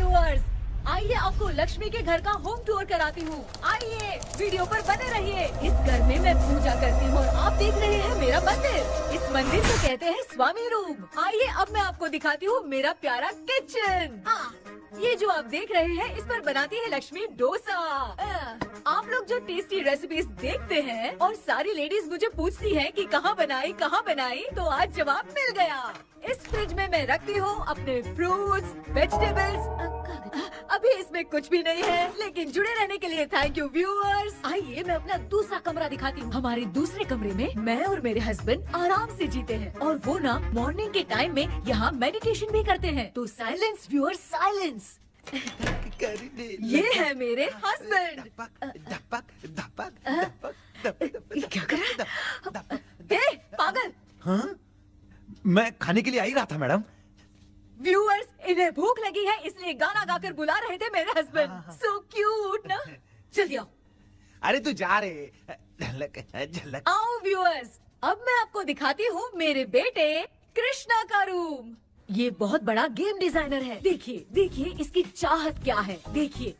Viewers, आइए आपको लक्ष्मी के घर का होम टूर कराती हूँ। आइए वीडियो पर बने रहिए। इस घर में मैं पूजा करती हूँ और आप देख रहे हैं मेरा मंदिर। इस मंदिर को कहते हैं स्वामी रूम। आइए अब मैं आपको दिखाती हूँ मेरा प्यारा किचन। ये जो आप देख रहे हैं इस पर बनाती है लक्ष्मी डोसा। आप लोग जो टेस्टी रेसिपीज देखते हैं और सारी लेडीज मुझे पूछती हैं कि कहाँ बनाई, तो आज जवाब मिल गया। इस फ्रिज में मैं रखती हूँ अपने फ्रूट्स, वेजिटेबल्स। अभी इसमें कुछ भी नहीं है, लेकिन जुड़े रहने के लिए थैंक यू व्यूअर्स। आइए मैं अपना दूसरा कमरा दिखाती हूँ। हमारे दूसरे कमरे में मैं और मेरे हस्बैंड आराम से जीते हैं और वो ना मॉर्निंग के टाइम में यहाँ मेडिटेशन भी करते हैं। तो साइलेंस व्यूअर्स, साइलेंस। ये है मेरे हस्बैंड। क्या कर रहा है? पागल। हाँ? मैं खाने के लिए आ ही रहा था मैडम। व्यूअर्स, इन्हें भूख लगी है इसलिए गाना गाकर बुला रहे थे मेरे हस्बैंड। सो क्यूट ना। जल्दी आओ। अरे तू जा रे। झलक। आओ व्यूअर्स, अब मैं आपको दिखाती हूँ मेरे बेटे कृष्णा का रूम। ये बहुत बड़ा गेम डिजाइनर है। देखिए देखिए इसकी चाहत क्या है। देखिए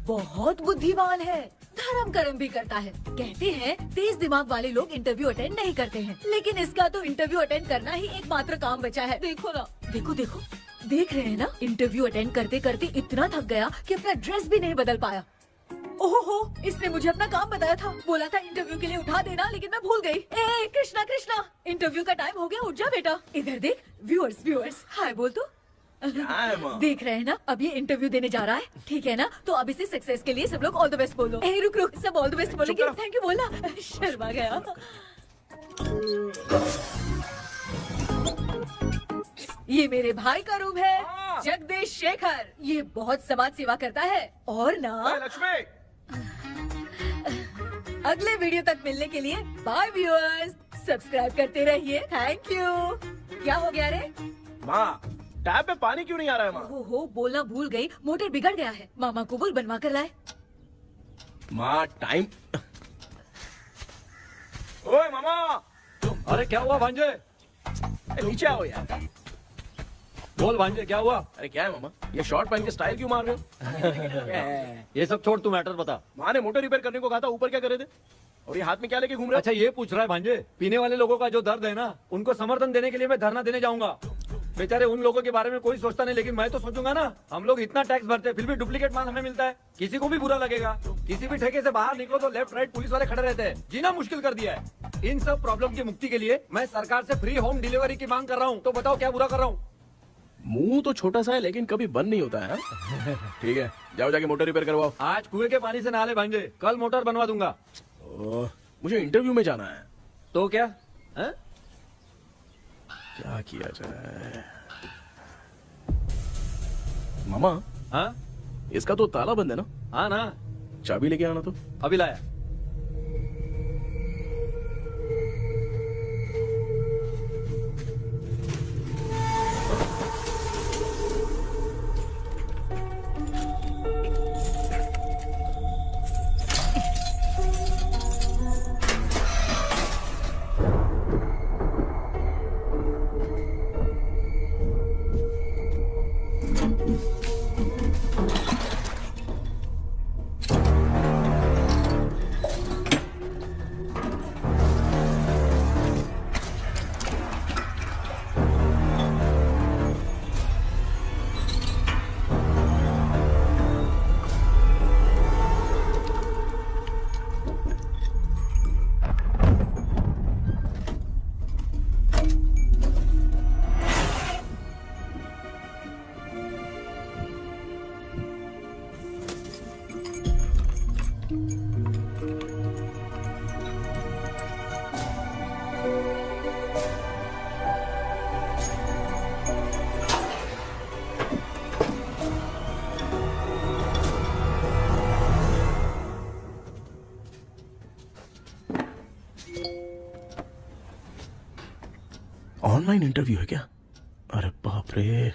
बहुत बुद्धिमान है, धर्म कर्म भी करता है। कहते हैं तेज दिमाग वाले लोग इंटरव्यू अटेंड नहीं करते हैं, लेकिन इसका तो इंटरव्यू अटेंड करना ही एकमात्र काम बचा है। देखो ना, देखो देखो, देख रहे हैं ना। इंटरव्यू अटेंड करते करते इतना थक गया कि अपना ड्रेस भी नहीं बदल पाया। ओहो, इसने मुझे अपना काम बताया था। बोला था इंटरव्यू के लिए उठा देना, लेकिन मैं भूल गई। ए कृष्णा कृष्णा, इंटरव्यू का टाइम हो गया, उठ जा बेटा। इधर देख। व्यूअर्स हाय बोल तो। देख रहे हैं ना, अब ये इंटरव्यू देने जा रहा है, ठीक है ना। तो अब इसे सक्सेस के लिए सब लोग ऑल द बेस्ट बोलो। ए रुक रुक, सब ऑल द बेस्ट बोलेंगे। थैंक यू बोलना। शर्मा गया। ये मेरे भाई का रूम है, जगदीश शेखर। ये बहुत समाज सेवा करता है और ना लक्ष्मी। अगले वीडियो तक मिलने के लिए बाय व्यूअर्स। सब्सक्राइब करते रहिए। Thank you. क्या हो गया रे? माँ, टैप में पानी क्यों नहीं आ रहा है माँ? हो बोलना भूल गई, मोटर बिगड़ गया है। मामा को बोल बनवा कर लाए। माँ टाइम। ओए मामा। अरे क्या हुआ भांजे? नीचे आओ यार। बोल भांजे क्या हुआ? अरे क्या है मामा, ये शॉर्ट पहन के स्टाइल क्यों मार रहे हो? ये सब छोड़, तू मैटर बता। माँ ने मोटर रिपेयर करने को कहा था, ऊपर क्या करे थे? और ये हाथ में क्या लेके घूम रहे हो? अच्छा ये पूछ रहा है भांजे, पीने वाले लोगों का जो दर्द है ना, उनको समर्थन देने के लिए मैं धरना देने जाऊंगा। बेचारे उन लोगों के बारे में कोई सोचता नहीं, लेकिन मैं तो सोचूंगा ना। हम लोग इतना टैक्स भरते हैं, फिर भी डुप्लीकेट माल हमें मिलता है। किसी को भी बुरा लगेगा। किसी भी ठेके से बाहर निकलो तो लेफ्ट राइट पुलिस वाले खड़े रहते हैं। जीना मुश्किल कर दिया है। इन सब प्रॉब्लम की मुक्ति के लिए मैं सरकार से फ्री होम डिलीवरी की मांग कर रहा हूँ। तो बताओ क्या बुरा कर रहा हूँ? मुंह तो छोटा सा है लेकिन कभी बंद नहीं होता है। ठीक है, जाओ जाके मोटर रिपेयर करवाओ। आज कुएं के पानी से नहा ले भांजे, कल मोटर बनवा दूंगा। मुझे इंटरव्यू में जाना है। तो क्या है? क्या किया जाए? मामा, हाँ इसका तो ताला बंद है ना? हाँ ना। चाबी लेके आना तो। अभी लाया। ऑनलाइन इंटरव्यू है क्या? अरे बाप रे।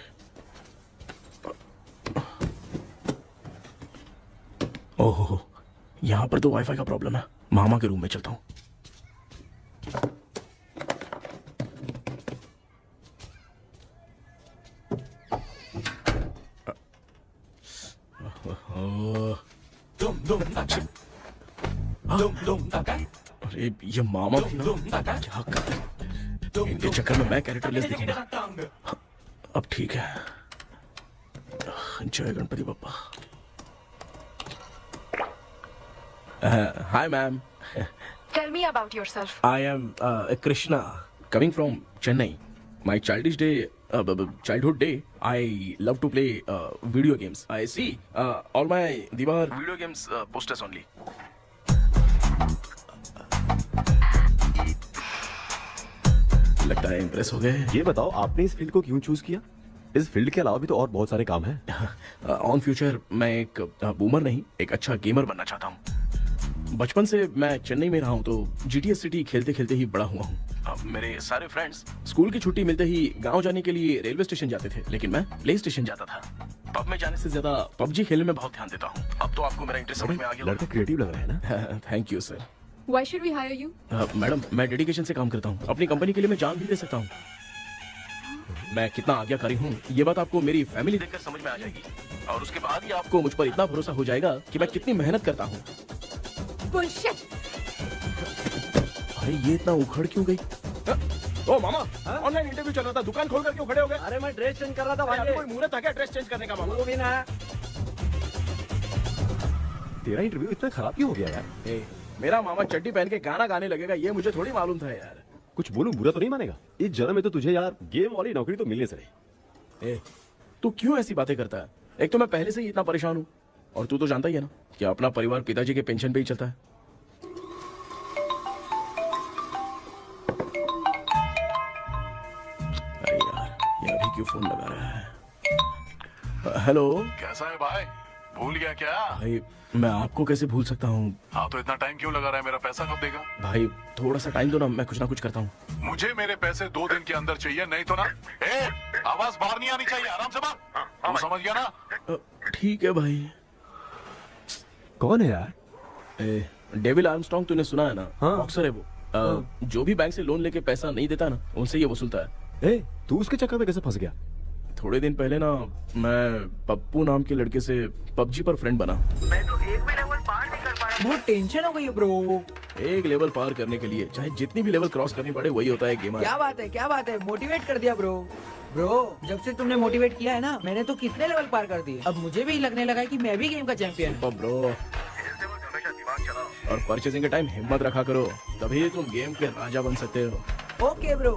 ओहो, यहाँ पर तो वाईफाई का प्रॉब्लम है। मामा के रूम में चलता हूँ। अरे ये मामा भी ना क्या कर, इनके चक्कर में मैं कैरेक्टरलेस दिखूंगा। अब ठीक है। जय Ganpati Bappa. Hi ma'am. Tell me about yourself. I am Krishna, coming from Chennai. My childhood day, I love to play video games. I see all my Diwar video games posters only. लगता है impress हो गए। ये बताओ आपने इस field को क्यों चूज किया? इस फील्ड के अलावा भी तो और बहुत सारे काम हैं। ऑन फ्यूचर मैं एक बूमर नहीं, एक अच्छा गेमर बनना चाहता हूँ। बचपन से मैं चेन्नई में रहा हूँ तो जीटीएस सिटी खेलते खेलते ही बड़ा हुआ हूँ। मेरे सारे फ्रेंड्स स्कूल की छुट्टी मिलते ही गांव जाने के लिए रेलवे स्टेशन जाते थे, लेकिन मैं प्ले स्टेशन जाता था। पब में जाने से ज्यादा पबजी खेलने में बहुत ध्यान देता हूँ। अब तो आपको मेरा इंटरेस्ट समझ में आ गया। लड़का क्रिएटिव लग रहा है ना। Thank you sir. Why should we hire you? Madam मैं डेडिकेशन से काम करता हूँ, अपनी कंपनी के लिए मैं जान भी दे सकता हूँ। मैं कितना आज्ञाकारी हूँ ये बात आपको मेरी फैमिली देखकर समझ में आ जाएगी, और उसके बाद ही आपको मुझ पर इतना भरोसा हो जाएगा कि मैं कितनी मेहनत करता हूँ। Bullshit! भाई ये इतना उखड़ क्यों गई? ओ मामा, ऑनलाइन इंटरव्यू चल रहा था, दुकान खोलकर क्यों खड़े हो गए? अरे मैं ड्रेस चेंज कर रहा था भाई भाई। कोई मुहूर्त था क्या ड्रेस चेंज करने का मामा? वो भी ना। तेरा इंटरव्यू इतना खराब क्यों हो गया यार? ए, मेरा मामा चड्डी पहन के गाना गाने लगेगा ये मुझे थोड़ी मालूम था यार। कुछ बोलूं बुरा तो नहीं मानेगा? इस जन्म में तो तुझे यार गेम वाली नौकरी तो मिलने से रही। ए, तू क्यों ऐसी बातें करता है? एक तो मैं पहले से ही इतना परेशान हूँ, और तू तो जानता ही है ना कि अपना परिवार पिताजी के पेंशन पे ही चलता है। अरे यार ये अभी क्यों फोन लगा रहा है? हेलो कैसा है भाई? भूल गया क्या? भाई, मैं आपको कैसे भूल सकता हूँ? हाँ तो इतना टाइम क्यों लगा रहा है? मेरा पैसा कब देगा? भाई थोड़ा सा टाइम दो ना, मैं कुछ ना कुछ करता हूँ। मुझे मेरे पैसे 2 दिन के अंदर चाहिए, नहीं तो ना आवाज बाहर नहीं आनी चाहिए। आराम से बात, तू समझ गया ना? ठीक है भाई। कौन है यार? डेविल आर्मस्ट्रॉन्ग तूने सुना है ना? हाँ। बॉक्सर है वो। जो भी बैंक से लोन लेके पैसा नहीं देता ना, उनसे ये वसूलता है। तू उसके चक्कर में कैसे फंस गया? थोड़े दिन पहले ना मैं पप्पू नाम के लड़के से पबजी पर फ्रेंड बना। मैं तो एक भी लेवल पार नहीं कर पा रहा। बहुत टेंशन हो गई है ब्रो। एक लेवल पार करने के लिए चाहे जितनी भी लेवल क्रॉस करनी पड़े, वही होता है गेमर। क्या बात है, मोटिवेट कर दिया ब्रो। जब से तुमने मोटिवेट किया है ना, मैंने तो कितने लेवल पार कर दिए। अब मुझे भी लगने लगा है कि मैं भी गेम का चैंपियन हूँ। ब्रो, और परचेजिंग के टाइम हिम्मत रखा करो, तभी तुम गेम के राजा बन सकते हो। Okay bro.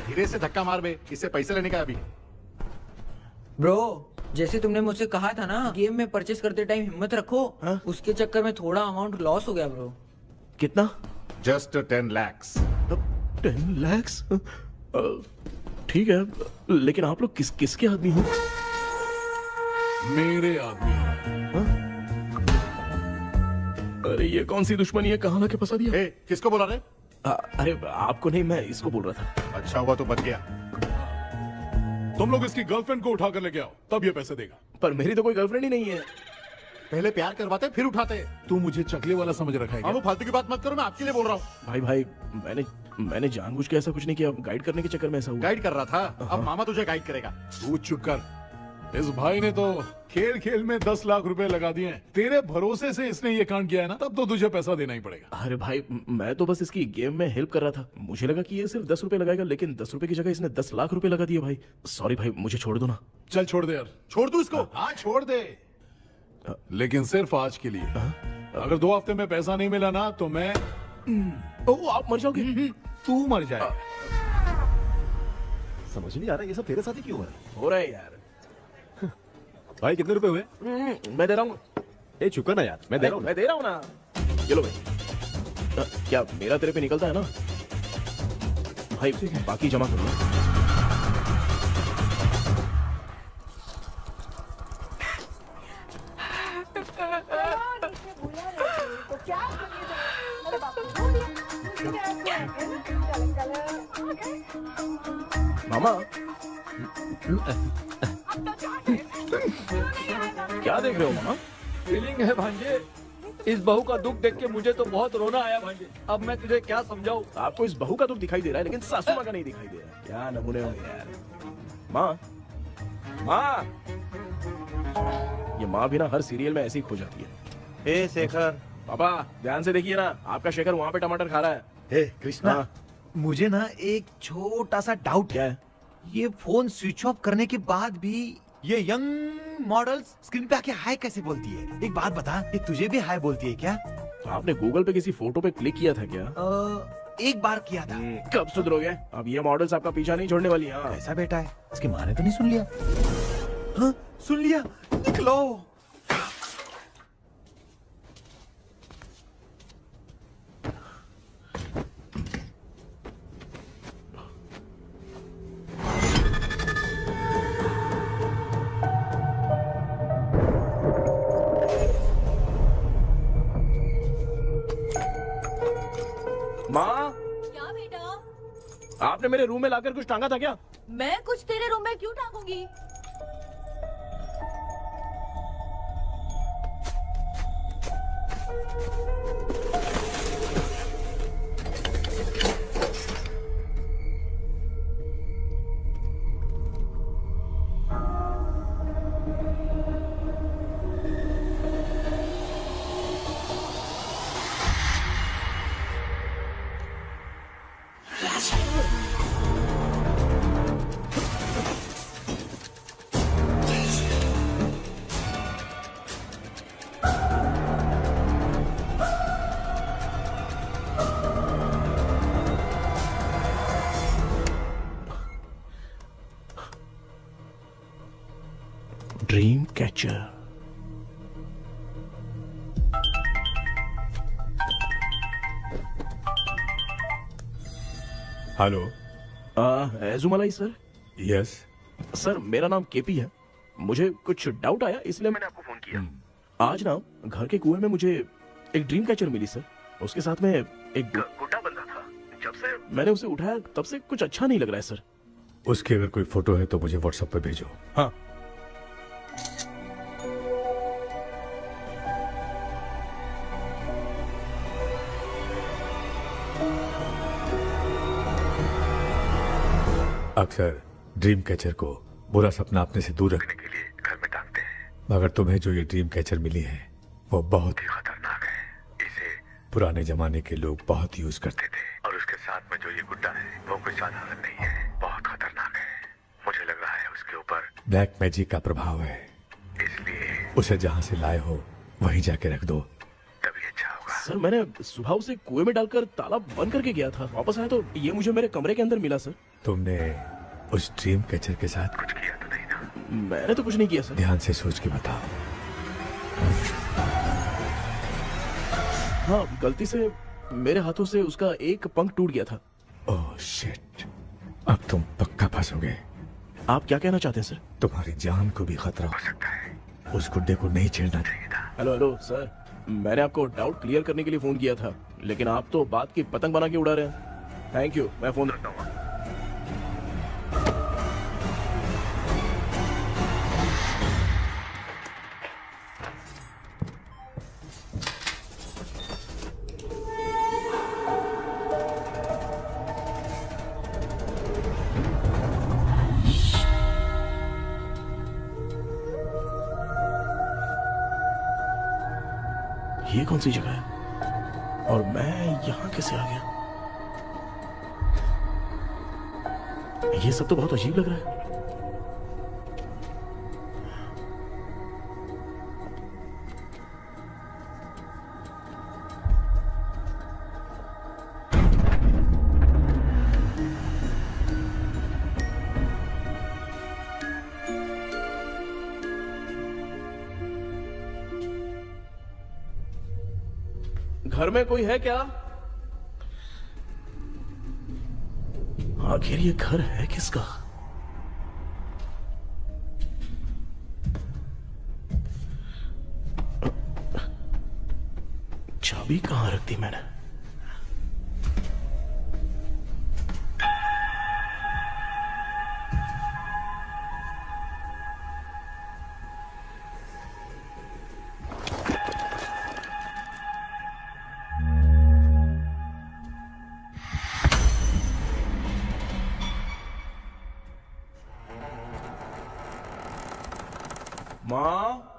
धीरे से धक्का मार बे, इससे पैसे लेने का अभी। ब्रो जैसे तुमने मुझसे कहा था ना, गेम में परचेस करते टाइम हिम्मत रखो। हाँ? उसके चक्कर में थोड़ा अमाउंट लॉस हो गया ब्रो। कितना? Just 10 lakhs। 10 lakhs? ठीक है, लेकिन आप लोग किसके आदमी हो? मेरे आदमी। अरे ये कौन सी दुश्मनी है, कहाँ लाके फंसा दिया? किसको बोला रे? अरे आपको नहीं, मैं इसको बोल रहा था। अच्छा हुआ तो बच गया। तुम लोग इसकी गर्लफ्रेंड को उठा कर लेके आओ, तब ये पैसे देगा। पर मेरी तो कोई गर्लफ्रेंड ही नहीं है। पहले प्यार करवाते फिर उठाते। तू मुझे चकले वाला समझ रखा है क्या? वो फालतू की बात मत करो, मैं आपके लिए बोल रहा हूँ। भाई मैंने जानबूझ के ऐसा कुछ नहीं किया, गाइड करने के चक्कर में ऐसा हुआ। गाइड कर रहा था, अब मामा तुझे गाइड करेगा। तू चुप कर। इस भाई ने तो खेल खेल में 10 लाख रुपए लगा दिए हैं। तेरे भरोसे से इसने ये कांड किया है ना, तब तो तुझे पैसा देना ही पड़ेगा। अरे भाई, मैं तो बस इसकी गेम में हेल्प कर रहा था। मुझे लगा कि ये सिर्फ 10 रुपए लगाएगा, लेकिन 10 रुपए की जगह इसने 10 लाख रुपए लगा दिए। भाई सॉरी भाई, मुझे छोड़ दो ना। चल छोड़ दे यार। छोड़ दू इसको? हाँ छोड़ दे, लेकिन सिर्फ आज के लिए। अगर 2 हफ्ते में पैसा नहीं मिला ना तो मैं आप मर जाओगे। तू मर जाए। समझ नहीं आ रहा ये सब तेरे साथ ही क्यों हो रहा है? हो रहा है यार। भाई कितने रुपए हुए? मैं दे रहा हूँ। चुका ना यार, मैं दे रहा हूँ। मैं दे रहा हूँ ना। ये लो भाई। क्या मेरा तेरे पे निकलता है ना भाई? बाकी जमा कर लो। मामा क्या देख रहे हो मामा? फीलिंग है भांजे। इस बहू का दुख देख के मुझे तो बहुत रोना आया भाई। अब मैं तुझे क्या समझाऊं? आपको इस बहू का दुख दिखाई दे रहा है लेकिन सासू माँ का नहीं दिखाई दे रहा है। क्या नमूने हो यार। माँ, माँ, ये माँ भी ना हर सीरियल में ऐसी खो जाती है। ए शेखर। पापा ध्यान से देखिए ना, आपका शेखर वहाँ पे टमाटर खा रहा है। हे कृष्णा, हाँ। मुझे ना एक छोटा सा डाउट क्या है। है? ये फोन स्विच ऑफ करने के बाद भी ये यंग मॉडल्स स्क्रीन पे आके हाय कैसे बोलती है? एक बात बता, ये तुझे भी हाय बोलती है क्या? तो आपने गूगल पे किसी फोटो पे क्लिक किया था क्या? एक बार किया था। कब सुधरोगे? अब ये मॉडल्स आपका पीछा नहीं छोड़ने वाली। हाँ। कैसा बेटा है? इसकी माँ ने तो नहीं सुन लिया? हाँ, सुन लिया। निकलो। माँ, क्या बेटा? आपने मेरे रूम में लाकर कुछ टांगा था क्या? मैं कुछ तेरे रूम में क्यों टांगूंगी? Dream catcher. Hello. Ezhumalai sir. Yes. Sir मेरा नाम केपी है। मुझे कुछ डाउट आया इसलिए मैंने आपको फोन किया। आज ना घर के कुएं में मुझे एक ड्रीम कैचर मिली सर। उसके साथ में एक गुड्डा बंधा था। जब से मैंने उसे उठाया तब से कुछ अच्छा नहीं लग रहा है सर। उसकी अगर कोई फोटो है तो मुझे व्हाट्सएप पे भेजो। हाँ। अक्सर ड्रीम कैचर को बुरा सपना अपने से दूर रखने के लिए घर में टांगते हैं, मगर तुम्हें जो ये ड्रीम कैचर मिली है वो बहुत ही खतरनाक है। इसे पुराने जमाने के लोग बहुत यूज करते थे और उसके साथ में जो ये गुड्डा है वो कोई साधारण नहीं है, बहुत खतरनाक है। मुझे लग रहा है उसके ऊपर ब्लैक मैजिक का प्रभाव है, इसलिए उसे जहाँ से लाए हो वहीं जाके रख दो, तभी अच्छा होगा। सर मैंने सुबह उसे कुएं में डालकर ताला बंद करके गया था। वापस आया तो ये मुझे मेरे कमरे के अंदर मिला सर। तुमने उस ड्रीम कैचर के साथ कुछ किया तो नहीं ना? मैंने तो कुछ नहीं किया सर। ध्यान से सोच के बताओ। हाँ, गलती से मेरे हाथों से उसका एक पंख टूट गया था। ओह शिट, अब तुम पक्का फंसोगे। आप क्या कहना चाहते हैं सर? तुम्हारी जान को भी खतरा हो सकता है। उस गुड्डे को नहीं छेड़ना चाहिए था। हेलो हेलो सर, मैंने आपको डाउट क्लियर करने के लिए फोन किया था, लेकिन आप तो बात की पतंग बना के उड़ा रहे हैं। थैंक यू, मैं फोन रखता हूँ। ये कौन सी जगह है और मैं यहाँ कैसे आ गया? ये सब तो बहुत अजीब लग रहा है। घर में कोई है क्या? आखिर ये घर है किसका? चाबी कहां रख दी मैंने? माँ।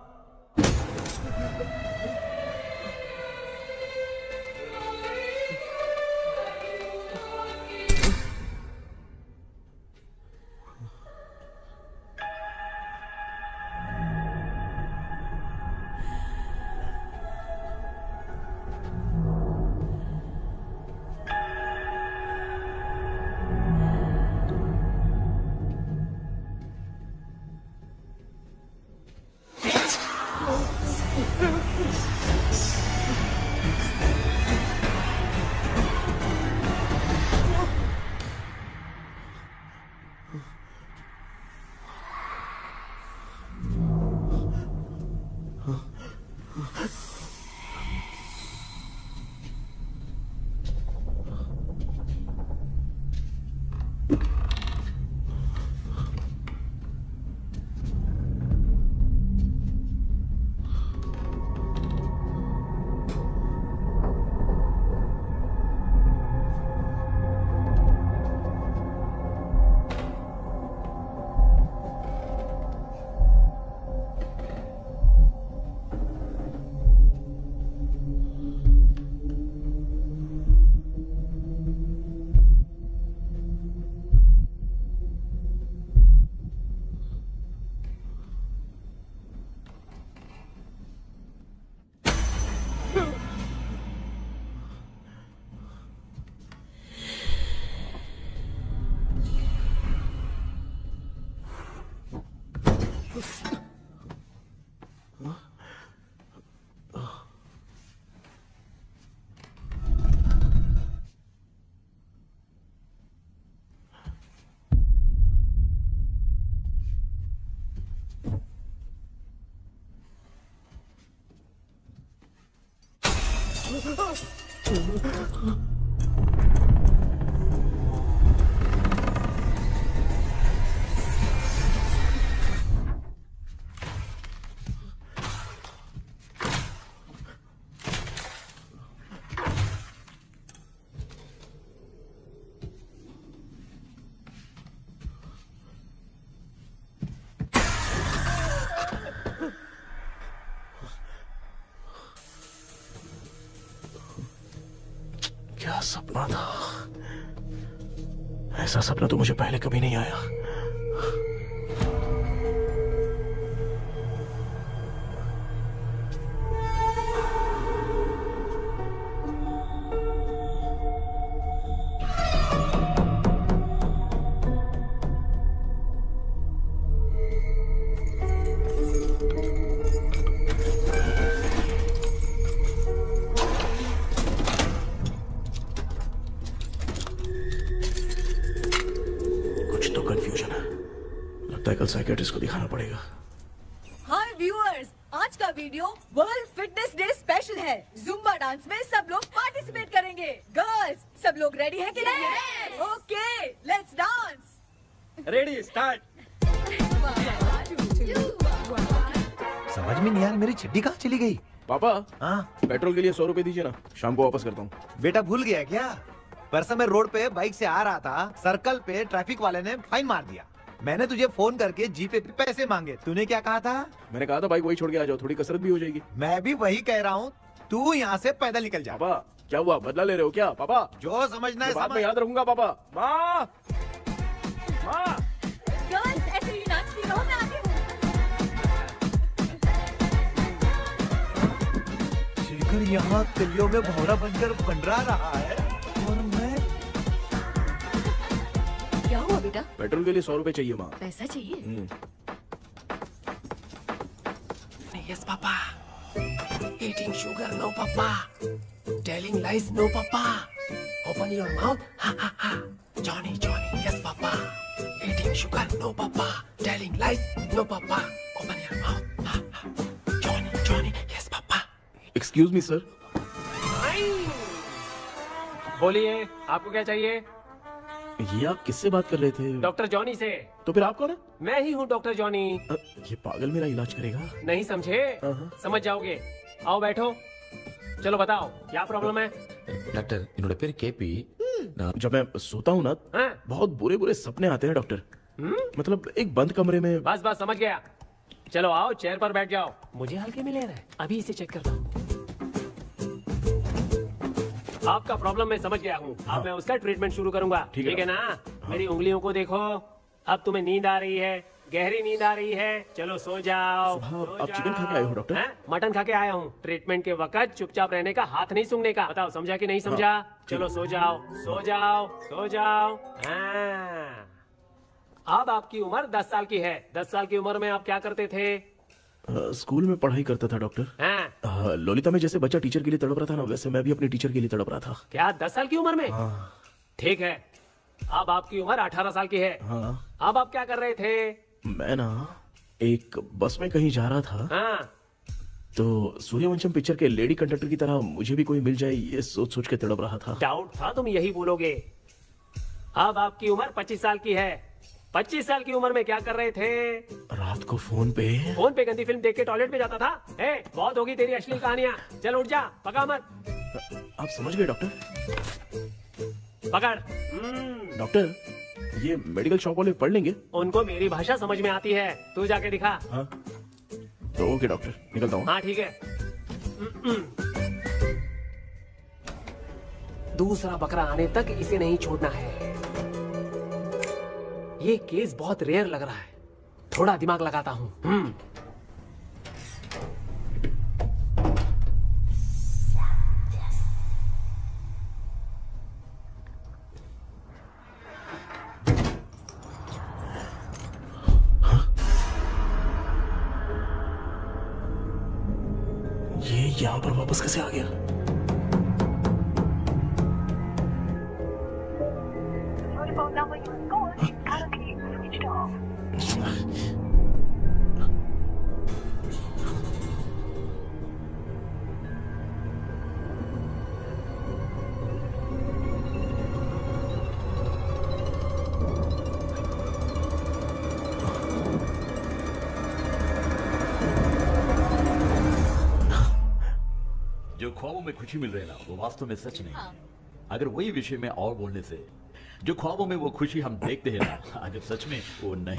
क्या सपना था? ऐसा सपना तो मुझे पहले कभी नहीं आया। कल साइकियाट्रिस्ट को दिखाना पड़ेगा। हाय व्यूअर्स, आज का video world fitness day special है। जुम्बा डांस में सब लोग पार्टिसिपेट करेंगे। गर्ल्स, सब लोग रेडी हैं कि नहीं? Okay, let's dance. Ready, start. समझ में नहीं यार, मेरी चड्डी कहाँ चली गई? पापा, हाँ पेट्रोल के लिए 100 रुपए दीजिए ना, शाम को वापस करता हूँ। बेटा भूल गया क्या? परसों मैं रोड पे बाइक से आ रहा था, सर्कल पे ट्रैफिक वाले ने फाइन मार दिया। मैंने तुझे फोन करके जीपे पे पैसे मांगे, तूने क्या कहा था? मैंने कहा था बाइक वही छोड़ के आ जाओ, थोड़ी कसरत भी हो जाएगी। मैं भी वही कह रहा हूँ, तू यहाँ से पैदल निकल जा। पापा क्या हुआ, बदला ले रहे हो क्या? पापा जो समझना है बाद में समझ। याद रखूंगा। पापा, माँ, माँ। गर्ल्स, ऐसे ही नाचती रहो, मैं आती हूँ। शेखर यहाँ कलियों में भौरा बनकर बंडरा रहा है और मैं। क्या हुआ बेटा? पेट्रोल के लिए 100 रुपए चाहिए माँ। पैसा चाहिए? Yes, Papa. Eating sugar, no, Papa. Telling lies, no, Papa. Open your mouth, ha ha ha. Johnny, Johnny, yes, Papa. Eating sugar, no, Papa. Telling lies, no, Papa. Open your mouth, ha ha. Johnny, Johnny, yes, Papa. Excuse me sir. बोलिए, आपको क्या चाहिए? ये आप किससे बात कर रहे थे? डॉक्टर जॉनी से। तो फिर आप कौन है? मैं ही हूँ डॉक्टर जॉनी। ये पागल मेरा इलाज करेगा? नहीं समझे? समझ जाओगे। आओ बैठो। चलो बताओ क्या प्रॉब्लम है? डॉक्टर इन्होंने पेर केपी जब मैं सोता हूँ ना, बहुत बुरे बुरे सपने आते हैं डॉक्टर। मतलब एक बंद कमरे में। बस बस समझ गया। चलो आओ, चेयर पर बैठ जाओ। मुझे हल्के में ले रहा है, अभी इसे चेक करता हूँ। आपका प्रॉब्लम मैं समझ गया हूँ। अब मैं उसका ट्रीटमेंट शुरू करूंगा, ठीक है ना? मेरी उंगलियों को देखो, अब तुम्हें नींद आ रही है, गहरी नींद आ रही है। चलो सो जाओ। आप चिकन खा के आए हो डॉक्टर? मटन खा के आया हूँ। ट्रीटमेंट के वक्त चुपचाप रहने का, हाथ नहीं सूंघने का। बताओ समझा कि नहीं समझा? चलो सो जाओ, सो जाओ, सो जाओ। हाँ। अब आपकी उम्र 10 साल की है। 10 साल की उम्र में आप क्या करते थे? स्कूल में पढ़ाई करता था डॉक्टर। लोलिता में जैसे बच्चा टीचर के लिए तड़प रहा था ना, वैसे मैं भी अपने टीचर के लिए तड़प रहा था। क्या 10 साल की उम्र में? ठीक है, अब आपकी उम्र 18 साल की है। अब आप क्या कर रहे थे? मैं ना एक बस में कहीं जा रहा था, तो सूर्यवंशम पिक्चर के लेडी कंडक्टर की तरह मुझे भी कोई मिल जाए, ये सोच सोच के तड़प रहा था। डाउट था तुम यही बोलोगे। अब आपकी उम्र 25 साल की है। 25 साल की उम्र में क्या कर रहे थे? रात को फोन पे गंदी फिल्म देख के टॉयलेट में जाता था। बहुत होगी तेरी अश्लील कहानियां। चल उठ जा, पका मत। आप समझ गए डॉक्टर? पकड़। डॉक्टर, ये मेडिकल शॉप वाले पढ़ लेंगे? उनको मेरी भाषा समझ में आती है, तू जाके दिखा। तो ओके डॉक्टर, निकलता हूँ। हाँ ठीक है। दूसरा बकरा आने तक इसे नहीं छोड़ना है। ये केस बहुत रेयर लग रहा है, थोड़ा दिमाग लगाता हूँ। ये यहाँ पर वापस कैसे आ गया? जो ख्वाबों में खुशी मिल रही है ना, वो वास्तव में सच नहीं है। अगर वही विषय में और बोलने से, जो ख्वाबों में वो खुशी हम देखते हैं ना, अगर सच में वो नहीं।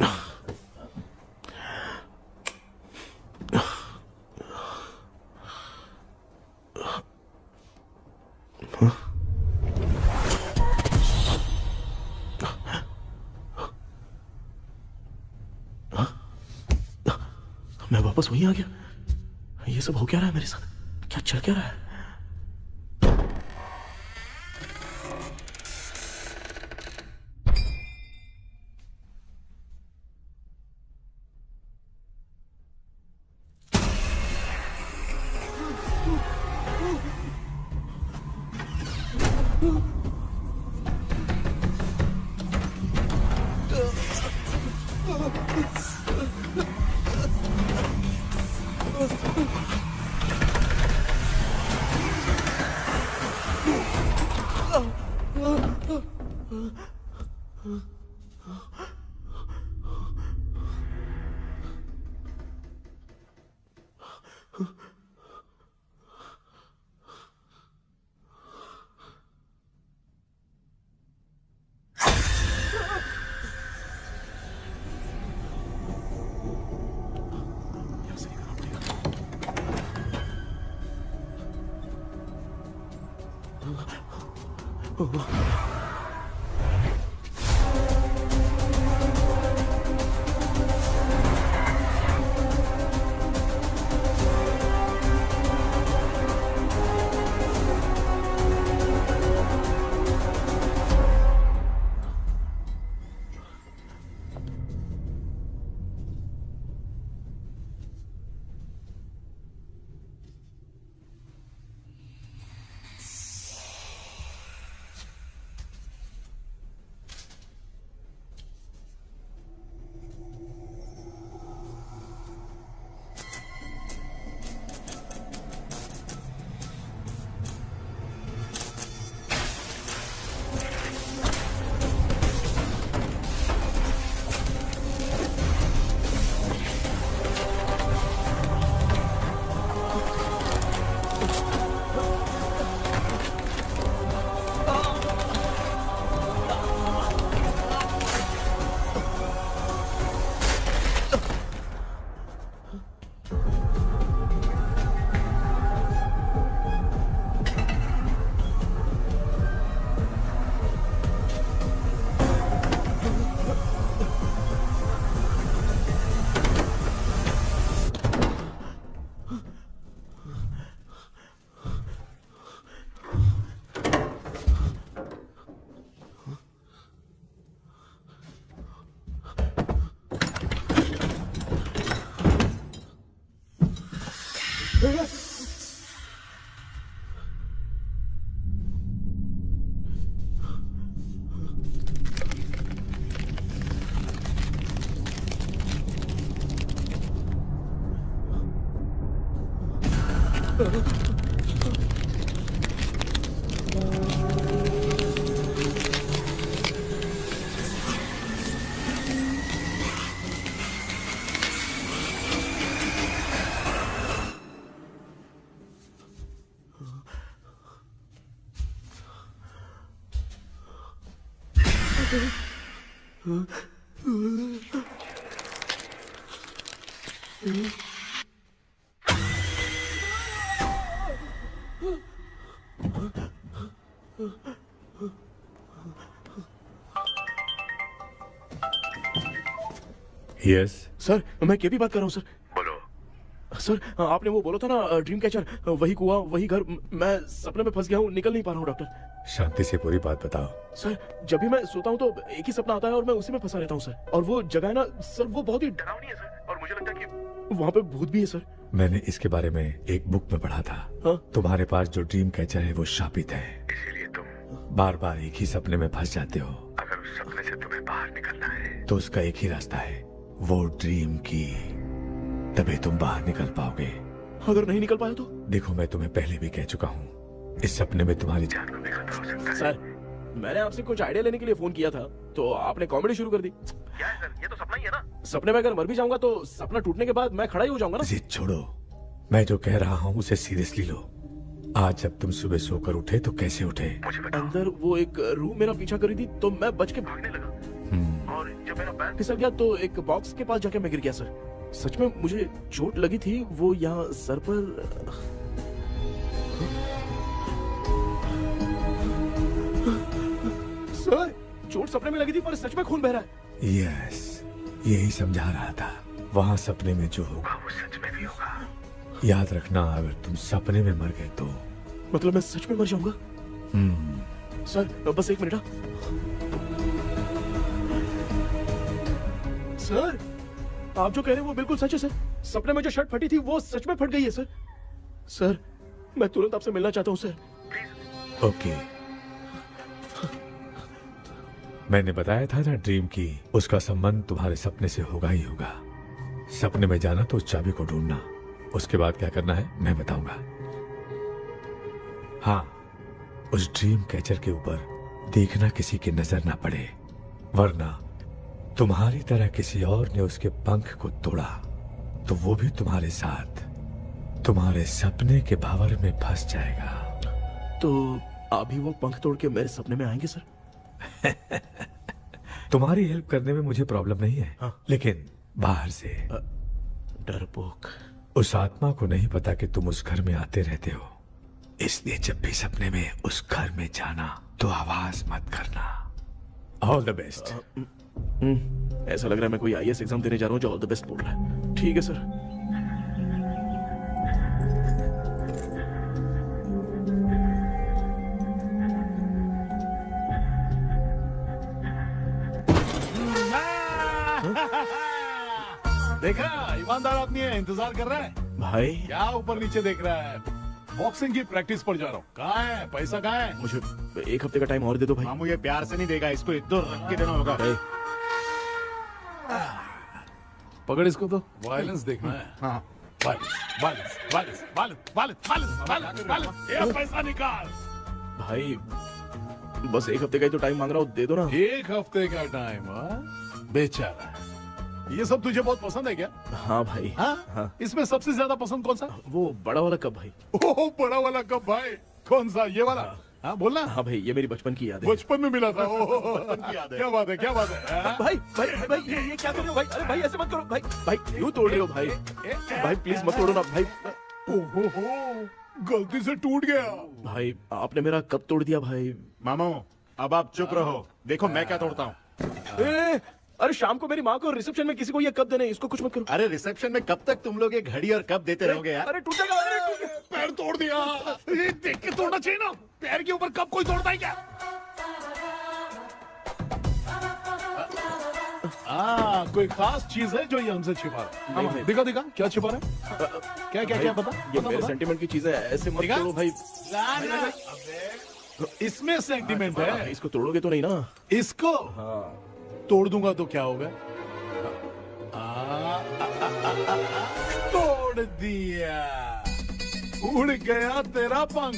मैं वापस वहीं आ गया। ये सब हो क्या रहा है मेरे साथ? क्या चल क्या रहा है? यस सर मैं केपी बात कर रहा हूँ सर। बोलो सर, आपने वो बोला था ना ड्रीम कैचर, वही कुआं वही घर, मैं सपने में फंस गया हूँ, निकल नहीं पा रहा हूँ डॉक्टर। शांति से पूरी बात बताओ। सर जब भी मैं सोता हूँ तो एक ही सपना आता है और मैं उसी में फंसा रहता हूँ सर। और वो जगह है ना सर, वो बहुत ही डरावनी है सर, और मुझे लगता है कि वहाँ पे भूत भी है सर। मैंने इसके बारे में एक बुक में पढ़ा था। हाँ? तुम्हारे पास जो ड्रीम कैचर है वो शापित है, इसीलिए तुम बार बार एक ही सपने में फंस जाते हो। अगर उस सपने से तुम्हें बाहर निकलना है तो उसका एक ही रास्ता है, वो ड्रीम की, तभी तुम बाहर निकल पाओगे। अगर नहीं निकल पाया तो? देखो मैं तुम्हें पहले भी कह चुका हूँ, इस सपने में तुम्हारी जान को भी खतरा हो सकता है। सर मैंने आपसे कुछ आइडिया लेने के लिए फोन किया था तो आपने कॉमेडी शुरू कर दी। क्या है सर, ये तो सपना ही है ना। सपने में अगर मर भी जाऊंगा तो सपना टूटने के बाद मैं खड़ा ही हो जाऊंगा ना। जिद छोड़ो, मैं जो कह रहा हूँ उसे सीरियसली लो। आज जब तुम सुबह सोकर उठे तो कैसे उठे? अंदर वो एक रूह मेरा पीछा करी थी तो मैं बच के भागने लगा, और जब मेरा पैर फिसल गया तो एक बॉक्स के पास जाके मैं गिर गया सर। सच में मुझे चोट लगी थी, वो यहाँ सर पर। सर चोट सपने में लगी थी पर सच में खून बह रहा है। यस, यही समझा रहा था, वहाँ सपने में जो होगा वो सच में भी होगा। याद रखना, अगर तुम सपने में मर गए तो मतलब मैं सच में मर जाऊंगा। सर बस एक मिनट। सर आप जो कह रहे हैं वो बिल्कुल सच है सर। सपने में जो शर्ट फटी थी वो सच में फट गई है सर। सर मैं तुरंत आपसे मिलना चाहता हूँ सर। ओके, मैंने बताया था ना ड्रीम की, उसका संबंध तुम्हारे सपने से होगा ही होगा। सपने में जाना तो उस चाबी को ढूंढना, उसके बाद क्या करना है मैं बताऊंगा। हाँ, उस ड्रीम कैचर के ऊपर देखना किसी की नजर ना पड़े, वरना तुम्हारी तरह किसी और ने उसके पंख को तोड़ा तो वो भी तुम्हारे साथ तुम्हारे सपने के भावर में फंस जाएगा। तो अभी वो पंख तोड़ के मेरे सपने में आएंगे सर? तुम्हारी हेल्प करने में मुझे प्रॉब्लम नहीं है। हाँ। लेकिन बाहर से डरपोक, उस आत्मा को नहीं पता कि तुम उस घर में आते रहते हो, इसलिए जब भी सपने में उस घर में जाना तो आवाज मत करना। All the best. ऐसा लग रहा है मैं कोई आईएएस एग्जाम देने जा रहा हूँ जो ऑल द बेस्ट बोल रहा है। ठीक है सर। देखा, ईमानदार आदमी है, इंतजार कर रहा है। भाई क्या ऊपर नीचे देख रहा है? बॉक्सिंग की प्रैक्टिस पर जा रहा हूँ। कहाँ है पैसा, कहाँ है? मुझे एक हफ्ते का टाइम और दे दो भाई। मामू ये प्यार से नहीं देगा, इसको इधर रख के देना होगा। पकड़ इसको तो। वायलेंस देखना है। हाँ, violence violence violence violence violence violence violence. ये पैसा निकाल भाई, बस एक हफ्ते का ही तो टाइम मांग रहा हूँ, दे दो ना। एक हफ्ते का टाइम? बेचारा, ये सब तुझे बहुत पसंद है क्या? हाँ भाई। हाँ? इसमें सबसे ज्यादा पसंद कौन सा? वो बड़ा वाला कप भाई। ओह, बड़ा वाला कप भाई। कौन सा, ये वाला? हाँ बोलना। हाँ भाई, ये मेरी बचपन की याद है। बचपन में मिला था। क्या बात है, क्या बात है। भाई भाई भाई ये क्या कर रहे हो भाई? अरे भाई ऐसे मत करो भाई। भाई क्यों तोड़ रहे हो भाई? भाई प्लीज मत तोड़ो ना भाई। ओहो, गलती से टूट गया। भाई आपने मेरा कप तोड़ दिया भाई। मामू अब आप चुप रहो, देखो मैं क्या तोड़ता हूँ। अरे शाम को मेरी माँ को रिसेप्शन में किसी को ये कप देने, इसको कुछ मत करो। अरे रिसेप्शन में कब तक तुम लोग ये घड़ी और कप देते रहोगे यार? अरे टूटेगा, अरे टूट गया। पैर तोड़ दिया। ये देख के तोड़ना चाहिए ना, पैर के ऊपर कप कोई तोड़ता है क्या? कोई खास चीज है जो ये हमसे छिपा रहा है? दिखा दिखा, क्या छिपा रहा है? क्या क्या क्या बता? ये मेरे सेंटिमेंट की चीज है, ऐसे मत करो भाई। इसमें सेंटिमेंट है। इसको तोड़ोगे तो नहीं ना? इसको तोड़ दूंगा तो क्या होगा? तोड़ दिया। उड़ गया तेरा पंख।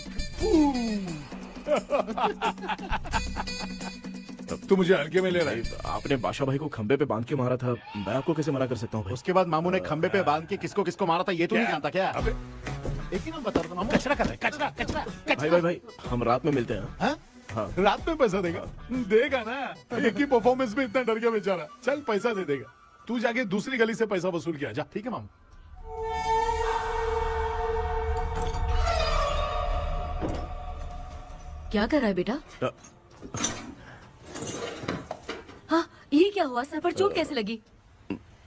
तू मुझे हल्के में ले रहा है। आपने बादशाह भाई को खंबे पे बांध के मारा था, मैं आपको कैसे मना कर सकता हूँ भाई? उसके बाद मामू ने खंबे पे बांध के किसको किसको मारा था ये तो नहीं जानता क्या? अबे एक ही नाम बता रहा था मामू। कचरा कर रहा है, कचरा कचरा भाई भाई भाई, हम रात में मिलते हैं। हाँ? हाँ। रात में पैसा देगा? देगा ना, एक ही परफॉर्मेंस में इतना डर गया बेचारा। चल पैसा दे देगा, तू जाके दूसरी गली से पैसा वसूल किया जा। ठीक है मामू। क्या कर रहा है बेटा? हाँ, ये क्या हुआ? सर पर चोट कैसे लगी?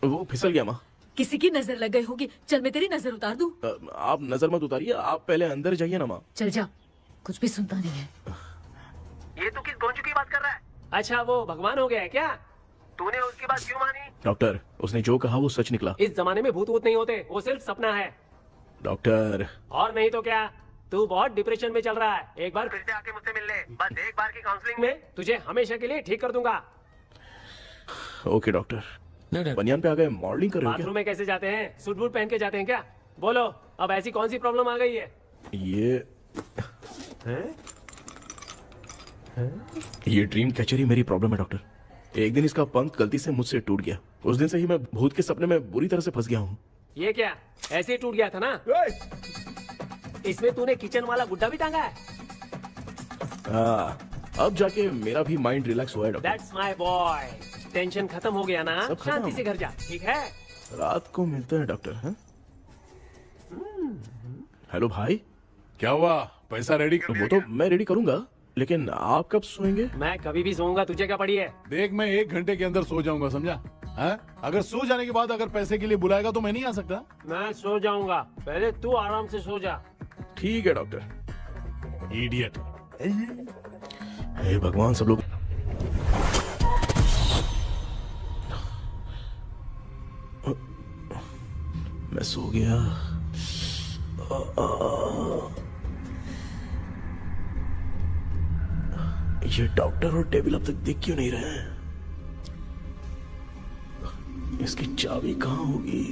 वो फिसल गया माँ। किसी की नजर लग गई होगी। चल मैं तेरी नजर उतार दूं। आप नजर मत उतारिए, आप पहले अंदर जाइए ना माँ। चल जा, कुछ भी सुनता नहीं है। ये तू किस गोंचू की बात कर रहा है? अच्छा वो भगवान हो गया है क्या? तूने उसकी बात क्यों मानी? डॉक्टर, उसने जो कहा वो सच निकला। इस जमाने में भूत वूत नहीं होते, वो सिर्फ सपना है। डॉक्टर। और नहीं तो क्या, तू बहुत डिप्रेशन में चल रहा है। एक बार फिर से आके मुझसे मिल ले, बस एक बार की काउंसलिंग में तुझे हमेशा के लिए ठीक कर दूंगा। Okay doctor. बनियान पे आ गए, मॉडलिंग कर रहे हो बाथरूम में कैसे जाते हैं? सूट बूट पहन के जाते हैं क्या? बोलो, अब ऐसी कौन सी प्रॉब्लम आ गई है? ये ड्रीम कैचर ही मेरी प्रॉब्लम है डॉक्टर। एक दिन इसका पंख गलती से मुझसे टूट गया। उस दिन से ही मैं भूत के सपने में बुरी तरह से फंस गया हूँ। ये क्या ऐसे ही टूट गया था ना? इसमें तूने किचन वाला गुड्डा भी टांगा है? अब जाके मेरा भी माइंड रिलैक्स हुआ है doctor. That's my boy. Tension खत्म हो गया ना? शांति से घर जा, ठीक है? रात को मिलते हैं डॉक्टर। हैं? हेलो भाई। क्या हुआ? पैसा रेडी कर? वो तो मैं रेडी करूंगा, लेकिन आप कब सोएंगे? मैं कभी भी सोऊंगा, तुझे क्या पड़ी है? देख, मैं 1 घंटे के अंदर सो जाऊंगा, समझा? अगर सो जाने के बाद अगर पैसे के लिए बुलाएगा तो मैं नहीं आ सकता। मैं सो जाऊंगा, पहले तू आराम से सो जा। ठीक है डॉक्टर। इडियट। हे भगवान, सब लोग मैं सो गया। ये डॉक्टर और टेबल अब तक दिख क्यों नहीं रहे हैं? इसकी चाबी कहाँ होगी?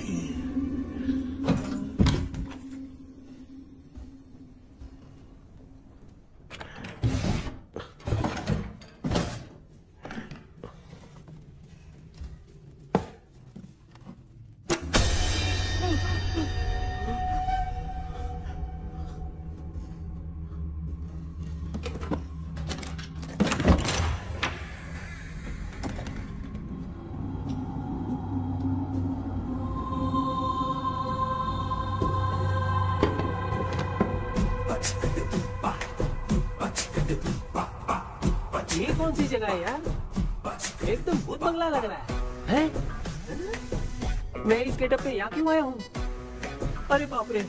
ये कौन सी जगह है यार? एकदम भूत बंगला लग रहा है। हैं? मैं इस गेटअप पे यहाँ क्यों आया हूँ? अरे बाप रे,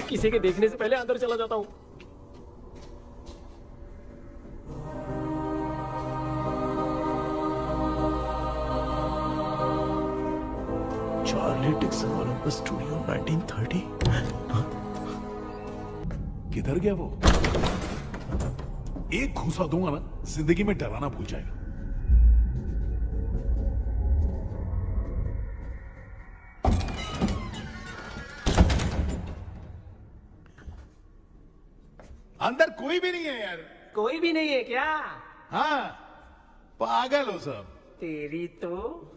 किसी के देखने से पहले अंदर चला जाता हूँ। Charlie Dixon Olympus studio 1930। किधर गया वो? एक घूसा दूंगा ना, जिंदगी में डराना भूल जाएगा। अंदर कोई भी नहीं है यार। कोई भी नहीं है क्या? हाँ, पागल हो सब। तेरी तो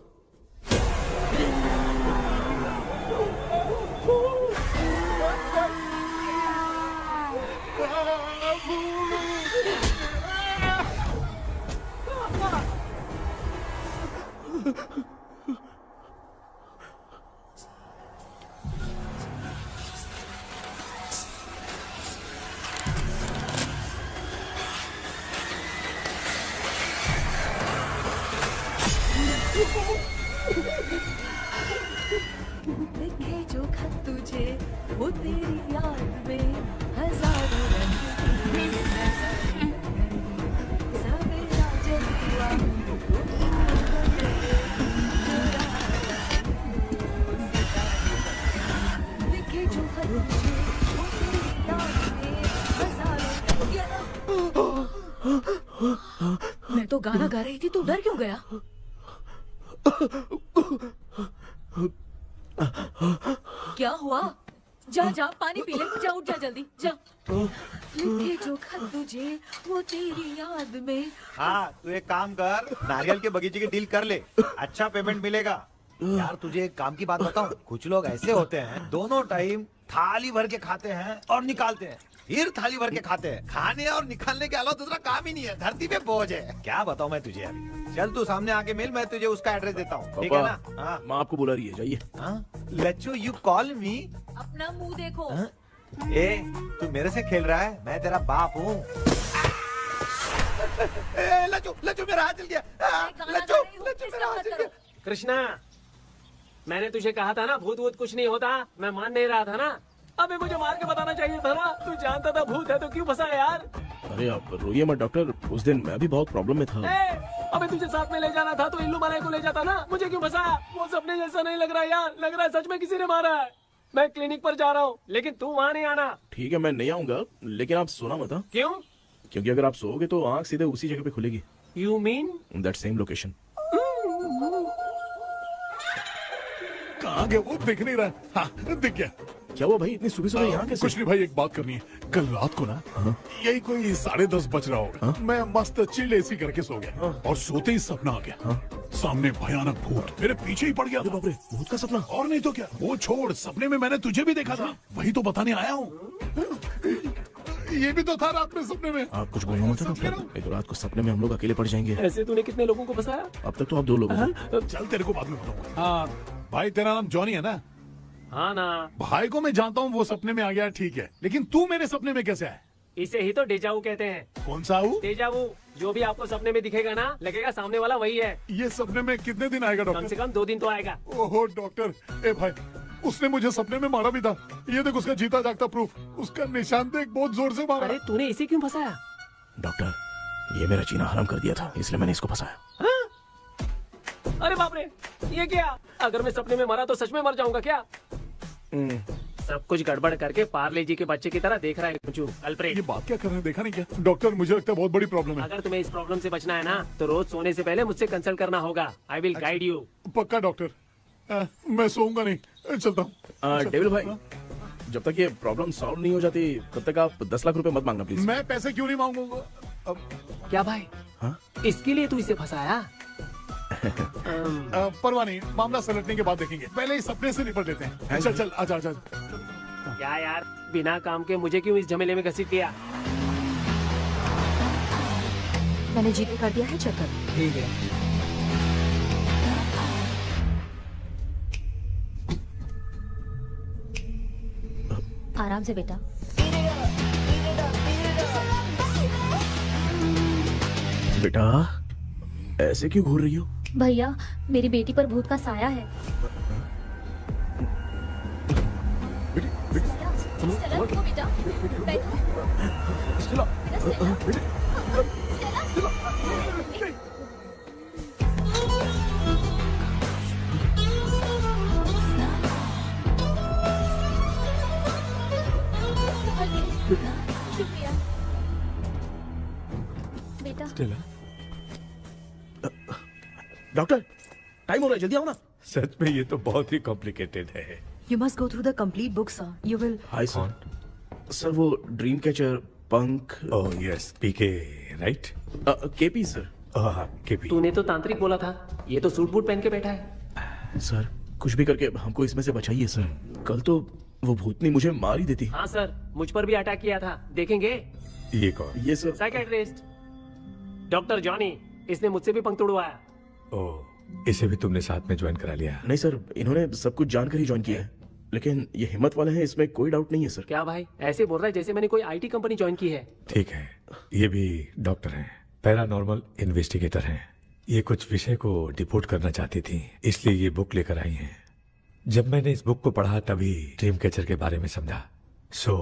लिखे जो खत तुझे वो तेरी याद में हजारों रंग की सवेरा जब हुआ लिखे जो खत तुझे वो तेरी याद में हजारों मैं तो गाना गा रही थी, तू डर क्यों गया? क्या हुआ? जा जा पानी पी ले, जा उठ जा जल्दी जा। लिखे जो खत तुझे वो तेरी याद में। हाँ तू एक काम कर, नारियल के बगीचे की डील कर ले, अच्छा पेमेंट मिलेगा। यार तुझे एक काम की बात बताऊं, कुछ लोग ऐसे होते हैं दोनों टाइम थाली भर के खाते हैं और निकालते हैं, फिर थाली भर के खाते हैं। खाने और निकालने के अलावा दूसरा काम ही नहीं है, धरती पे बोझ है। क्या बताऊं मैं तुझे अभी। चल तू सामने आके मिल, मैं तुझे उसका एड्रेस देता हूँ, ठीक है ना? हाँ माँ आपको बुला रही है, जाइए। लच्चू यू कॉल मी। अपना मुंह देखो। ए तू मेरे से खेल रहा है, मैं तेरा बाप हूँ। लच्चू लच्चू मेरा हाथ जल गया। लच्चू लच्चू मेरा हाथ जल गया। कृष्णा, मैंने तुझे कहा था ना भूत वूत कुछ नहीं होता, मैं मान नहीं रहा था ना। अबे मुझे मार के बताना चाहिए था ना, तू जानता था भूत है तो क्यों फंसा यार। अरे आप रोइए मत डॉक्टर, उस दिन मैं भी बहुत प्रॉब्लम में था। अबे तुझे साथ में ले जाना था तो इल्लू मलाई को ले जाता ना, मुझे क्यों फंसाया? वो सपने जैसा नहीं लग रहा यार, लग रहा है सच में किसी ने मारा है। मैं क्लिनिक पर जा रहा हूँ, लेकिन तू वहाँ नहीं आना। ठीक है मैं नहीं आऊंगा, लेकिन आप सोना मत। क्यों? क्योंकि अगर आप सोओगे तो आंख सीधे उसी जगह पे खुलेगी। You mean that same location. कहाँ गया वो, दिख नहीं रहा। हाँ दिख गया। क्या हुआ भाई, इतनी सुबह सुबह यहाँ कैसे? कुछ नहीं भाई, एक बात करनी है। कल रात को ना यही कोई 10:30 बज रहा होगा, मैं मस्त चिल एसी करके सो गया और सोते ही सपना आ गया। सामने भयानक भूत मेरे पीछे ही पड़ गया। बाप रे, भूत का सपना? और नहीं तो क्या, वो छोड़, सपने में मैंने तुझे भी देखा था, वही तो बताने आया हूँ। ये भी तो था रात में सपने में। आप कुछ बोलना मत डॉक्टर, एक रात को सपने में हम लोग अकेले पड़ जाएंगे। ऐसे तूने कितने लोगों को फंसाया? अब तक तो आप 2 लोग हैं। चल तेरे को बाद में बताऊंगा। हाँ भाई, तेरा नाम जॉनी है ना? हाँ ना। भाई को मैं जानता हूँ, वो सपने में आ गया, ठीक है, लेकिन तू मेरे सपने में कैसे आया? इसे ही तो डेजावू कहते हैं। कौन सा हूँ? डेजावू, जो भी आपको सपने में दिखेगा ना, लगेगा सामने वाला वही है। ये सपने में कितने दिन आएगा डॉक्टर? कम से कम 2 दिन तो आएगा। ओहो डॉक्टर, ए भाई उसने मुझे सपने में मारा भी था, ये देख उसका जीता जागता प्रूफ, उसका निशान देख, बहुत जोर से मारा। अरे तूने इसे क्यों फंसाया? डॉक्टर, ये मेरा जीना हराम कर दिया था, इसलिए मैंने इसको फंसाया। अरे बाप रे, ये क्या? अगर मैं सपने में मरा तो सच में मर जाऊंगा क्या? सब कुछ गड़बड़ करके पार्ले जी के बच्चे की तरह देख रहा है कुचू अल्फ्रेड। ये बात क्या कर रहे हैं, देखा नहीं क्या? डॉक्टर मुझे लगता है बहुत बड़ी प्रॉब्लम है। अगर तुम्हें इस प्रॉब्लम से बचना है ना, तो रोज सोने से पहले मुझसे कंसल्ट करना होगा। I will guide you. पक्का डॉक्टर, मैं सोऊंगा नहीं, चलता हूँ। डेविल भाई, जब तक ये प्रॉब्लम सॉल्व नहीं हो जाती तब तक आप 10 लाख रुपए मत मांगना प्लीज। मैं पैसे क्यों नहीं मांगूंगा? क्या भाई? हाँ? इसके लिए तू इसे फंसाया? परवाह नहीं, मामला सलटने के बाद देखेंगे, पहले इस सपने से निपट लेते हैं। चल चल आजा आजा। क्या यार, बिना काम के मुझे क्यों इस झमेले में घसीट दिया? मैंने जीपे कर दिया है, चेक कर। ठीक है। आराम से बेटा। बेटा ऐसे क्यों घूर रही हो? भैया मेरी बेटी पर भूत का साया है। स्टेला, उठो बेटा, बैठो। स्टेला। शुक्रिया बेटा। डॉक्टर टाइम हो रहा है, जल्दी आओ ना। सच में ये तो बहुत ही कॉम्प्लिकेटेड है। You must go through the complete book, sir. You will. Hi sir. Sir वो ड्रीम कैचर, पंख। ओह यस, पीके राइट? KP sir. केपी। तूने तो तांत्रिक बोला था, ये तो सूट बूट पहन के बैठा है। सर कुछ भी करके हमको इसमें से बचाइए सर, कल तो वो भूतनी मुझे मार ही देती। हाँ सर, मुझ पर भी अटैक किया था, देखेंगे? ये कौन? ये सर साइकियाट्रिस्ट डॉक्टर जॉनी, इसने मुझसे भी पंख तोड़वाया। ओह, इसे भी तुमने साथ में ज्वाइन करा लिया? नहीं सर, इन्होंने सब कुछ जानकर ही ज्वाइन किया है, लेकिन ये हिम्मत वाले हैं, इसमें कोई डाउट नहीं है सर। क्या भाई, ऐसे बोल रहा है जैसे मैंने कोई आईटी कंपनी ज्वाइन की है। ठीक है, ये भी डॉक्टर हैं, पैरानॉर्मल इन्वेस्टिगेटर हैं। ये कुछ विषय को डिपोर्ट करना चाहती थी, इसलिए ये बुक लेकर आई हैं। जब मैंने इस बुक को पढ़ा तभी ड्रीम कैचर के बारे में समझा। सो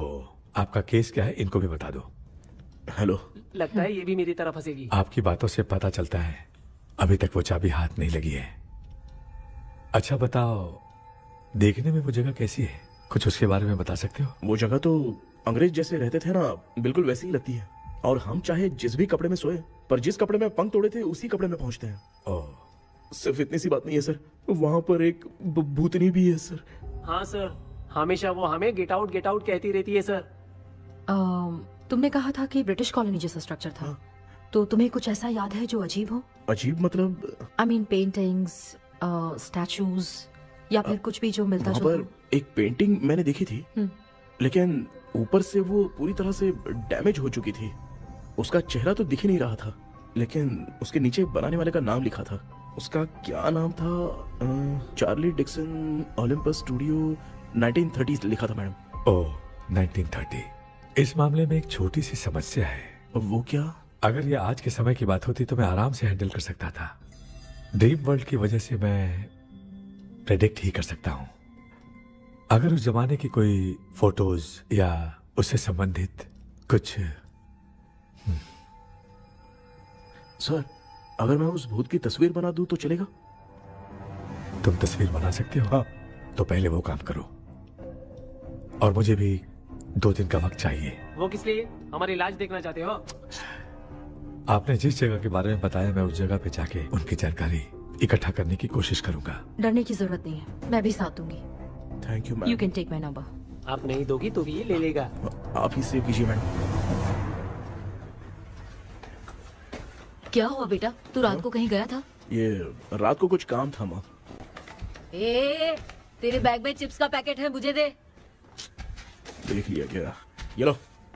आपका केस क्या है, इनको भी बता दो। हेलो। लगता है ये भी मेरी तरफ फंसेगी। आपकी बातों से पता चलता है अभी तक वो चाबी हाथ नहीं लगी है। अच्छा बताओ, देखने में वो जगह कैसी है, कुछ उसके बारे में बता सकते हो? वो जगह तो अंग्रेज जैसे रहते थे ना, बिल्कुल वैसी ही लगती है। और हम चाहे जिस भी कपड़े में सोए, पर जिस कपड़े में पंख तोड़े थे उसी कपड़े में पहुंचते हैं। ओह, सिर्फ इतनी सी बात नहीं है सर, वहाँ पर एक भूतनी भी है सर। हाँ सर, हमेशा वो हमें गेट आउट कहती रहती है सर। तुमने कहा था कि ब्रिटिश कॉलोनी जैसा स्ट्रक्चर था, तो तुम्हें कुछ ऐसा याद है जो अजीब हो? अजीब मतलब? आई मीन पेंटिंग्स, स्टैचूज या फिर कुछ भी जो मिलता वहाँ जुलता पर एक पेंटिंग मैंने देखी थी, लेकिन ऊपर से वो पूरी तरह से डैमेज हो चुकी थी। उसका चेहरा तो दिख ही नहीं रहा था, लेकिन उसके नीचे बनाने वाले का नाम लिखा था। उसका क्या नाम था? चार्ली डिक्सन ओलंपस स्टूडियो 1930 लिखा था मैडम। ओह 1930। इस मामले में एक छोटी सी समस्या है। वो क्या? अगर ये आज के समय की बात होती तो मैं आराम से हैंडल कर सकता था। ड्रीम वर्ल्ड की वजह से मैं प्रेडिक्ट ही कर सकता हूँ। अगर उस जमाने की कोई फोटोज या उससे संबंधित कुछ। सर, अगर मैं उस भूत की तस्वीर बना दूं तो चलेगा? तुम तस्वीर बना सकते हो? हाँ। तो पहले वो काम करो, और मुझे भी 2 दिन का वक्त चाहिए। वो किस लिए? हमारी इलाज देखना चाहते हो? आपने जिस जगह के बारे में बताया, मैं उस जगह पे जाके उनकी जानकारी इकट्ठा करने की कोशिश करूंगा। डरने की जरूरत नहीं है, मैं भी साथ दूंगी। Thank you ma'am. You can take my number. आप नहीं दोगी तो भी ये ले लेगा। आप ही सेव कीजिए मैडम। क्या हुआ बेटा, तू रात को कहीं गया था? ये रात को कुछ काम था माँ। ए, तेरे बैग में चिप्स का पैकेट है, मुझे दे। देख लिया क्या? ये लो।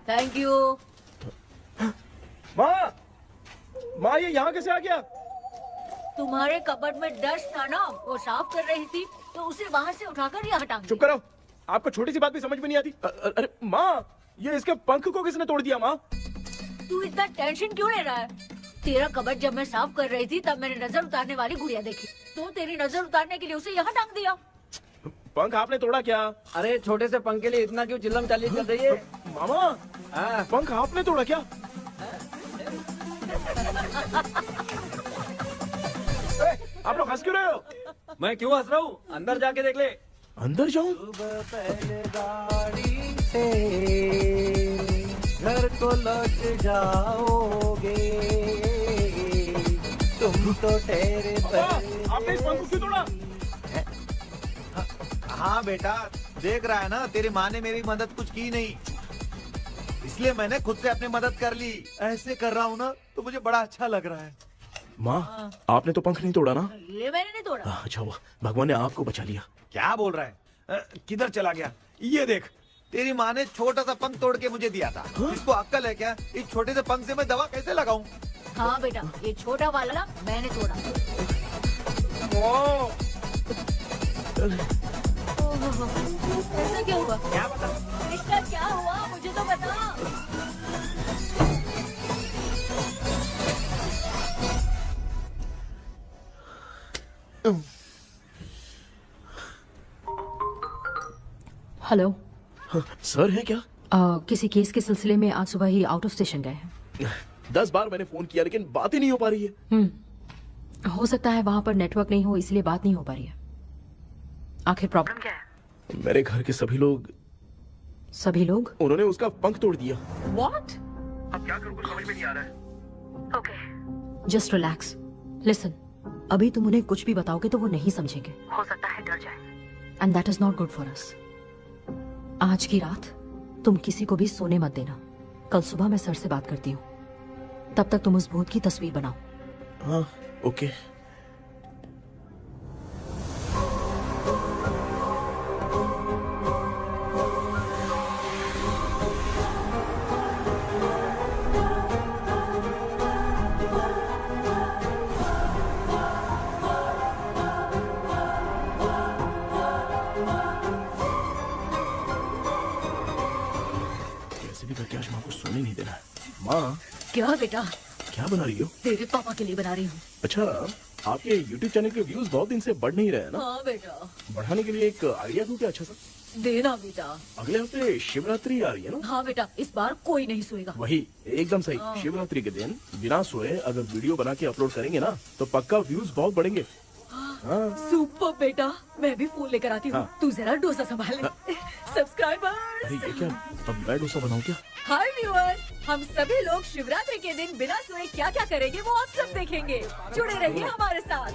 Thank you. माँ ये यहाँ कैसे आ गया? तुम्हारे कबर्ड में डस्ट था ना, वो साफ कर रही थी तो उसे वहाँ से उठाकर यहाँ टांग चुप करो, आपको छोटी सी बात भी समझ में नहीं आती। अरे माँ, ये इसके पंख को किसने तोड़ दिया? माँ तू इतना टेंशन क्यों ले रहा है? तेरा कबर्ड जब मैं साफ कर रही थी तब मैंने नजर उतारने वाली गुड़िया देखी, तो तेरी नजर उतारने के लिए उसे यहाँ टांग दिया। पंख आपने तोड़ा क्या? अरे छोटे से पंख के लिए इतना क्यों चिल्लम चाली कर रही है? मामा, पंख आपने तोड़ा क्या? आप लोग हंस क्यों रहे हो? मैं क्यों हंस रहा हूँ? अंदर जाके देख ले। अंदर जाऊं? घर को लौट जाओगे तुम तो ठहरे। आपने इस पंख को क्यों तोड़ा? हाँ बेटा, देख रहा है ना, तेरी माँ ने मेरी मदद कुछ की नहीं, इसलिए मैंने खुद से अपनी मदद कर ली। ऐसे कर रहा हूँ ना तो मुझे बड़ा अच्छा लग रहा है। माँ, आपने तो पंख नहीं तोड़ा ना? ये मैंने नहीं तोड़ा। अच्छा हुआ, भगवान ने आपको बचा लिया। क्या बोल रहा है? किधर चला गया? ये देख, तेरी माँ ने छोटा सा पंख तोड़ के मुझे दिया था। इसको अक्ल है क्या? इस छोटे से पंख से मैं दवा कैसे लगाऊं? हाँ बेटा, ये छोटा वाला मैंने तोड़ा। ऐसा क्या हुआ? क्या बता? कृष्णा क्या हुआ, मुझे तो बता। हेलो सर है क्या? किसी केस के सिलसिले में आज सुबह ही आउट ऑफ स्टेशन गए हैं। 10 बार मैंने फोन किया लेकिन बात ही नहीं हो पा रही है। हो सकता है वहाँ पर नेटवर्क नहीं हो, इसलिए बात नहीं हो पा रही है। आखिर प्रॉब्लम क्या है? मेरे घर के सभी लोग उन्होंने उसका पंख तोड़ दिया। What? अब क्या करूँ, कुछ समझ में नहीं आ रहा है। Okay. Just relax. Listen. अभी तुम उन्हें कुछ भी बताओगे तो वो नहीं समझेंगे। हो सकता है डर जाए। And that is not good for us. आज की रात तुम किसी को भी सोने मत देना। कल सुबह मैं सर से बात करती हूँ। तब तक तुम उस भूत की तस्वीर बनाओ। हाँ, ओके। करके आज माँ को सोने नहीं देना है। माँ, क्या बेटा? क्या बना रही हो? तेरे पापा के लिए बना रही हूँ। अच्छा, आपके YouTube चैनल के व्यूज बहुत दिन से बढ़ नहीं रहे हैं ना? हाँ बेटा। बढ़ाने के लिए एक आइडिया दूं क्या अच्छा सा? देना बेटा। अगले हफ्ते शिवरात्रि आ रही है ना? हाँ बेटा, इस बार कोई नहीं सोएगा। वही, एकदम सही। हाँ। शिवरात्रि के दिन बिना सोए अगर वीडियो बना के अपलोड करेंगे ना तो पक्का व्यूज बहुत बढ़ेंगे। हाँ। सुपर बेटा, मैं भी फोन लेकर आती हूँ। हाँ। तू जरा डोसा संभाल ले। सब्सक्राइबर्स। अरे ये क्या, अब मैं डोसा बनाऊं क्या? हाय व्यूअर्स, हम सभी लोग शिवरात्रि के दिन बिना सोए क्या क्या करेंगे वो आप सब देखेंगे। जुड़े रहिए हमारे साथ।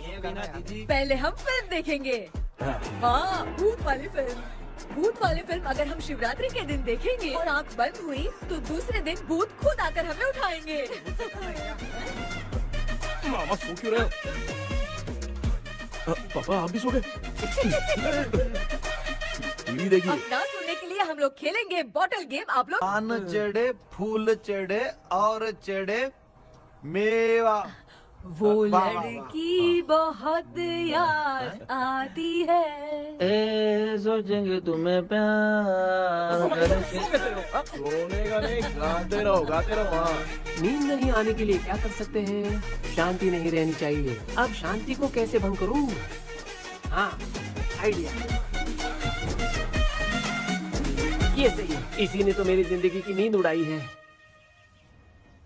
पहले हम फिल्म देखेंगे। हाँ, भूत वाली फिल्म। भूत वाली फिल्म अगर हम शिवरात्रि के दिन देखेंगे और आँख बंद हुई तो दूसरे दिन भूत खुद आकर हमें उठाएंगे। मामा सो क्यों रहे हो? पापा आप भी सो गए? टीवी देखिए। अब ना सोने के लिए हम लोग खेलेंगे बॉटल गेम। आप लोग पान चढ़े, फूल चढ़े और चढ़े मेवा। वो लड़की बहुत याद आती है। सोचेंगे तुम्हें प्यार। सोने का नहीं, गाते रहो हाँ। नींद नहीं आने के लिए क्या कर सकते हैं? शांति नहीं रहनी चाहिए। अब शांति को कैसे भंग करूं? हाँ, आइडिया। ये सही है। इसी ने तो मेरी जिंदगी की नींद उड़ाई है।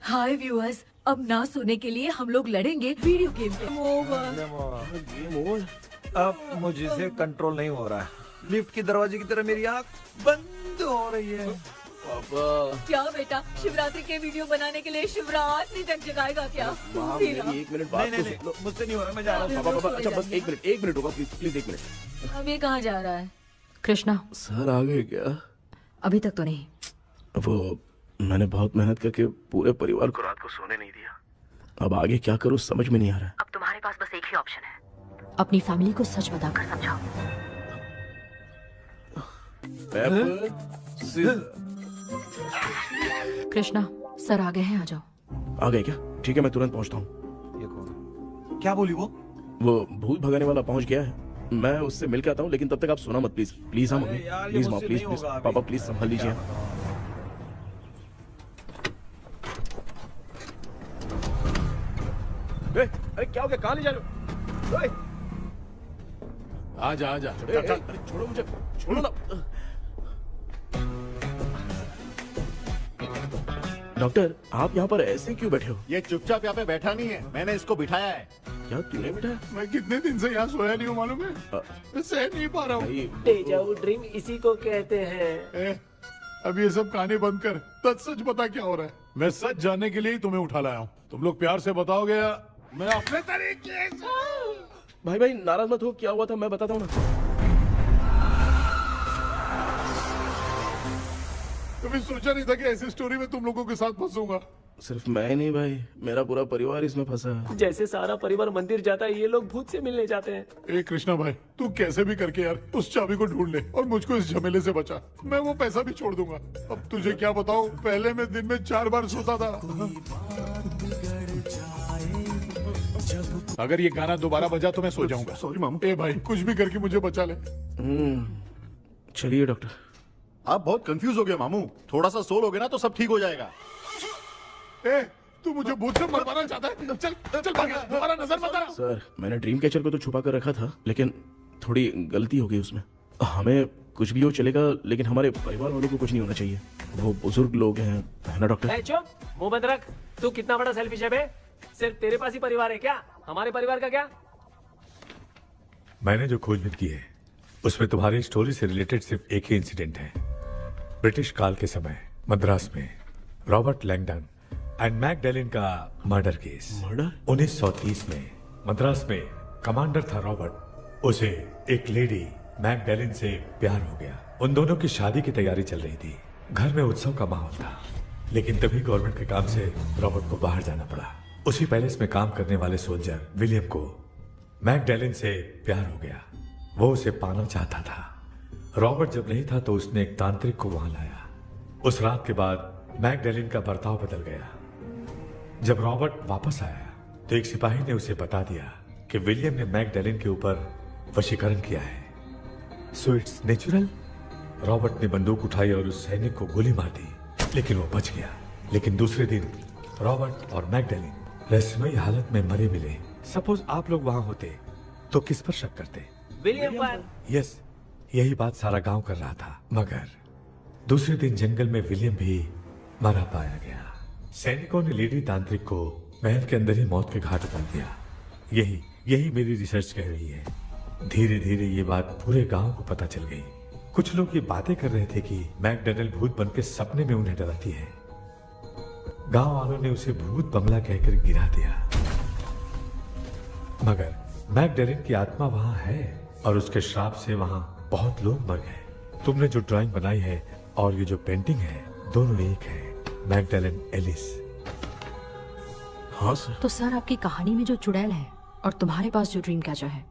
हाय व्यूअर्स, अब ना सोने के लिए हम लोग लड़ेंगे वीडियो गेम पे। अब मुझसे कंट्रोल नहीं हो रहा है। लिफ्ट की दरवाजे की तरह मेरी आँख बंद हो रही है। पापा क्या बेटा, शिवरात्रि के वीडियो बनाने के लिए शिवरात्रि तक जगाएगा क्या? एक मिनट बात तो सुन लो। मुझसे नहीं हो रहा, मैं जा रहा हूँ। पापा अच्छा बस एक मिनट होगा प्लीज 1 मिनट। अब ये कहाँ जा रहा है? कृष्णा सर आ गए क्या? अभी तक तो नहीं। वो मैंने बहुत मेहनत करके पूरे परिवार को रात को सोने नहीं दिया। अब आगे क्या करूं समझ में नहीं आ रहा। अब तुम्हारे पास बस एक ही ऑप्शन है, अपनी फैमिली को सच बताकर समझाओ। कृष्णा सर आ गए हैं, आ जाओ। आ गए क्या? ठीक है मैं तुरंत पहुंचता हूँ। ये कौन? क्या बोली वो? वो भूत भगाने वाला पहुंच गया है, मैं उससे मिल के आता हूँ। लेकिन तब तक आप सोना मत प्लीज। प्लीज हाँ मम्मी, प्लीज माँ, प्लीज पापा प्लीज संभाल लीजिए। अरे क्या हो गया? कहाँ ले जा रहे हो? आजा आजा। अरे छोड़ो मुझे, छोड़ो ना। डॉक्टर आप यहाँ पर ऐसे क्यों बैठे हो? ये चुपचाप यहाँ पे बैठा नहीं है, मैंने इसको बिठाया है। क्या तूने बिठाया? मैं कितने दिन से यहाँ सोया नहीं हूँ मालूम है। मैं सह नहीं पा रहा हूँ। डेजा वू ड्रीम इसी को कहते हैं। अब ये सब कहानी बंद कर, सच बता क्या हो रहा है। मैं सच जानने के लिए ही तुम्हें उठा लाया हूँ। तुम लोग प्यार से बताओगे या मैं अपने तरीके से? भाई नाराज मत हो, क्या हुआ था मैं बताता हूँ ना। कभी सोचा नहीं था कि ऐसी स्टोरी में तुम लोगों के साथ फंसूंगा। सिर्फ मैं नहीं भाई, मेरा पूरा परिवार इसमें फंसा है। जैसे सारा परिवार मंदिर जाता है, ये लोग भूत से मिलने जाते हैं। ए कृष्णा भाई, तू कैसे भी करके यार उस चाबी को ढूंढ ले और मुझको इस झमेले से बचा। मैं वो पैसा भी छोड़ दूंगा। अब तुझे क्या बताऊं, पहले मैं दिन में 4 बार सोता था। अगर ये गाना दोबारा बजा तो मैं सो जाऊंगा। सॉरी मामू। ए भाई कुछ भी करके मुझे बचा ले। चलिए डॉक्टर। आप बहुत कंफ्यूज हो गए मामू, थोड़ा सा सो लोगे ना तो सब ठीक हो जाएगा। ए तू मुझे भूत से मरवाना चाहता है? चल चल भाग, दोबारा नजर मत आना। सर मैंने ड्रीम कैचर को तो छुपा कर रखा था, लेकिन थोड़ी गलती हो गई उसमें। हमें कुछ भी हो चलेगा, लेकिन हमारे परिवार वालों को कुछ नहीं होना चाहिए। वो बुजुर्ग लोग हैं, है ना डॉक्टर? चुप, मुंह बंद रख। तू कितना बड़ा सेल्फिश है बे? सिर्फ तेरे पास ही परिवार है क्या? हमारे परिवार का क्या? मैंने जो खोजबीन की है उसमें तुम्हारी स्टोरी से रिलेटेड सिर्फ एक ही इंसिडेंट है। ब्रिटिश काल के समय मद्रास में रॉबर्ट लैंगडन एंड मैकडैलिन का मर्डर केस। मर्डर? 1930 में मद्रास में कमांडर था रॉबर्ट, उसे एक लेडी मैकडैलिन से प्यार हो गया। उन दोनों की शादी की तैयारी चल रही थी, घर में उत्सव का माहौल था। लेकिन तभी गवर्नमेंट के काम से रॉबर्ट को बाहर जाना पड़ा। उसी पैलेस में काम करने वाले सोल्जर विलियम को मैकडैलिन से प्यार हो गया। वो उसे पाना चाहता था। रॉबर्ट जब नहीं था तो उसने एक तांत्रिक को वहां लाया। उस रात के बाद मैकडैलिन का बर्ताव बदल गया। जब रॉबर्ट वापस आया तो एक सिपाही ने उसे बता दिया कि विलियम ने मैकडैलिन के ऊपर वशीकरण किया है। So it's natural. रॉबर्ट ने बंदूक उठाई और उस सैनिक को गोली मार दी, लेकिन वो बच गया। लेकिन दूसरे दिन रॉबर्ट और मैकडैलिन रहस्यमयी हालत में मरे मिले। सपोज आप लोग वहां होते तो किस पर शक करते? विलियम पर। यस, यही बात सारा गांव कर रहा था। मगर दूसरे दिन जंगल में विलियम भी मरा पाया गया। सैनिकों ने लेडी तांत्रिक को महल के अंदर ही मौत के घाट उतार दिया। यही मेरी रिसर्च कह रही है। धीरे धीरे ये बात पूरे गांव को पता चल गई। कुछ लोग ये बातें कर रहे थे कि मैकडैलिन भूत बनकर सपने में उन्हें डराती है। गांव वालों ने उसे भूत बंगला कहकर गिरा दिया। मगर मैकडैलिन की आत्मा वहां है और उसके श्राप से वहां बहुत लोग मर गए। तुमने जो ड्राइंग बनाई है और ये जो पेंटिंग है दोनों एक है, मैगडेलेन एलिस। हाँ सर। तो सर आपकी कहानी में जो चुड़ैल है और तुम्हारे पास जो ड्रीम कैचर है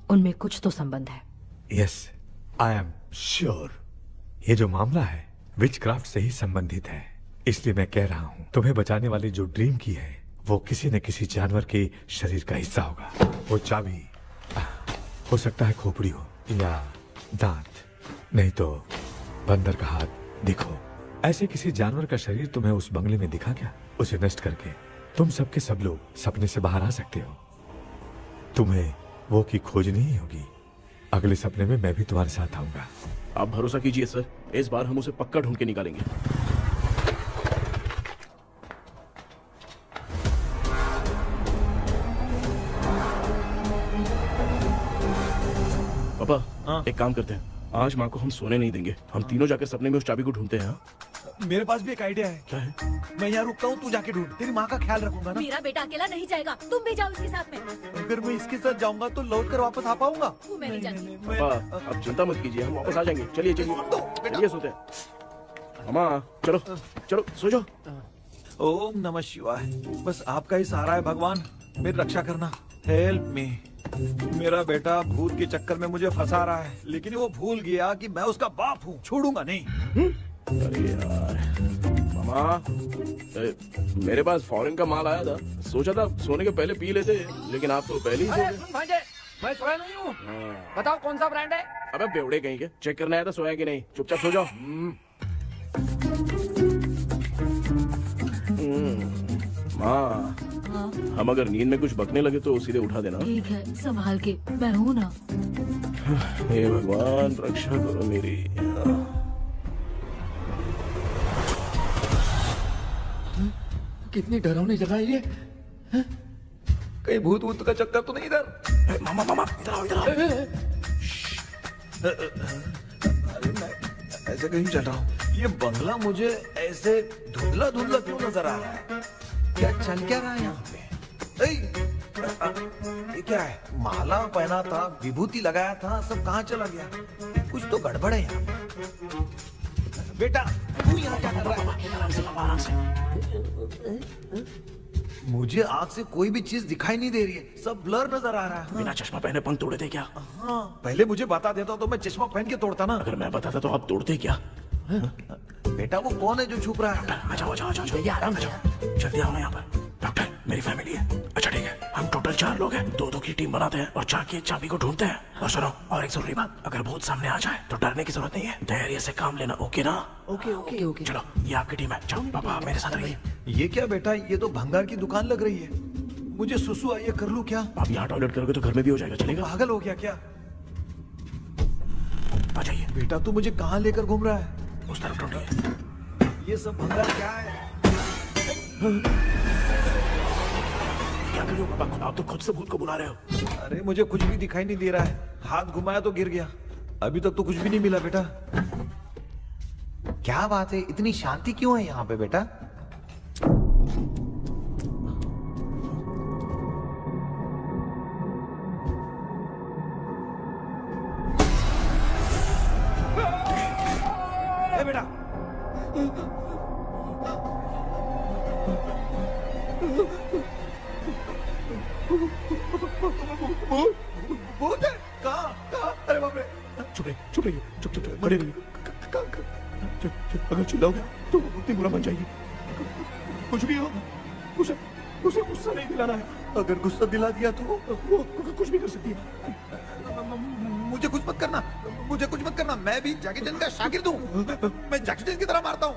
उनमें कुछ तो संबंध है। Yes, I am sure. ये जो मामला है विचक्राफ्ट से ही संबंधित है, इसलिए मैं कह रहा हूँ तुम्हें बचाने वाली जो ड्रीम की है वो किसी न किसी जानवर के शरीर का हिस्सा होगा। वो चाबी हो सकता है खोपड़ी हो या दांत, नहीं तो बंदर का हाथ। देखो, ऐसे किसी जानवर का शरीर तुम्हें उस बंगले में दिखा क्या? उसे नष्ट करके तुम सबके सब लोग सपने से बाहर आ सकते हो। तुम्हें वो की खोजनी ही होगी। अगले सपने में मैं भी तुम्हारे साथ आऊंगा। आप भरोसा कीजिए सर, इस बार हम उसे पक्का ढूंढ के निकालेंगे। पापा, एक काम करते हैं, आज माँ को हम सोने नहीं देंगे। हम तीनों जाकर सपने में उस चाबी को ढूंढते हैं। मेरे पास भी एक आइडिया है। क्या है? मैं यहाँ रुकता हूँ, तू जाके ढूंढ। तेरी माँ का ख्याल रखूंगा ना। मेरा बेटा अकेला नहीं जाएगा, तुम भी जाओ इसके साथ में। अगर मैं इसके साथ जाऊंगा तो लौट कर वापस आ पाऊंगा? वो मैं नहीं जानती। पापा, अब चिंता मत कीजिए, हम वापस आ जाएंगे। चलिए चलिए चलिए, सोते हैं। मामा चलो चलो सो जाओ। ओम नमः शिवाय। बस आपका ही सहारा है भगवान, मेरी रक्षा करना। Help me. मेरा बेटा भूत के चक्कर में मुझे फंसा रहा है, लेकिन वो भूल गया कि मैं उसका बाप हूँ। छोड़ूंगा नहीं। अरे यार मामा, मेरे पास फॉरेन का माल आया था, सोचा था सोने के पहले पी लेते, लेकिन आप तो पहले ही सो गए। भांजे, मैं सोया नहीं हूँ। बताओ कौन सा ब्रांड है? अबे बेवड़े कहीं के, चेक करना आया था सोया कि नहीं। चुपचाप सो जाओ। माँ, हम अगर नींद में कुछ बकने लगे तो सीधे उठा देना। ठीक है, संभाल के, मैं हूँ ना। हे भगवान, रक्षा करो मेरी। कितनी डरावनी जगह है ये। कहीं भूत भूत का चक्कर तो नहीं इधर? मामा मामा इधर आओ, इधर आओ। अरे मैं ऐसे कहीं चल रहा हूँ। ये बंगला मुझे ऐसे धुंधला धुंधला क्यों नजर आ रहा है? क्या चल क्या रहा है यहाँ पे? ये क्या है? माला पहना था, विभूति लगाया था, सब कहाँ चला गया? कुछ तो गड़बड़ है यहाँ पे। बेटा तू यहाँ क्या कर रहा है? मुझे आँख से कोई भी चीज दिखाई नहीं दे रही है, सब ब्लर नजर आ रहा है। बिना चश्मा पहने पंख तोड़े थे क्या? हाँ, पहले मुझे बता देता तो मैं चश्मा पहन के तोड़ता ना। अगर मैं बताता तो आप तोड़ते क्या? बेटा वो कौन है जो छुप रहा है? आ जाओ, ये आराम से जाओ, जल्दी आओ यहाँ पर। डॉक्टर, मेरी फैमिली है। अच्छा ठीक है, हम टोटल 4 लोग हैं, 2-2 की टीम बनाते हैं और जाके चाबी को ढूंढते हैं। और सुनो, और एक जरूरी बात, अगर भूत सामने आ जाए तो डरने की जरूरत नहीं है, धैर्य से काम लेना। ओके ना? ओके। चलो, ये आपकी टीम है। जाओ पापा, मेरे साथ रहिए। ये क्या बेटा, ये तो भंगार की दुकान लग रही है। मुझे सुसु आई है, कर लूं क्या? आप यहाँ टॉयलेट करोगे तो घर में भी हो जाएगा, चलेगा? पागल हो गया क्या? आ जाइए। बेटा तू मुझे कहाँ लेकर घूम रहा है? उस तरफ ढूंढिए। ये सब भंगार क्या है? क्या कर रहे हो पापा? आप तो खुद से भूत को बुला रहे हो। अरे मुझे कुछ भी दिखाई नहीं दे रहा है, हाथ घुमाया तो गिर गया। अभी तक तो कुछ भी नहीं मिला बेटा। क्या बात है, इतनी शांति क्यों है यहाँ पे बेटा? बेटा भूत है? कहाँ? अरे बाप रे! चुप रहिए, चुप खड़े रहिए। अगर चिल्लाओगे तो वो इतनी बुरा बन जाएगी। कुछ भी हो, उसे गुस्सा नहीं दिलाना है। अगर गुस्सा दिला दिया तो वो कुछ भी कर सकती है। मुझे कुछ मत करना, मैं भी जैकी चैन का शागिर्द हूँ। मैं जैकी चैन की तरह मारता हूँ।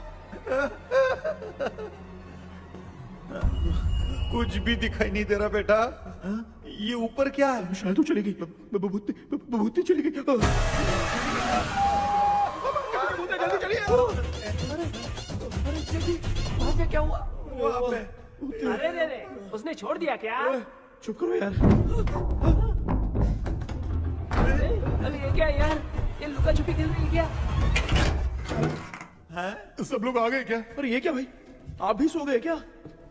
कुछ भी दिखाई नहीं दे रहा बेटा। ये ऊपर क्या है? शायद वो चली गई, भूती चली गई। जल्दी चलिए। भांजे क्या हुआ? अरे उसने छोड़ दिया क्या? चुप करो यार। अरे ये क्या यार, ये लुका छुपी खेल रही है क्या? हैं? सब लोग आ गए क्या? अरे ये क्या भाई, आप भी सो गए क्या?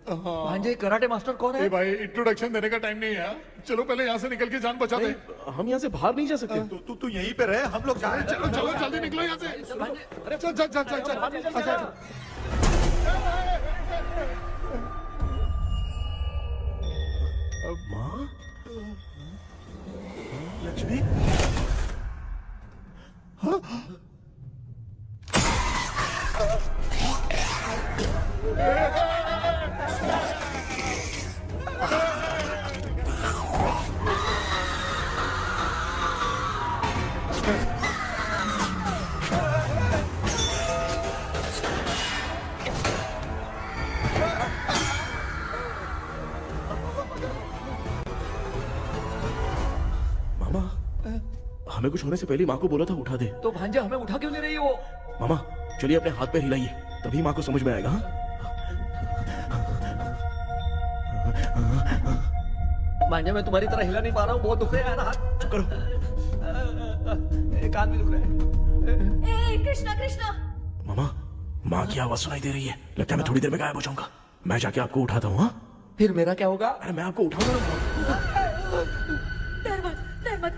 भांजे कराटे मास्टर कौन है? ए भाई इंट्रोडक्शन देने का टाइम नहीं है। चलो पहले यहाँ से निकल के जान बचा दे। हम यहाँ से बाहर नहीं जा सकते। तू यहीं पे रहे, हम लोग जा रहे हैं। चलो चलो जल्दी निकलो यहाँ से। चल चल चल चल चल। माँ, लक्ष्मी, हमें कुछ होने से पहले माँ को बोला था उठा दे। तो भांजे हमें उठा क्यों ले रही हो? मामा चलिए अपने हाथ पैर हिलाइए, तभी माँ को समझ में आएगा। भांजे मैं तुम्हारी तरह हिला नहीं पा रहा हूँ, बहुत दुख रहा है ना हाथ। चुप करो। एक हाथ भी दुख रहा है। ए कृष्णा कृष्णा। मामा माँ की आवाज सुनाई दे रही है, लगता है मैं थोड़ी देर में गायब हो जाऊंगा। मैं जाके आपको उठाता हूँ। फिर मेरा क्या होगा? अरे मैं आपको उठाऊंगा। डर मत,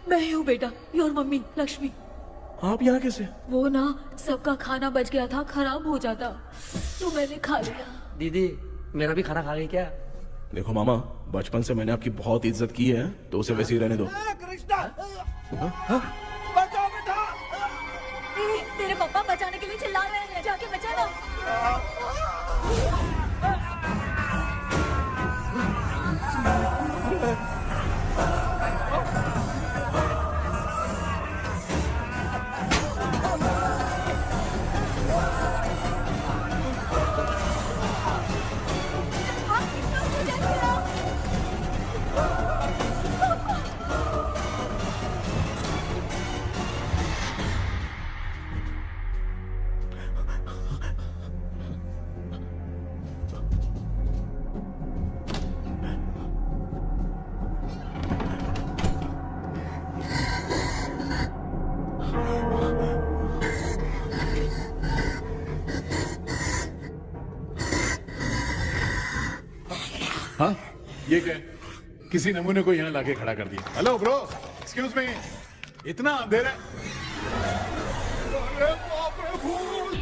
मैं ही हूँ बेटा, योर मम्मी लक्ष्मी। आप यहाँ कैसे? वो ना सबका खाना बच गया था, खराब हो जाता तो मैंने खा लिया। दीदी मेरा भी खाना खा गई क्या? देखो मामा, बचपन से मैंने आपकी बहुत इज्जत की है, तो उसे वैसे ही रहने दो। बचाओ बेटा। तेरे पापा बचाने के लिए चिल्ला रहे हैं, जाके बचा ना। हाँ ये क्या? किसी नमूने को यहाँ लाके खड़ा कर दिया। हेलो ब्रो, एक्सक्यूज मी, इतना अंधेरा है। अरे बाप रे फूल।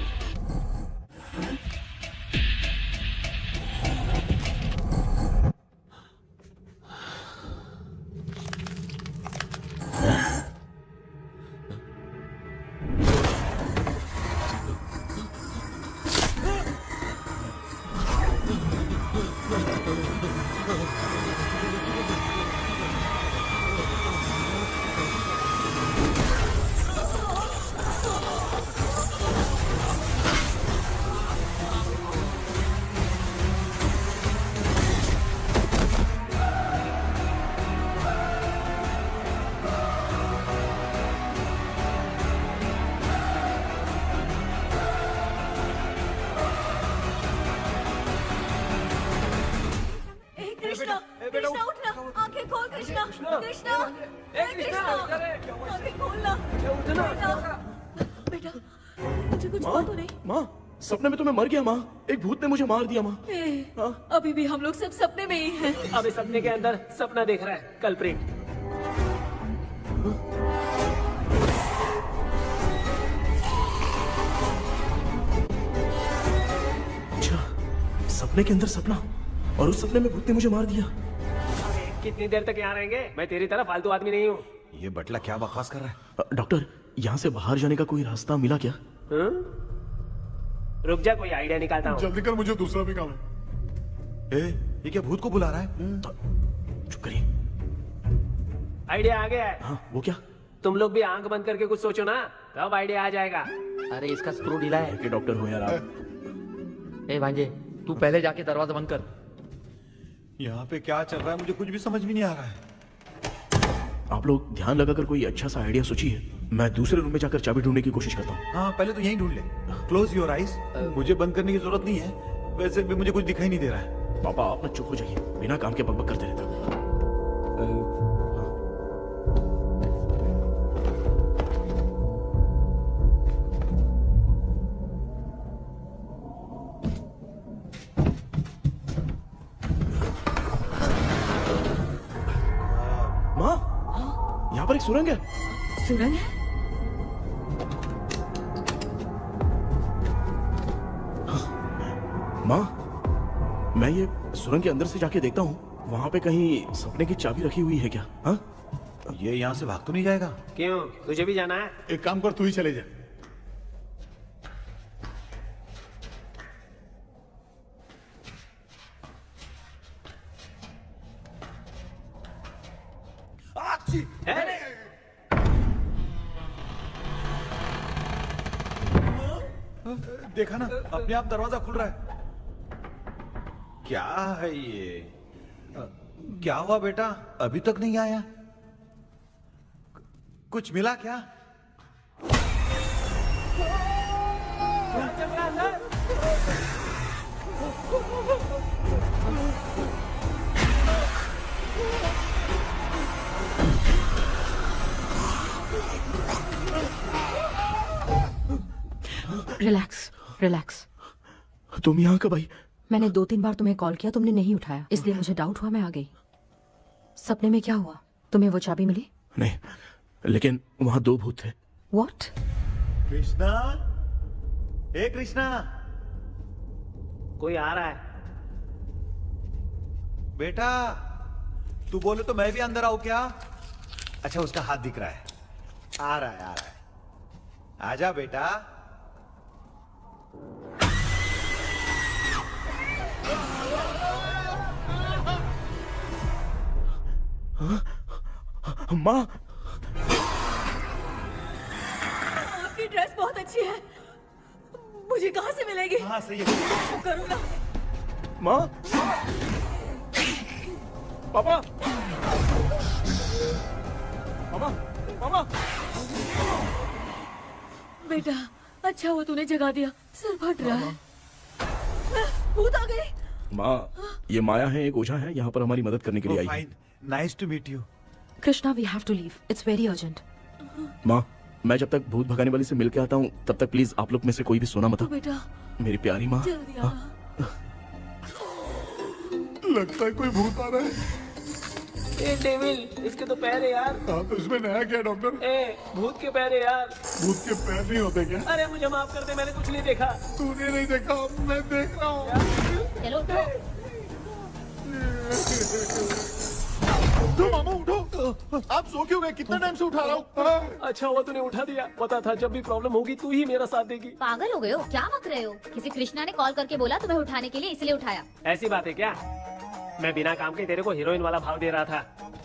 कृष्णा उठना, आंखें खोल कृष्णा, कृष्णा, आंखें खोलना। बेटा मुझे कुछ हुआ तो नहीं? माँ सपने में तो मैं मर गया माँ, एक भूत ने मुझे मार दिया माँ। अभी भी हम लोग सब सपने में ही हैं। अभी सपने के अंदर सपना देख रहा है कल्प्रिट। अच्छा, सपने के अंदर सपना, और उस सपने में भूत ने मुझे मार दिया। कितनी देर तक यहाँ रहेंगे? मैं तेरी तरह फालतू आदमी नहीं हूँ। ये बटला क्या बकवास कर रहा है? डॉक्टर यहाँ से बाहर जाने का कोई रास्ता मिला क्या? रुक जा, कोई आइडिया निकालता हूँ। जल्दी कर, मुझे दूसरा भी काम है। ये क्या भूत को बुला रहा है? चुप करिए। आइडिया आ गया है। हाँ, वो क्या? तुम लोग भी आंख बंद करके कुछ सोचो ना, तब आइडिया आ जाएगा। अरे इसका स्क्रू ढीला है। के डॉक्टर हो यार आप। ए भांजे, तू पहले जाके दरवाजा बंद कर। यहाँ पे क्या चल रहा है मुझे कुछ भी समझ में नहीं आ रहा है। आप लोग ध्यान लगाकर कोई अच्छा सा आइडिया सोचिए, मैं दूसरे रूम में जाकर चाबी ढूंढने की कोशिश करता हूँ। हाँ पहले तो यहीं ढूंढ ले। Close your eyes. मुझे बंद करने की जरूरत नहीं है, वैसे भी मुझे कुछ दिखाई नहीं दे रहा है। पापा आप ना चुप हो जाइए, बिना काम के बकबक करते रहते हो। पर एक सुरंग है। सुरंग है? माँ, मैं ये सुरंग के अंदर से जाके देखता हूँ, वहाँ पे कहीं सपने की चाबी रखी हुई है क्या? हाँ? ये यहाँ से भाग तो नहीं जाएगा? क्यों, तुझे भी जाना है? एक काम कर, तू ही चले जा। देखा ना, अपने आप दरवाजा खुल रहा है। क्या है ये? क्या हुआ बेटा, अभी तक नहीं आया? कुछ मिला क्या? Relax relax. तुम यहाँ कब आई? मैंने 2-3 बार तुम्हें कॉल किया, तुमने नहीं उठाया, इसलिए मुझे डाउट हुआ, मैं आ गई। सपने में क्या हुआ? तुम्हें वो चाबी मिली? नहीं, लेकिन वहाँ 2 भूत थे। What? कृष्णा, हे कृष्णा, कोई आ रहा है। बेटा तू बोले तो मैं भी अंदर आऊं क्या? अच्छा, उसका हाथ दिख रहा है, आ रहा है, आ रहा है। आजा बेटा। माँ, आपकी ड्रेस बहुत अच्छी है, मुझे कहाँ से मिलेगी? हाँ सही है। करूँगा। माँ, पापा, मामा, मामा। बेटा अच्छा हुआ तूने जगा दिया, सर फट रहा है। भूत आ गई। माँ, ये माया है, एक ओझा है, यहाँ पर हमारी मदद करने के लिए आई है। Nice to meet you. Krishna, we have to leave, it's very urgent. माँ, मैं जब तक भूत भगाने वाली से मिल के आता हूँ तब तक प्लीज आप लोग में से कोई भी सोना मत। बेटा मेरी प्यारी माँ। जल्दी आना। लगता है कोई भूत आ रहा है। ए डेविल, इसके तो पैर है यार। हाँ, तो इसमें नया क्या डॉक्टर? ए, भूत के पैर है यार। भूत के पैर नहीं होते क्या? अरे मुझे माफ कर दे, मैंने कुछ नहीं देखा। तूने नहीं देखा, मैं देख रहा हूँ। चलो उठो। उठो मामू, उठो। आप सो क्यों गए? कितना टाइम से उठा रहा हूँ। अच्छा हुआ तूने उठा दिया, पता था जब भी प्रॉब्लम होगी तू ही मेरा साथ देगी। पागल हो गए हो क्या? बक रहे हो? किसी कृष्णा ने कॉल करके बोला तुम्हें उठाने के लिए, इसलिए उठाया। ऐसी बात है क्या? मैं बिना काम के तेरे को हीरोइन वाला भाव दे रहा था।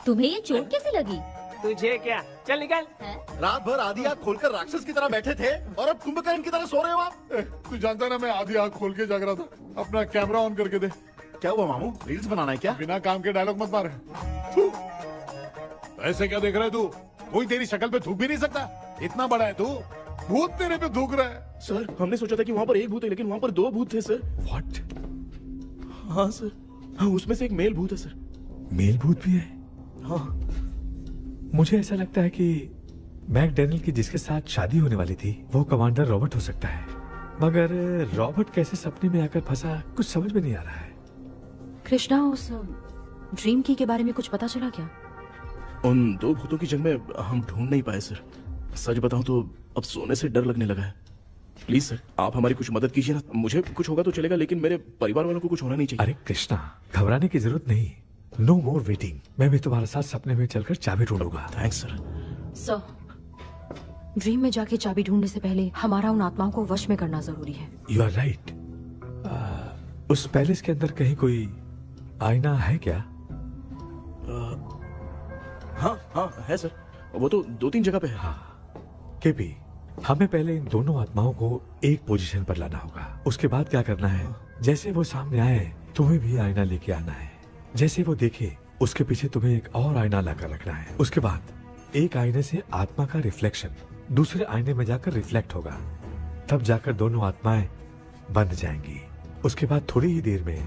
तुम्हें ये चोट कैसे लगी? तुझे क्या? चल निकल। रात भर आधी आँख खोलकर राक्षस की तरह बैठे थे और अब कुंभकर्ण की तरह सो रहे हो आप। तू जानता है ना, मैं आधी आँख खोल के जाग रहा था। अपना कैमरा ऑन करके दे। क्या हुआ मामू, रील्स बनाना है क्या? बिना काम के डायलॉग मत मार। ऐसे क्या देख रहा है तू? कोई तेरी शक्ल पे थूक भी नहीं सकता, इतना बड़ा है तू। भूत तेरे पे थूक रहा है। सर, हमने सोचा था कि वहाँ पर एक भूत है, लेकिन वहाँ पर 2 भूत थे सर। व्हाट? हाँ सर, हाँ, उसमें से एक मेल भूत है सर। मेल भूत भी है? हाँ। मुझे ऐसा लगता है कि मैकडैनियल की जिसके साथ शादी होने वाली थी वो कमांडर रॉबर्ट हो सकता है, मगर रॉबर्ट कैसे सपने में आकर फंसा कुछ समझ में नहीं आ रहा है। कृष्णा, उस ड्रीम की के बारे में कुछ पता चला क्या? उन 2 भूतों की जंग में हम ढूंढ नहीं पाए सर। सच बताऊं तो अब सोने से डर लगने लगा है। प्लीज सर, आप हमारी कुछ मदद कीजिए ना। मुझे कुछ होगा तो चलेगा, लेकिन मेरे परिवार वालों को कुछ होना नहीं चाहिए। अरे कृष्णा, घबराने की जरूरत नहीं, नो मोर वेटिंग। मैं भी तुम्हारे साथ सपने में चलकर चाबी ढूंढूंगा। Thanks sir. सर, ड्रीम में जाके चाबी ढूंढने से पहले हमारा उन आत्माओं को वश में करना जरूरी है। You are right. उस पैलेस के अंदर कहीं कोई आईना है क्या? हाँ हाँ है सर, वो तो 2-3 जगह पे है। हाँ केपी, हमें पहले इन दोनों आत्माओं को एक पोजीशन पर लाना होगा। उसके बाद क्या करना है, जैसे वो सामने आए तुम्हें भी आईना लेके आना है। जैसे वो देखे उसके पीछे तुम्हें एक और आईना लाकर रखना है। उसके बाद एक आईने से आत्मा का रिफ्लेक्शन दूसरे आईने में जाकर रिफ्लेक्ट होगा, तब जाकर दोनों आत्माएं बंध जाएंगी। उसके बाद थोड़ी ही देर में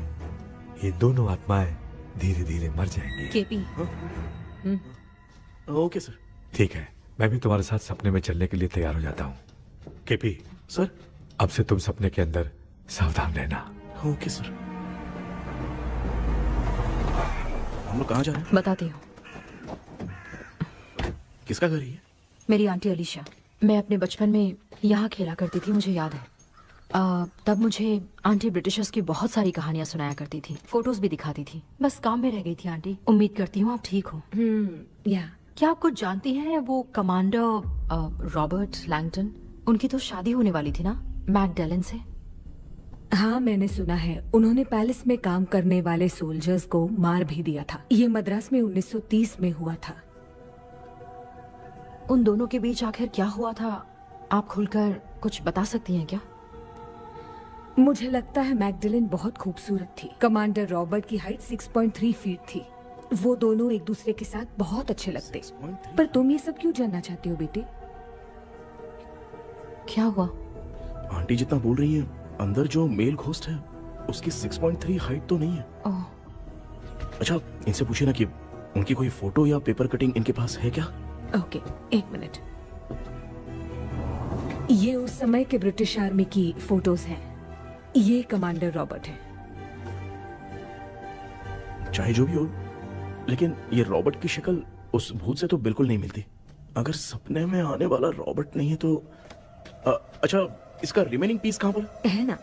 ये दोनों आत्माएं धीरे धीरे मर जाएंगी। KP, okay sir. ठीक है, मैं भी तुम्हारे साथ सपने में चलने के लिए तैयार हो जाता हूँ। केपी सर, अब से तुम सपने के अंदर सावधान रहना। Okay sir. हम लोग कहाँ जा रहे हैं? बताती हूँ। किसका घर है ये? मेरी आंटी अलीशा। मैं अपने बचपन में यहाँ खेला करती थी, मुझे याद है। तब मुझे आंटी ब्रिटिशर्स की बहुत सारी कहानियां सुनाया करती थी, फोटोज भी दिखाती थी। बस काम में रह गई थी आंटी। उम्मीद करती हूँ आप ठीक हो। या क्या आप कुछ जानती हैं वो कमांडर रॉबर्ट लैंगटन? उनकी तो शादी होने वाली थी ना मैकडेलन से। हाँ, मैंने सुना है उन्होंने पैलेस में काम करने वाले सोल्जर्स को मार भी दिया था। ये मद्रास में 1930 में हुआ था। उन दोनों के बीच आखिर क्या हुआ था, आप खुलकर कुछ बता सकती हैं क्या? मुझे लगता है मैकडेलन बहुत खूबसूरत थी। कमांडर रॉबर्ट की हाइट 6.3 फीट थी। वो दोनों एक दूसरे के साथ बहुत अच्छे लगते। पर तुम ये सब क्यों जानना चाहती हो बेटे? क्या हुआ? आंटी जितना बोल रही है, अंदर जो मेल घोस्ट है उसकी 6.3 हाइट तो नहीं है। अच्छा, इनसे पूछिए ना कि उनकी कोई फोटो या पेपर कटिंग इनके पास है क्या? ओके, एक मिनट। ये उस समय के ब्रिटिश आर्मी की फोटोज हैं। ये कमांडर रॉबर्ट है। चाहे जो भी हो, लेकिन ये रॉबर्ट की शक्ल उस भूत से तो बिल्कुल नहीं मिलती। अगर सपने में आने वाला रॉबर्ट नहीं है तो अच्छा, इसका रिमेनिंग पीस कहाँ पर है? ना,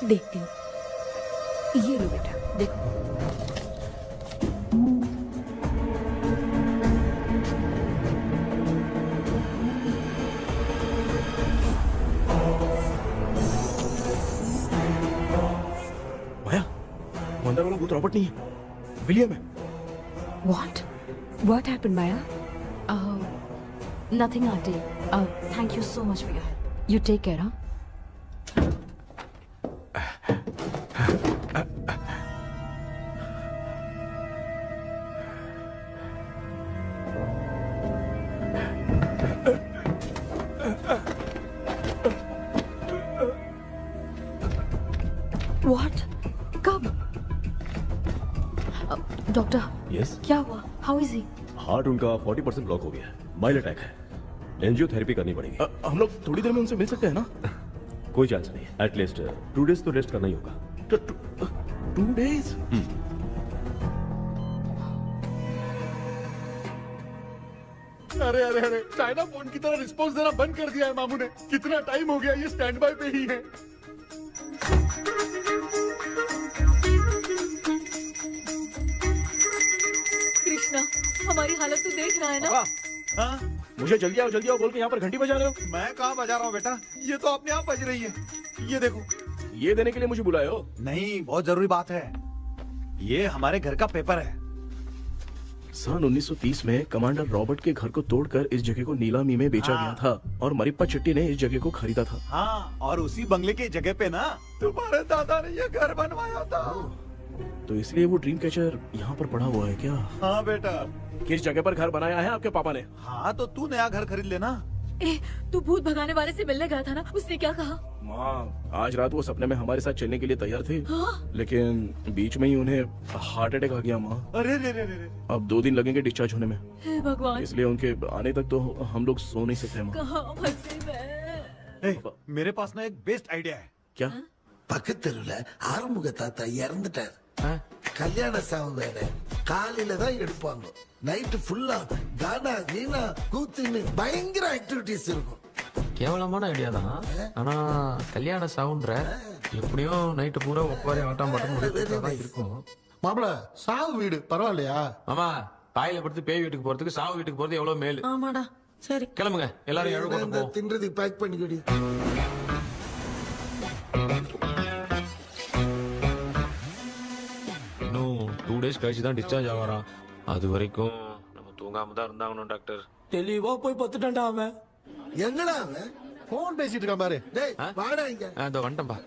देखती हूँ। ये लो बेटा, देखो। माया, वो अंदर वाला भूत रॉबर्ट नहीं है, विलियम है। What happened, Maya? Nothing, auntie. Thank you so much for your help. You take care, huh? What? कब? डॉक्टर, यस, क्या हुआ? How is he? हार्ट उनका 40% ब्लॉक हो गया है। माइल्ड अटैक है। एंजियोथेरेपी करनी पड़ेगी। हम लोग थोड़ी देर में उनसे मिल सकते हैं ना? कोई चांस नहीं। एटलीस्ट 2 डेज तो रेस्ट करना ही होगा। 2 डेज? अरे अरे अरे, चाइना फोन की तरह रिस्पॉन्स देना बंद कर दिया है मामू ने। कितना टाइम हो गया ये स्टैंड बाय पे ही है। कृष्णा, हमारी हालत तो देख रहा है ना। हाँ? मुझे जल्दी आओ बोल के यहाँ पर घंटी बजा रहे हो। मैं कहाँ बजा रहा हूँ बेटा, ये तो अपने आप बज रही है। ये देखो। ये देने के लिए मुझे बुलाए हो? नहीं, बहुत जरूरी बात है। ये हमारे घर का पेपर है। सन 1930 में कमांडर रॉबर्ट के घर को तोड़कर इस जगह को नीलामी में बेचा गया था और मरिप्पा चिट्टी ने इस जगह को खरीदा था। हाँ, और उसी बंगले की जगह पे ना तुम्हारे दादा ने ये घर बनवाया था। तो इसलिए वो ड्रीम कैचर यहाँ पर पड़ा हुआ है क्या? हाँ बेटा। किस जगह पर घर बनाया है आपके पापा ने? हाँ, तो तू नया घर खरीद लेना। तू भूत भगाने वाले से मिलने गया था ना, उसने क्या कहा? माँ, आज रात वो सपने में हमारे साथ चलने के लिए तैयार थे। हाँ? लेकिन बीच में ही उन्हें हार्ट अटैक आ गया माँ। अरे रे रे रे। अब 2 दिन लगेंगे डिस्चार्ज होने में। हे भगवान। इसलिए उनके आने तक तो हम लोग सो नहीं सकते माँ। कहाँ फंसे मैं? मेरे पास ना एक बेस्ट आइडिया है। क्या? பக்கத்தெருவுல ஆறுமுக தாத்தா இறந்துட்டார். கல்யாண சாவு வேற. காலையில தான் எடுப்பாங்க. நைட் ஃபுல்லா கானா கீனா கூத்துன்னு பயங்கர ஆக்டிவிட்டிஸ் இருக்கும். கேவலமான ஐடியா தான். ஆனா கல்யாண சவுண்ட்ற எப்படியும் நைட்டு பூரா ஒப்பாரி ஆட்டம் பாட்டம் முடிச்சுதான் இருக்கும். மாப்ள, சாவு வீடு பரவாயில்லையா? மாமா, பாயில படுத்து பேய் வீட்டுக்கு போறதுக்கு சாவு வீட்டுக்கு போறது எவ்வளவு மேல். ஆமாடா. சரி, கிளம்புங்க, எல்லாரும் எழு கொண்டு போ. தின்றதுக்கு பேக் பண்ணிக்கடி. இன்னும் 2 டேஸ் கழிச்சு தான் டிஸ்சார்ஜ் ஆவாராம். அது வரைக்கும் நம்ம தூங்காம தான் இருந்தாகணும் டாக்டர். தெளிவா போய் பத்துட்டான்டா அவன். எங்கடா அவன்? போன் பேசிட்டு இருக்கான் பாரு. டேய், வாடா இங்க. இதோ வந்துட்டேன்பா.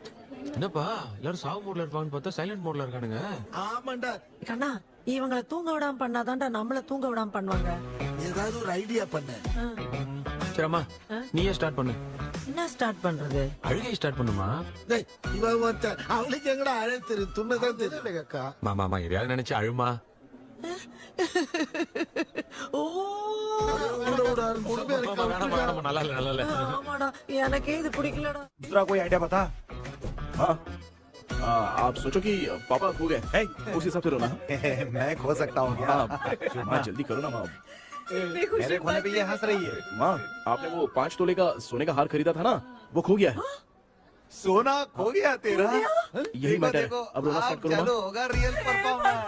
என்னப்பா எல்லாரும் சாவு மோட்ல இருப்பான்னு பார்த்தா சைலண்ட் மோட்ல இருக்கானுங்க. ஆமாண்டா. கண்ணா, இவங்களை தூங்க விடாம பண்ணாதான்டா நம்மள தூங்க விடாம பண்ணுவாங்க. ஏதாவது ஒரு ஐடியா பண்ண. சரிம்மா, நீயே ஸ்டார்ட் பண்ணு. என்ன ஸ்டார்ட் பண்றது? அழுகை ஸ்டார்ட் பண்ணுமா? டேய், இவன் ஒருத்தன். அவளுக்கு எங்கடா அழ தெரியும்? துண்ணதான் தெரியல அக்கா. மாமா எதையாவது நினைச்சு அழுமா. நல்லா இல்ல. ஆமாடா, எனக்கே இது பிடிக்கலடா. दूसरा कोई आइडिया बता। हाँ, आप सोचो कि पापा खो गए, उस हिसाब से रोना। मैं खो सकता हूँ क्या? माँ, जल्दी करो ना माँ। मेरे खोने पे ये हंस रही है। माँ, आपने वो 5 तोले का सोने का हार खरीदा था ना, वो खो गया है। सोना खो गया तेरा? यही मैटर है। अब रोना स्टार्ट करो। चलो होगा रियल परफॉर्मेंस।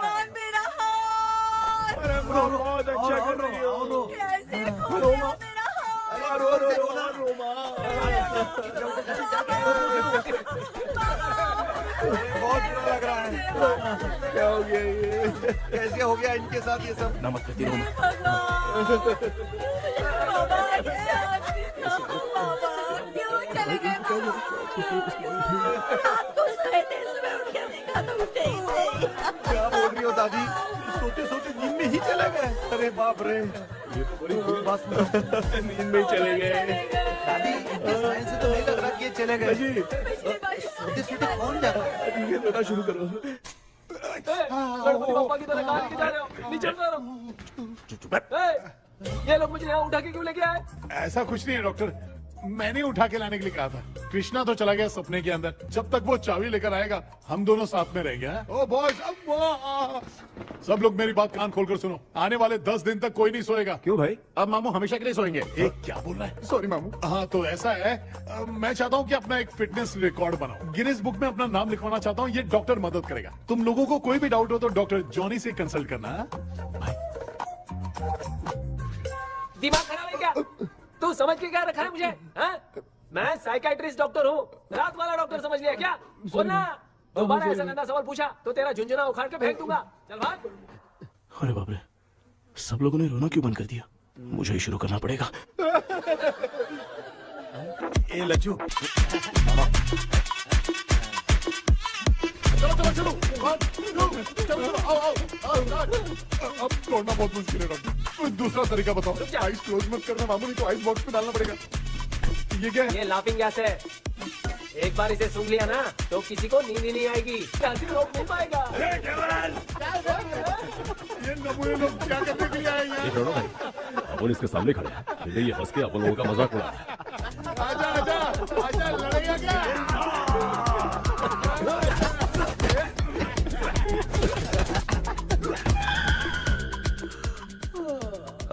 बहुत अच्छा कर रही हो। बहुत बुरा लग रहा है। क्या हो गया ये? कैसे हो गया इनके साथ ये सब? ना मत करती रो। क्या बोल रही हो दादी? सोते सोते नींद में ही चले गए? अरे बाप रे, ये तो बड़ी बुरी बात सुना। नींद में ही चले गए। दादी, इस लाइन से तो नहीं लग रहा कि ये चले गए। सोते सोते कौन जाता है? ये रोना शुरू करो। गणपति बापा की तरह कहाँ लेके जा रहे हो? नीचे उतारो। ये लोग मुझे यहाँ उठा के क्यों लेके आए? ऐसा कुछ नहीं है डॉक्टर, मैंने उठा के लाने के लिए कहा था। कृष्णा तो चला गया सपने के अंदर, जब तक वो चाबी लेकर आएगा हम दोनों साथ में रहेंगे। ओ बॉयज, सब लोग मेरी बात कान खोलकर सुनो, आने वाले 10 दिन तक कोई नहीं सोएगा। क्यों भाई? अब मामू हमेशा के लिए सोएंगे। एक क्या बोल रहा है? सॉरी मामू। हाँ तो ऐसा है, मैं चाहता हूँ कि अपना एक फिटनेस रिकॉर्ड बनाओ, गिनीज बुक में अपना नाम लिखवाना चाहता हूँ। ये डॉक्टर मदद करेगा। तुम लोगों को कोई भी डाउट हो तो डॉक्टर जॉनी से कंसल्ट करना। दिमाग खराब है क्या? तू समझ के क्या रखा है मुझे? हाँ? मैं साइकाइट्रिस्ट डॉक्टर हूँ, रात वाला डॉक्टर समझ लिया क्या? सुनना, दोबारा ऐसा गंदा सवाल पूछा तो तेरा झुंझुना उखाड़ के फेंक दूंगा। चल भाग। अरे बाप रे, सब लोगों ने रोना क्यों बंद कर दिया? मुझे ही शुरू करना पड़ेगा। ए लज्जू, चलो चलो चलो, आओ। अब तोड़ना बहुत मुश्किल है डॉक्टर, दूसरा तरीका बताओ। आइस क्लोज मत करना मामू, नहीं तो आइस बॉक्स में डालना पड़ेगा। ये क्या है? ये लाफिंग गैस है। एक बार इसे सूंघ लिया ना तो किसी को नींद ही नहीं आएगी, हंसी रोक नहीं पाएगा। ये नमूने लोग क्या करने के लिए आए हैं? ये छोड़ो भाई, अपन इसके सामने खड़े हैं, फिर ये हंस के अपन लोगों का मजाक उड़ा रहा है। आजा, लड़ेगा क्या?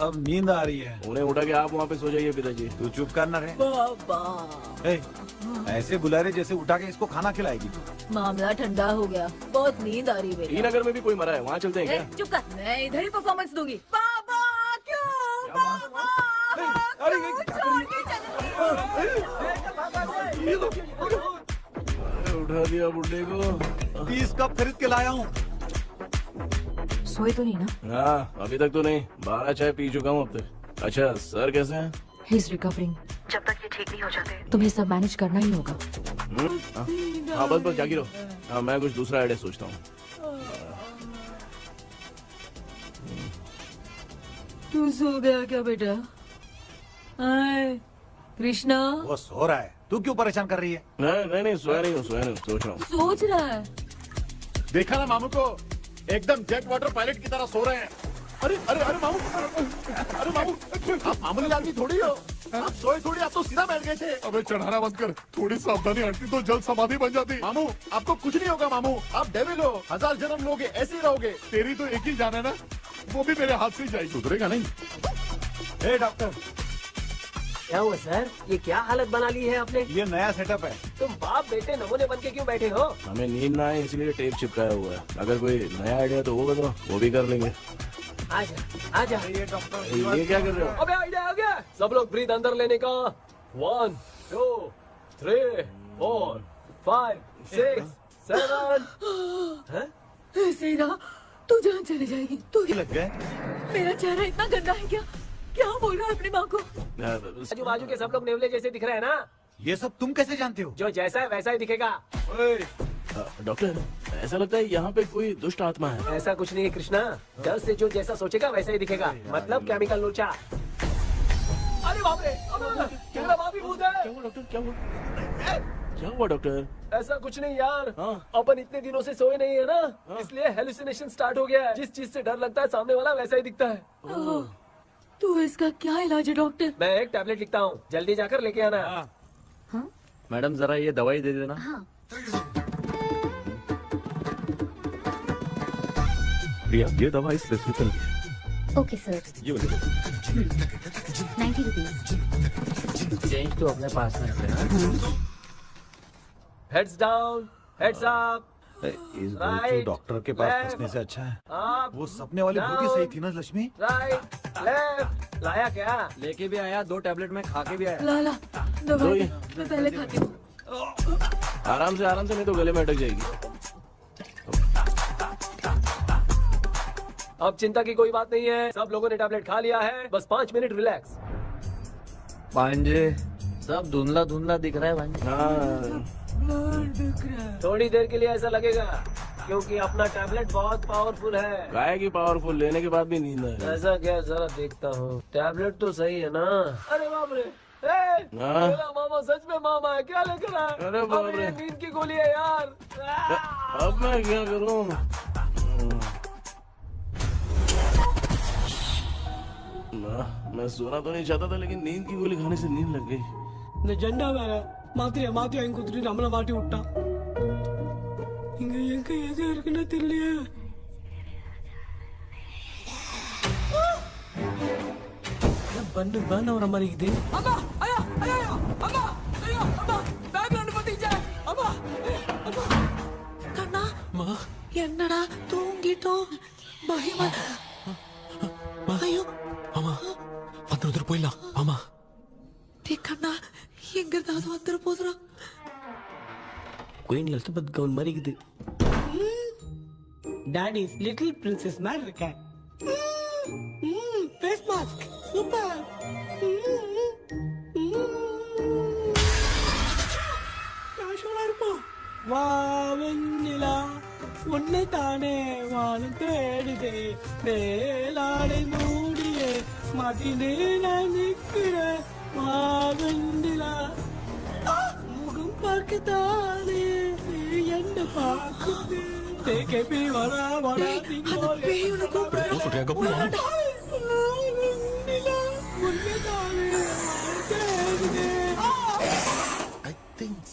अब नींद आ रही है। उन्हें उठा के आप वहाँ पे सो जाइए पिताजी। तू चुप करना रे। ऐसे बुला रहे जैसे उठा के इसको खाना खिलाएगी। मामला ठंडा हो गया, बहुत नींद आ रही है। श्रीनगर में भी कोई मरा है, वहाँ चलते हैं क्या? चुप कर, मैं इधर ही परफॉर्मेंस दूंगी। बाबा क्यों? बाबा उठा दिया बुड्ढे को। 20 कप खरीद के लाया हूँ। सोए तो नहीं ना? हाँ, अभी तक तो नहीं, 12 चाय पी चुका हूँ अब तक। अच्छा, सर कैसे हैं? He is recovering. जब तक ये ठीक नहीं हो जाते तुम्हें सब मैनेज करना ही होगा। हाँ बस जागी रहो। हाँ, मैं कुछ दूसरा आइडिया सोचता हूँ। तू सो गया क्या बेटा? कृष्णा, वो सो रहा है, तू क्यों परेशान कर रही है? नहीं, सोया नहीं हूँ, सोच रहा हूँ। सोच रहा है। देखा ना मामू को, एकदम जेट वाटर पायलट की तरह सो रहे हैं। अरे मामू, आप मामूली आदमी थोड़ी हो, आप सोए थोड़ी, आप तो सीधा बैठ गए थे। अबे चढ़ाना बंद कर, थोड़ी सावधानी हटती तो जल्द समाधि बन जाती। मामू आपको कुछ नहीं होगा मामू, आप डेविल हो, 1000 जन्म लोगे ऐसे ही रहोगे। तेरी तो एक ही जान है ना, वो भी मेरे हाथ से ही जाएगी, सुधरेगा नहीं। ए डॉक्टर, क्या हुआ सर? ये क्या हालत बना ली है आपने? ये नया सेटअप है। तुम बाप बेटे नमूने बन के क्यों बैठे हो? हमें नींद ना आए इसलिए टेप चिपकाया हुआ है। अगर कोई नया आइडिया तो वो बताओ, वो भी कर लेंगे। आजा। ये डॉक्टर, ये क्या कर रहे हो? अबे आइडिया आ गया। सब लोग ब्रीथ अंदर लेने का। 1 2 3 4 5 6 7। ऐसे ना तू जान चली जाएगी। तू लग गए? मेरा चेहरा इतना गंदा है क्या बोल रहा है अपनी माँ को? आजू बाजू के सब लोग नेवले जैसे दिख रहे हैं ना? ये सब तुम कैसे जानते हो? जो जैसा है वैसा ही दिखेगा। डॉक्टर, ऐसा लगता है यहाँ पे कोई दुष्ट आत्मा है। ऐसा कुछ नहीं है कृष्णा, डर से जो जैसा सोचेगा वैसा ही दिखेगा, मतलब केमिकल लोचा। अरे बाप रे, मेरा बाप ही भूत है। क्या हुआ डॉक्टर, क्या हुआ डॉक्टर? ऐसा कुछ नहीं यार, अपन इतने दिनों से सोए नहीं है ना, इसलिए हेलुसिनेशन स्टार्ट हो गया है। जिस चीज से डर लगता है सामने वाला वैसा ही दिखता है। तो इसका क्या इलाज है डॉक्टर? मैं एक टैबलेट लिखता हूँ, जल्दी जाकर लेके आना। मैडम जरा ये दवाई दे देना। प्रिया, ये दवा इस प्रिस्क्रिप्शन की है, ओके सर। ये वाली 90 रुपीज। चेंज तो अपने पास में है। Heads down, heads up. इस भोचू डॉक्टर के पास फंसने से अच्छा है वो सपने वाली बूटी सही थी ना लक्ष्मी। Right left. लाया क्या? लेके भी आया, 2 टैबलेट में खा के भी आया। ला दवाई मैं पहले खाती हूँ। आराम से नहीं तो गले में अटक जाएगी। अब चिंता की कोई बात नहीं है, सब लोगों ने टैबलेट खा लिया है, बस 5 मिनट रिलैक्स। भांजे सब धुंधला धुंधला दिख रहा है भांजे। थोड़ी देर के लिए ऐसा लगेगा क्योंकि अपना टैबलेट बहुत पावरफुल है। गाय की पावरफुल लेने के बाद भी नींद है। ऐसा क्या, जरा देखता हूँ। टैबलेट तो सही है ना? अरे बाप रे, मेरा मामा सच में मामा है, क्या लेकर आया? अरे बाप रे, नींद की गोली है यार। अब मैं क्या करूँ? मैं सोना तो नहीं चाहता था, लेकिन नींद की गोली खाने से नींद लग गई। நிஜண்டா வேற மாத்திரையா வாங்கி கொடுத்துட்டு நம்மள மாட்டி விட்டான். இங்க எங்க எது இருக்குன்னு தெரியலையே. பண்டு பண்ட் வர மாதிரி இருக்குது. அம்மா ஐயா ஐயா அம்மா ஐயா அம்மா பேக்ரவுண்ட் பத்திச்சே அம்மா அம்மா கண்ணா மா என்னடா தூங்கிட்டோம் பயமா ஐயோ ஆமா வந்துரு போயிடலாம். ஆமா கண்ணா எங்க இருந்தாவது வந்துரு போதுரா. குயின் எலிசபெத் கவுன் மாதிரி இருக்குது. டாடி லிட்டில் பிரின்சஸ் மாதிரி இருக்கேன். Face mask super. காஷோலா இருப்போம். வா வெண்ணிலா உன்னை தானே வானம் தேடுதே மேலாடை மூடியே மாட்டினே நான் நிற்கிறேன். வா வெண்ணிலா முகம் பார்க்கத்தானே என்ன பார்க்குது. தேக்கே வரா வரா நீங்க கூப்பிடுறேன்.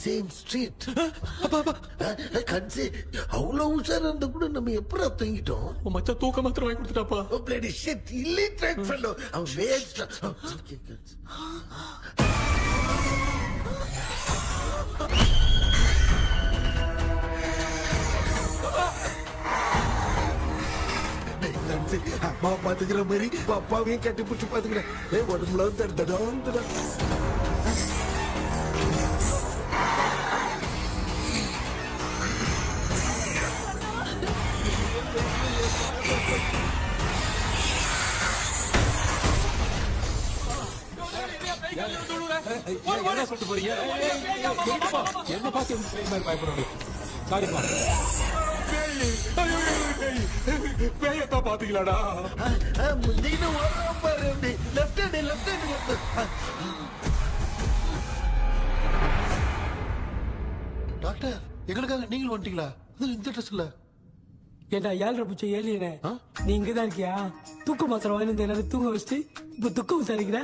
சேம் ஸ்ட்ரீட் கன்சி அவ்வளவு உஷாரா இருந்தா கூட நம்ம எப்படா தூங்கிட்டோம். மச்சா தூக்க மாத்திரம் வாங்கி கொடுத்துட்டாப்பா. பிளடி ஷிட் இல்லிட்ரேட் ஃபெல்லோ அவன் வேஸ்ட். அம்மா பாத்துக்கிற மாதிரி அப்பாவையும் கட்டி பிடிச்சி பாத்துக்கிறேன். உடம்புல தடா என்ன சொல்லிட்டு போறீங்க? என்ன பார்த்து பயப்படுறீங்க? சாரிப்பா. பேயத்தான் பாத்தீங்களாடா? டாக்டர் எங்களுக்காக நீங்களும் வந்துட்டீங்களா? இந்த ட்ரெஸ் இல்ல ஏண்டா 7:30 பூச்ச ஏலியனே நீ இங்கதான் இருக்கியா? தூக்க மாத்திரம் வாங்கி எல்லாரும் தூங்க வச்சுட்டு இப்ப துக்கம் விசாரிக்கிற.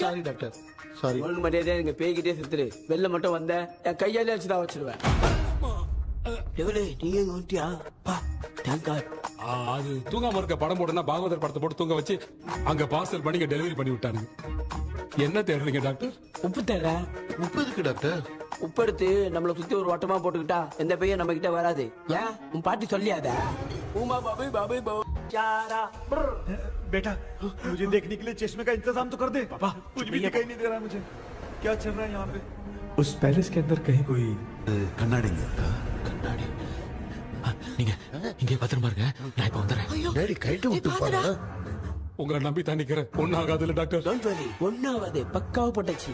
Sorry doctor sorry. ஒழுங்கு மரியாதையா நீங்க பேய்கிட்டே செத்துரு. வெளில மட்டும் வந்த என் கையாலே வச்சுதான் வச்சிருவேன். எவ்வளவு நீங்க எங்க வந்துட்டியா? அது தூங்காம இருக்க படம் போடுனா பாகவதர் படத்தை போட்டு தூங்க வச்சு அங்க பார்சல் பண்ணி டெலிவரி பண்ணி விட்டானுங்க. என்ன தேடுறீங்க டாக்டர்? உப்பு தேட. உப்பு இருக்கு டாக்டர். உப்பு எடுத்து நம்மள சுத்தி ஒரு வட்டமா போட்டுக்கிட்டா எந்த பையன் நம்ம கிட்ட வராது. ஏன் உன் பாட்டி சொல்லியாத? உமா பாபு பாபு பாபு चारा बेटा मुझे देखने के लिए चश्मे का इंतजाम तो कर दे। पापा कुछ भी दिखाई नहीं दे रहा है मुझे, क्या चल रहा है यहाँ पे? उस पैलेस के अंदर कहीं कोई கண்ணாடி கண்ணாடி நீங்க இங்கே பத்திரமா இருங்க, நான் இப்ப வந்துடுறேன். டேடி கைட்டு விட்டு பாரு. உங்களை நம்பி தான் நிக்கிறேன். ஒன்னாகாதுல டாக்டர்? டோன்ட் வரி, ஒன்னாவது பக்காவா போட்டாச்சு.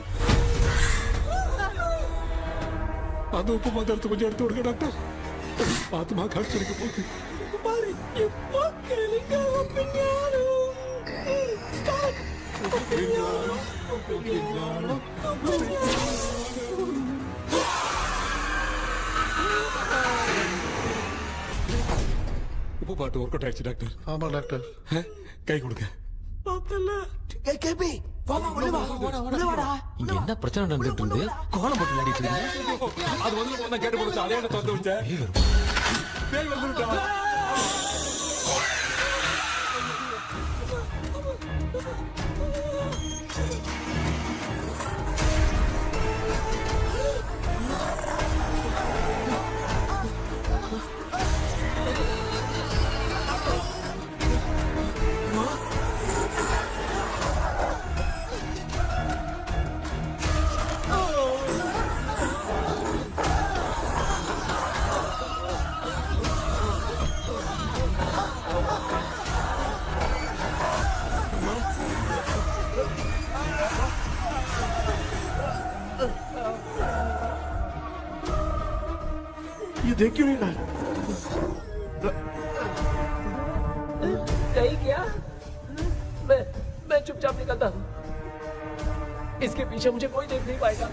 அந்த உப்பு மாத்திரத்தை கொஞ்சம் எடுத்து விடுங்க டாக்டர். பாத்துமா கடிச்சிருக்க போகுது. பாரு இப்போ கேளுங்க. உப்பு பாட்டு ஒர்க் அவுட் ஆயிடுச்சு டாக்டர். ஆமா டாக்டர். கை கொடுங்க. இங்க என்ன பிரச்சனை நடந்துட்டு இருந்து கோலம் போட்டு விளையாடிட்டு இருக்கீங்க? அது வந்து கேட்டு போச்சு. அதே என்ன தந்து வச்சேன். பேய் வந்துட்டா. ये देख क्यों नहीं रहा है? नहीं क्या? मैं चुपचाप निकलता हूँ। इसके पीछे मुझे कोई देख नहीं पाएगा।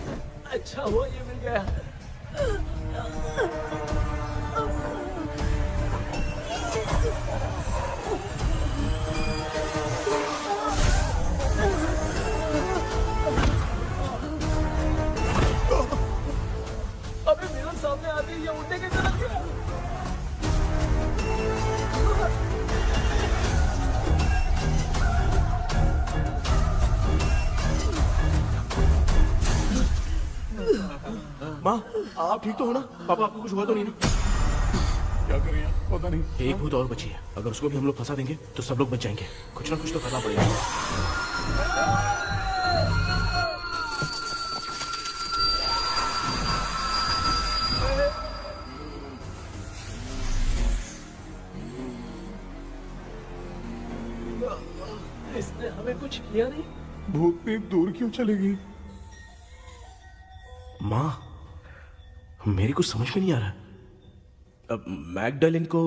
अच्छा हुआ ये मिल गया। अबे मिरर सामने आते ही ये उड़ने के तरफ गया। माँ, आप ठीक तो हो ना? पापा आपको कुछ हुआ तो नहीं ना? क्या करें यार, पता नहीं। एक भूत और बची है, अगर उसको भी हम लोग फंसा देंगे तो सब लोग बच जाएंगे। कुछ ना कुछ तो करना पड़ेगा। इसने हमें कुछ किया नहीं। भूतनी दूर क्यों चली गई? माँ, मेरी कुछ समझ में नहीं आ रहा। अब मैगडालिन को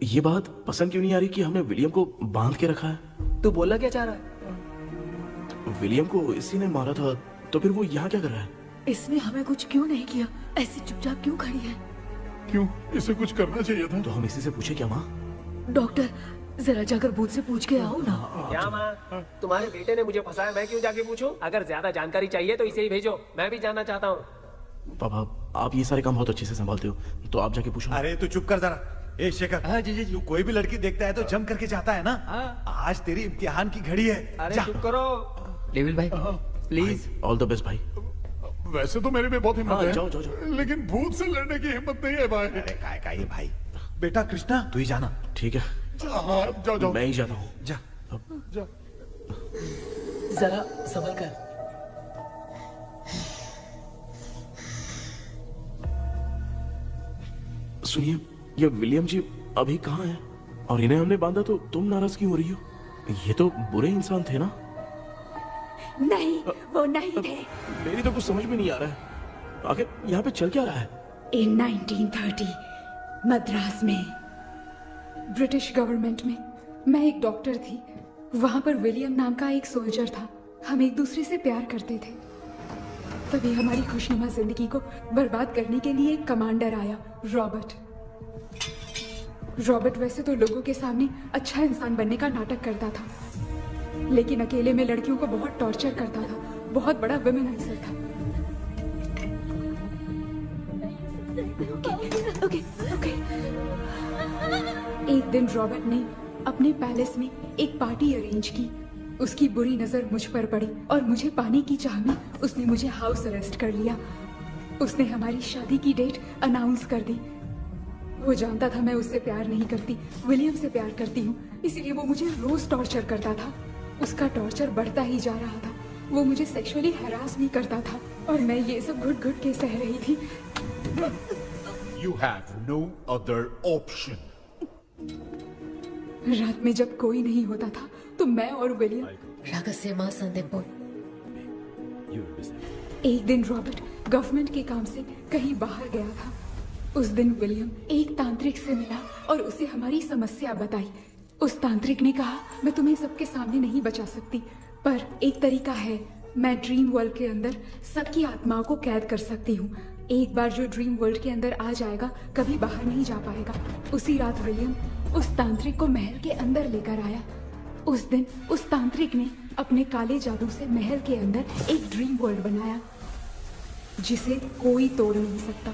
ये बात पसंद क्यों नहीं आ रही कि हमने विलियम को बांध के रखा है? तू बोलना क्या चाह रहा है? विलियम को इसी ने मारा था, तो फिर वो यहाँ क्या कर रहा है? इसने हमें कुछ क्यों नहीं किया? ऐसे चुपचाप क्यों खड़ी है? क्यों? इसे कुछ करना चाहिए था। तो हम इसी से पूछे क्या माँ? डॉक्टर, जरा जाकर भूत से पूछ के आओ ना। क्या माँ? तुम्हारे बेटे ने मुझे फंसाया, मैं क्यों जाके पूछूं? अगर ज्यादा जानकारी चाहिए तो इसे ही भेजो, मैं भी जानना चाहता हूँ। पापा, आप ये सारे काम बहुत अच्छे से संभालते हो, तो आप जाके पूछो। अरे तू चुप कर जरा। ए शेखर, हाँ जी जी, तू कोई भी लड़की देखता है तो जम करके जाता है ना? आज तेरी इम्तिहान की घड़ी है। अरे चुप करो। डेविल भाई, प्लीज। ऑल द बेस्ट भाई। वैसे तो मेरे में बहुत हिम्मत है, जाओ, जाओ, जाओ। लेकिन भूत से लड़ने की हिम्मत नहीं है भाई। अरे काय का ये भाई। बेटा कृष्णा, तू ही जाना। ठीक है, हाँ, जाओ जाओ। मैं ही जाता हूँ। जा जा। जरा संभल कर। सुनिए, ये विलियम जी अभी कहाँ हैं? और इन्हें हमने बांधा तो तुम नाराज क्यों हो रही हो? ये तो बुरे इंसान थे ना? नहीं, वो नहीं थे। मेरी तो कुछ समझ में नहीं आ रहा है। आखिर यहाँ पे चल क्या रहा है? इन 1930 मद्रास में ब्रिटिश गवर्नमेंट में मैं एक डॉक्टर थी। वहां पर विलियम नाम का एक सोल्जर था। हम एक दूसरे से प्यार करते थे। तभी हमारी खुशनुमा जिंदगी को बर्बाद करने के लिए एक कमांडर आया, रॉबर्ट। रॉबर्ट वैसे तो लोगों के सामने अच्छा इंसान बनने का नाटक करता था, लेकिन अकेले में लड़कियों को बहुत टॉर्चर करता था। बहुत बड़ा वुमेनाइजर था। ओके। एक दिन रॉबर्ट ने अपने पैलेस में एक पार्टी अरेंज की। उसकी बुरी नजर मुझ पर पड़ी और मुझे पाने की चाह में उसने मुझे हाउस अरेस्ट कर लिया। उसने हमारी शादी की डेट अनाउंस कर दी। वो जानता था मैं उससे प्यार नहीं करती, विलियम से प्यार करती हूँ, इसीलिए वो मुझे रोज टॉर्चर करता था। उसका टॉर्चर बढ़ता ही जा रहा था। वो मुझे सेक्सुअली हैरास भी करता था और मैं ये सब घुट घुट के सह रही थी। You have no other option. रात में जब कोई नहीं होता था तो मैं और विलियम रहस्यमा संदेपुर। एक दिन रॉबर्ट गवर्नमेंट के काम से कहीं बाहर गया था। उस दिन विलियम एक तांत्रिक से मिला और उसे हमारी समस्या बताई। उस तांत्रिक ने कहा, मैं तुम्हें सबके सामने नहीं बचा सकती, पर एक तरीका है। मैं ड्रीम वर्ल्ड के अंदर सबकी आत्माओं को कैद कर सकती हूँ। एक बार जो ड्रीम वर्ल्ड के अंदर आ जाएगा कभी बाहर नहीं जा पाएगा। उसी रात विलियम उस तांत्रिक को महल के अंदर लेकर आया। उस दिन उस तांत्रिक ने अपने काले जादू से महल के अंदर एक ड्रीम वर्ल्ड बनाया जिसे कोई तोड़ नहीं सकता।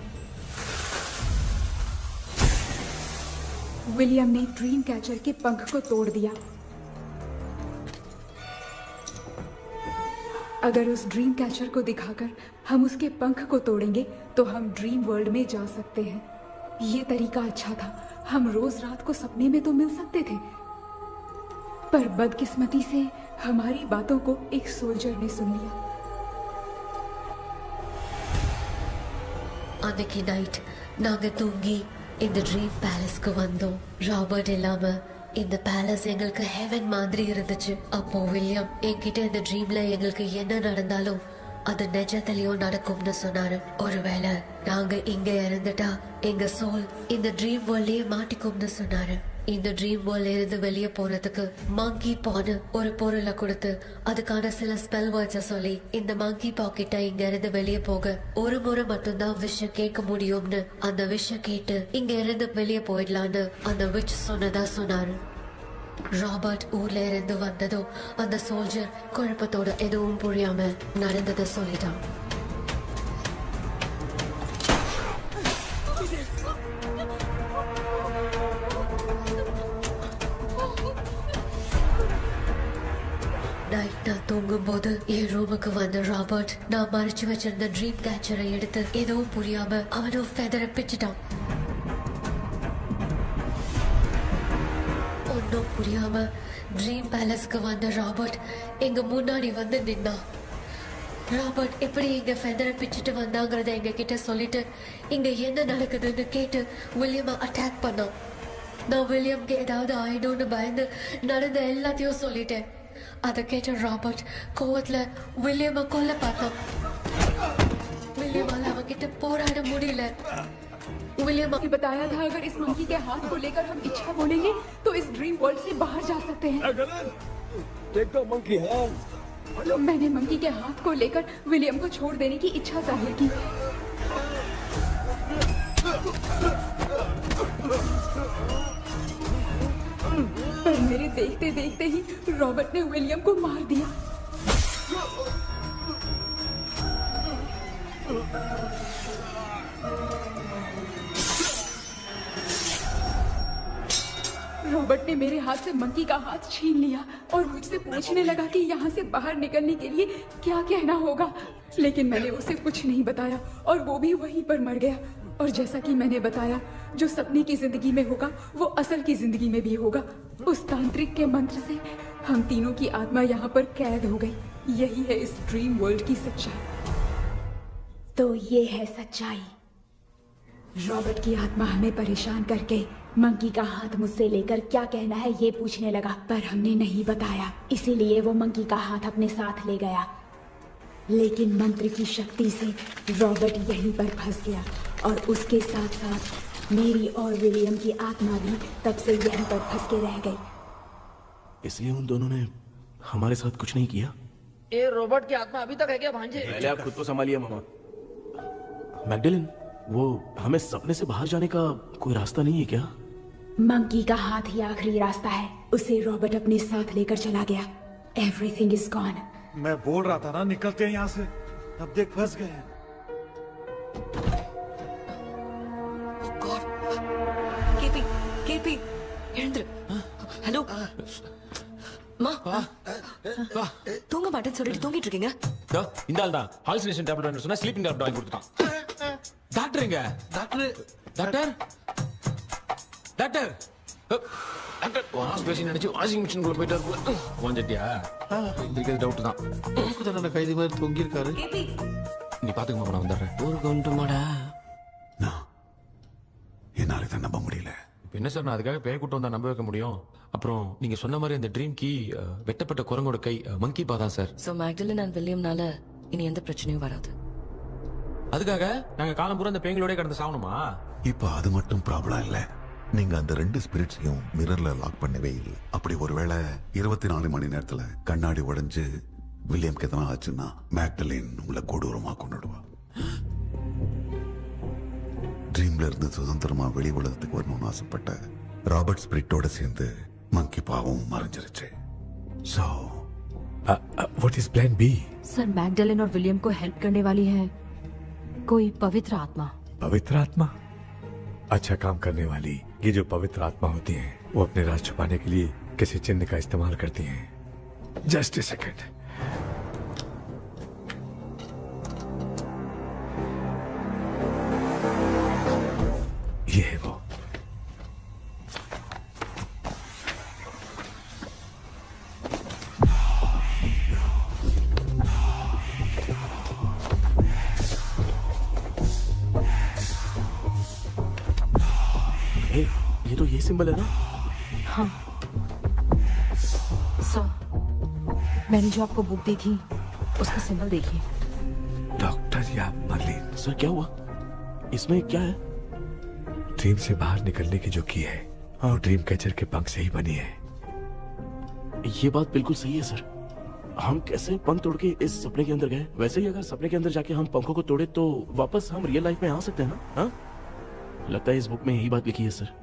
विलियम ने ड्रीम कैचर के पंख को तोड़ दिया। अगर उस ड्रीम कैचर को दिखाकर हम उसके पंख को तोड़ेंगे तो हम ड्रीम वर्ल्ड में जा सकते हैं। ये तरीका अच्छा था, हम रोज रात को सपने में तो मिल सकते थे, पर बदकिस्मती से हमारी बातों को एक सोल्जर ने सुन लिया। அன்னைக்கு நைட் நாங்க தூங்கி இந்த ட்ரீம் பேலஸ்க்கு வந்தோம். ராபர்ட் இல்லாம இந்த பேலஸ் எங்களுக்கு ஹெவன் மாதிரி இருந்துச்சு. அப்போ வில்லியம் என்கிட்ட இந்த ட்ரீம்ல எங்களுக்கு என்ன நடந்தாலும் அது நிஜத்திலயும் நடக்கும்னு சொன்னாரு. ஒருவேளை நாங்க இங்க இறந்துட்டா எங்க சோல் இந்த ட்ரீம் வேர்ல்ட்லயே மாட்டிக்கும்னு சொன்னாரு. இந்த ட்ரீம் வேர்ல்ட்ல இருந்து வெளியே போறதுக்கு மங்கி பான்னு ஒரு பொருளை கொடுத்து அதுக்கான சில ஸ்பெல் வேர்ட்ஸை சொல்லி இந்த மங்கி பாக்கெட்டை இங்க இருந்து வெளியே போக ஒரு முறை மட்டும்தான் விஷயம் கேட்க முடியும்னு அந்த விஷயம் கேட்டு இங்க இருந்து வெளியே போயிடலான்னு அந்த விச் சொன்னதா சொன்னாரு. ராபர்ட் ஊர்ல இருந்து வந்ததும் அந்த சோல்ஜர் குழப்பத்தோட எதுவும் புரியாம நடந்ததை சொல்லிட்டான். நைட் நான் தூங்கும் போது என் ரூமுக்கு வந்த ராபர்ட் நான் மறைச்சு வச்சிருந்த ட்ரீம் கேச்சரை எடுத்து எதுவும் புரியாம அவனும் ஃபெதரை பிச்சுட்டான். ஒன்னும் புரியாம ட்ரீம் பேலஸ்க்கு வந்த ராபர்ட் எங்க முன்னாடி வந்து நின்னான். ராபர்ட் எப்படி இங்க ஃபெதரை பிச்சுட்டு வந்தாங்கிறத எங்க கிட்ட சொல்லிட்டு இங்க என்ன நடக்குதுன்னு கேட்டு வில்லியமை அட்டாக் பண்ணான். நான் வில்லியம்க்கு ஏதாவது ஆயிடும்னு பயந்து நடந்த எல்லாத்தையும் சொல்லிட்டேன். அதை கேட்ட ராபர்ட் கோவத்துல வில்லியமை கொல்ல பார்த்தான். வில்லியமால அவன்கிட்ட போராட முடியல. विलियम ने बताया था अगर इस मंकी के हाथ को लेकर हम इच्छा बोलेंगे तो इस ड्रीम वर्ल्ड से बाहर जा सकते हैं। मैंने मंकी के हाथ को लेकर विलियम को छोड़ देने की इच्छा जाहिर की। पर मेरे देखते देखते ही रॉबर्ट ने विलियम को मार दिया। रॉबर्ट ने मेरे हाथ से मंकी का हाथ छीन लिया और मुझसे पूछने लगा कि यहाँ से बाहर निकलने के लिए क्या कहना होगा, लेकिन मैंने उसे कुछ नहीं बताया और वो भी वहीं पर मर गया। और जैसा कि मैंने बताया, जो सपने की जिंदगी में होगा वो असल की जिंदगी में भी होगा। उस तांत्रिक के मंत्र से हम तीनों की आत्मा यहाँ पर कैद हो गई। यही है इस ड्रीम वर्ल्ड की सच्चाई। तो ये है सच्चाई। रॉबर्ट की आत्मा हमें परेशान करके मंकी का हाथ मुझसे लेकर क्या कहना है ये पूछने लगा, पर हमने नहीं बताया, इसीलिए वो मंकी का हाथ अपने साथ ले गया। लेकिन मंत्र की शक्ति से रॉबर्ट यहीं पर फंस गया और उसके साथ साथ मेरी और विलियम की आत्मा भी तब से यहीं पर फंस के रह गई। इसलिए उन दोनों ने हमारे साथ कुछ नहीं किया। ये रॉबर्ट की आत्मा अभी तक है क्या भांजे? पहले आप खुद को संभालिए मामा। मैगडेलिन, वो हमें सपने से बाहर जाने का कोई रास्ता नहीं है क्या? मंकी का हाथ ही आखिरी रास्ता है। उसे रॉबर्ट अपने साथ लेकर चला गया। Everything is gone. मैं बोल रहा था ना निकलते हैं यहाँ से, अब देख फंस गए। கேபி கேபி எழுந்துரு. ஹலோ மா, தூங்க மாட்டேன்னு சொல்லிட்டு தூங்கிட்டு இருக்கீங்க. இந்த ஆள் தான் ஹாலுசினேஷன் டேப்லெட் வாங்கி சொன்னா ஸ்லீப்பிங் டேப்லெட் வாங்கி கொடுத்துட்டான். டாக்டர் எங்க? Doctor doctor doctor doctor wash basin நினைச்சு வாஷிங் மிஷின் குள்ள போயிட்டாரு. வாஞ்சிட்டியா? இதுக்கு டவுட் தான். உங்களுக்கு தான கைதி மாதிரி தொங்கி இருக்காரு. நீ பாத்துக்க மாமா, நான் வந்துடுறேன். ஊருக்கு வந்துமாடா. என்னால இதை நம்ப முடியல. இப்போ என்ன சார், நான் அதுக்காக பேய் கூட்டம் வந்தா நம்ப வைக்க முடியும்? அப்புறம் நீங்க சொன்ன மாதிரி அந்த ட்ரீம் கீ வெட்டப்பட்ட குரங்கோட கை மங்கி பா தான் சார். சோ மேக்டலின் அண்ட் வில்லியம்னால இனி எந்த பிரச்சனையும் வராது. அதுக்காக நாங்க காலம் பூரா அந்த பேய்களோட கடந்து சாவணுமா? இப்ப அது மட்டும் ப்ராப்ளம் இல்ல, நீங்க அந்த ரெண்டு ஸ்பிரிட்ஸையும் மிரர்ல லாக் பண்ணவே இல்லை. அப்படி ஒருவேளை 24 மணி நேரத்துல கண்ணாடி உடைஞ்சு வில்லியம்க்கு எதனா ஆச்சுன்னா மேக்டலின் உங்களை கொடூரமா கொண்டுடுவா. ட்ரீம்ல இருந்து சுதந்திரமா வெளி உலகத்துக்கு வரணும்னு ஆசைப்பட்ட ராபர்ட் ஸ்பிரிட்டோட சேர்ந்து மங்கி பாவும் மறைஞ்சிருச்சு. So what is plan B? Sir Magdalene और विलियम को हेल्प करने वाली है कोई पवित्र आत्मा। पवित्र आत्मा? अच्छा काम करने वाली ये जो पवित्र आत्मा होती हैं, वो अपने राज छुपाने के लिए किसी चिन्ह का इस्तेमाल करती हैं। Just a second. है वो। ये तो ये सिंबल है ना? हाँ। मैंने जो आपको बुक दी थी उसका सिंबल देखिए। डॉक्टर या मर्लिन। सर क्या हुआ? इसमें क्या है? ड्रीम से बाहर निकलने की जो की है वो ड्रीम कैचर के पंख से ही बनी है। ये बात बिल्कुल सही है सर। हम कैसे पंख तोड़ के इस सपने के अंदर गए, वैसे ही अगर सपने के अंदर जाके हम पंखों को तोड़े तो वापस हम रियल लाइफ में आ सकते हैं ना? हाँ? लगता है इस बुक में यही बात लिखी है सर।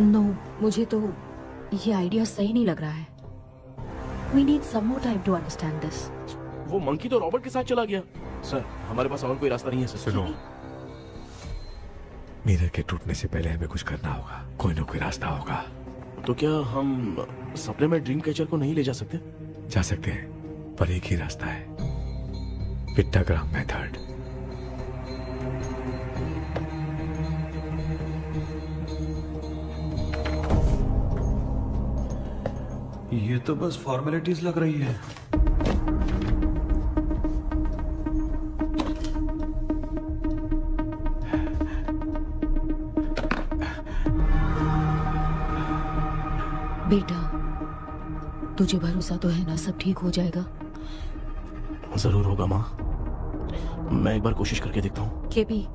नो, मुझे तो ये आइडिया सही नहीं लग रहा है। We need some more time to understand this. वो मंकी तो रॉबर्ट के साथ चला गया। सर हमारे पास और कोई रास्ता नहीं है सर। सुनो, मिरर के टूटने से पहले हमें कुछ करना होगा। कोई ना कोई रास्ता होगा। तो क्या हम सपने में ड्रीम कैचर को नहीं ले जा सकते? जा सकते हैं, पर एक ही रास्ता है, पिट्टाग्राम मेथड। ये तो बस फॉर्मेलिटीज लग रही है। बेटा, तुझे भरोसा तो है ना सब ठीक हो जाएगा? जरूर होगा माँ, मैं एक बार कोशिश करके देखता हूँ। केपी,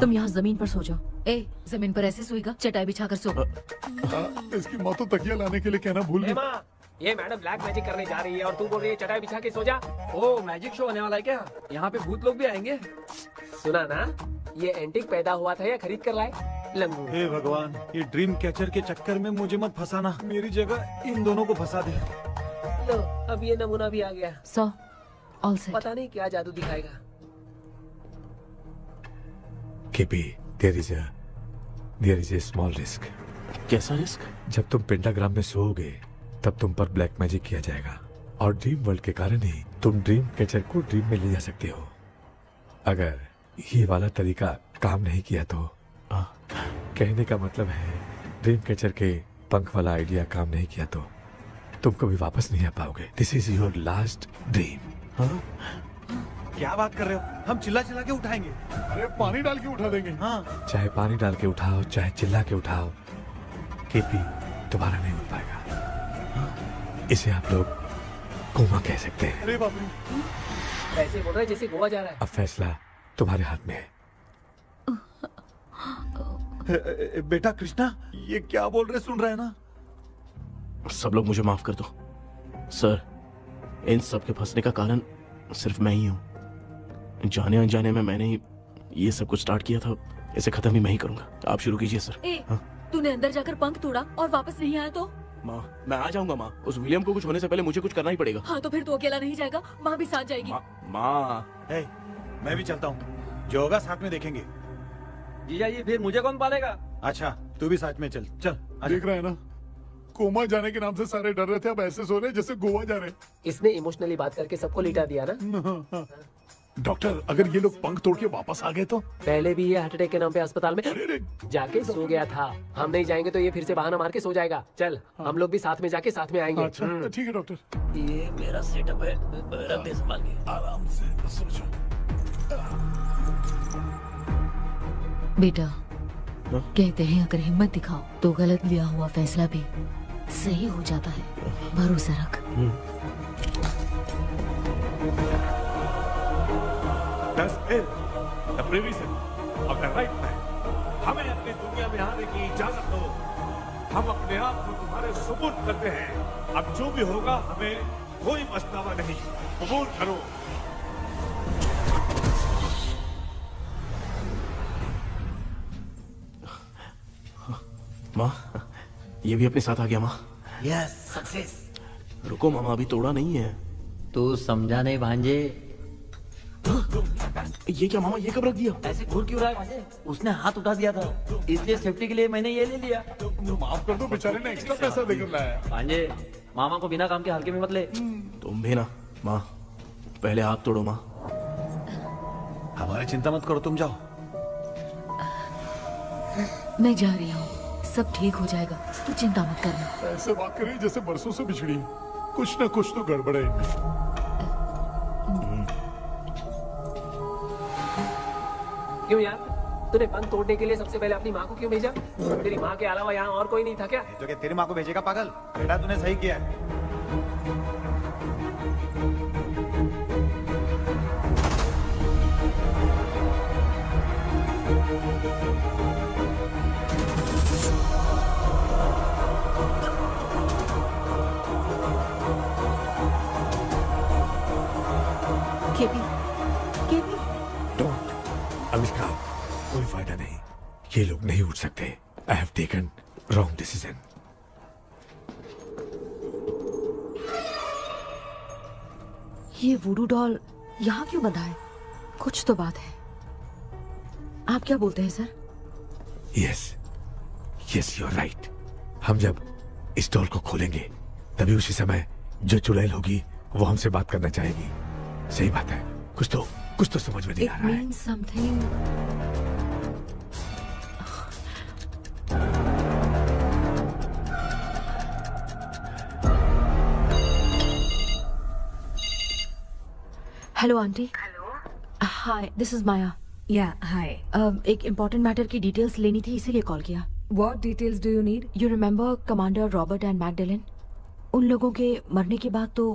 तुम यहाँ जमीन पर सो जाओ। ए, जमीन पर ऐसे सोएगा? चटाई बिछाकर सो। इसकी माँ तो तकिया लाने के लिए कहना भूल गई। माँ, ये मैडम ब्लैक मैजिक करने जा रही है और तू बोल रही है चटाई बिछा के सो जा। ओ, मैजिक शो होने वाला है क्या? यहाँ पे भूत लोग भी आएंगे। सुना ना, ये एंटीक पैदा हुआ था या खरीद कर लाए? लंगू। हे भगवान, ये ड्रीम कैचर के चक्कर में मुझे मत फंसाना। मेरी जगह इन दोनों को फंसा दे। लो, अब ये नमूना भी आ गया। सो, ऑल सेट। पता नहीं क्या जादू दिखाएगा। KP, there is a small risk। कैसा रिस्क? जब तुम पेंटाग्राम में सोओगे तब तुम पर ब्लैक मैजिक किया जाएगा और ड्रीम वर्ल्ड के कारण ही तुम ड्रीम कैचर को ड्रीम में ले जा सकते हो। अगर ये वाला तरीका काम नहीं किया तो कहने का मतलब है ड्रीम कैचर के पंख वाला आइडिया काम नहीं किया तो तुम कभी वापस नहीं आ पाओगे। This is your last dream. क्या बात कर रहे हो? हम चिल्ला चिल्ला के उठाएंगे। अरे पानी डाल के उठा देंगे। हाँ। चाहे पानी डाल के उठाओ, चाहे चिल्ला के उठाओ, केपी दोबारा नहीं उठ पाएगा। इसे आप लोग कोमा कह सकते हैं। अरे बाप रे, ऐसे बोल रहा है जैसे गोवा जा रहा है। अब फैसला तुम्हारे हाथ में है। बेटा कृष्णा, ये क्या बोल रहे, सुन रहे हैं ना? सब लोग मुझे माफ कर दो सर। इन सब के फंसने का कारण सिर्फ मैं ही हूँ। जाने अनजाने में मैंने ही ये सब कुछ स्टार्ट किया था। इसे खत्म भी मैं ही करूंगा। आप शुरू कीजिए सर। तूने अंदर जाकर पंख तोड़ा और वापस नहीं आया तो? माँ, मैं आ जाऊंगा माँ। उस विलियम को कुछ होने से पहले मुझे कुछ करना ही पड़ेगा। हाँ, तो फिर तू अकेला नहीं जाएगा, माँ भी साथ जाएगी। माँ, मैं भी चलता हूँ, जो होगा साथ में देखेंगे। जीजा जी, फिर मुझे कौन पालेगा? अच्छा, तू भी साथ में चल। चल देख रहा है ना, कोमा जाने के नाम से सारे डर रहे थे, अब ऐसे सो रहे जैसे गोवा जा रहे। इसने इमोशनली बात करके सबको लिटा दिया ना। डॉक्टर, अगर ये लोग पंख तोड़ के वापस आ गए तो? पहले भी ये हार्ट अटैक के नाम पे अस्पताल में जाके सो गया था। हम नहीं जाएंगे तो ये फिर से बहाना मार के सो जाएगा। चल, हम लोग भी साथ में जाके साथ में आएंगे। अच्छा, ठीक है डॉक्टर। ये मेरा सेटअप है, रख दे संभाल के। आराम से सो जाओ। बेटा, कहते हैं अगर हिम्मत दिखाओ तो गलत लिया हुआ फैसला भी सही हो जाता है। भरोसा रख। हमें अपनी दुनिया में आने की इजाजत दो। हम अपने आप को तुम्हारे सुपुर्द करते हैं। अब जो भी होगा हमें कोई पछतावा नहीं। कबूल करो। माँ, ये भी अपने साथ आ गया। माँ, यस, सक्सेस। रुको मामा, अभी तोड़ा नहीं है। तू समझा नहीं भांजे। ये क्या मामा, ये कब रख दिया? ऐसे घूर क्यों रहा है भांजे? उसने हाथ उठा दिया था, इसलिए सेफ्टी के लिए मैंने ये ले लिया। माफ कर दो, बेचारे ने एक्स्ट्रा पैसा देकर लाया। भांजे, मामा को बिना काम के हल्के में मत ले। तुम भी ना। माँ, पहले हाथ तोड़ो। माँ, हमारी चिंता मत करो, तुम जाओ। मैं जा रही हूँ, सब ठीक हो जाएगा, तू चिंता मत करना। ऐसे बात कर रही जैसे बरसों से बिछड़ी। कुछ ना कुछ तो गड़बड़ है इनमें। क्यों यार, तूने बंद तोड़ने के लिए सबसे पहले अपनी माँ को क्यों भेजा? तेरी माँ के अलावा यहाँ और कोई नहीं था क्या? तो क्या तेरी माँ को भेजेगा पागल? बेटा तूने सही किया है। KP, KP. डोंट, अनुष्का, कोई फायदा नहीं। ये लोग नहीं उठ सकते। I have taken wrong decision. ये वुडू डॉल यहाँ क्यों बंधा है? कुछ तो बात है। आप क्या बोलते हैं sir? Yes, yes, you are right. हम जब इस डॉल को खोलेंगे तभी उसी समय जो चुड़ैल होगी वो हमसे बात करना चाहेगी। सही बात है। कुछ तो समझ में नहीं आ रहा है। It means something. Hello aunty. Hello. Hi, this is Maya. Yeah hi. एक इम्पोर्टेंट मैटर की डिटेल्स लेनी थी, इसीलिए कॉल किया। What details do you need? You remember commander Robert and Magdalene? उन लोगों के मरने के बाद तो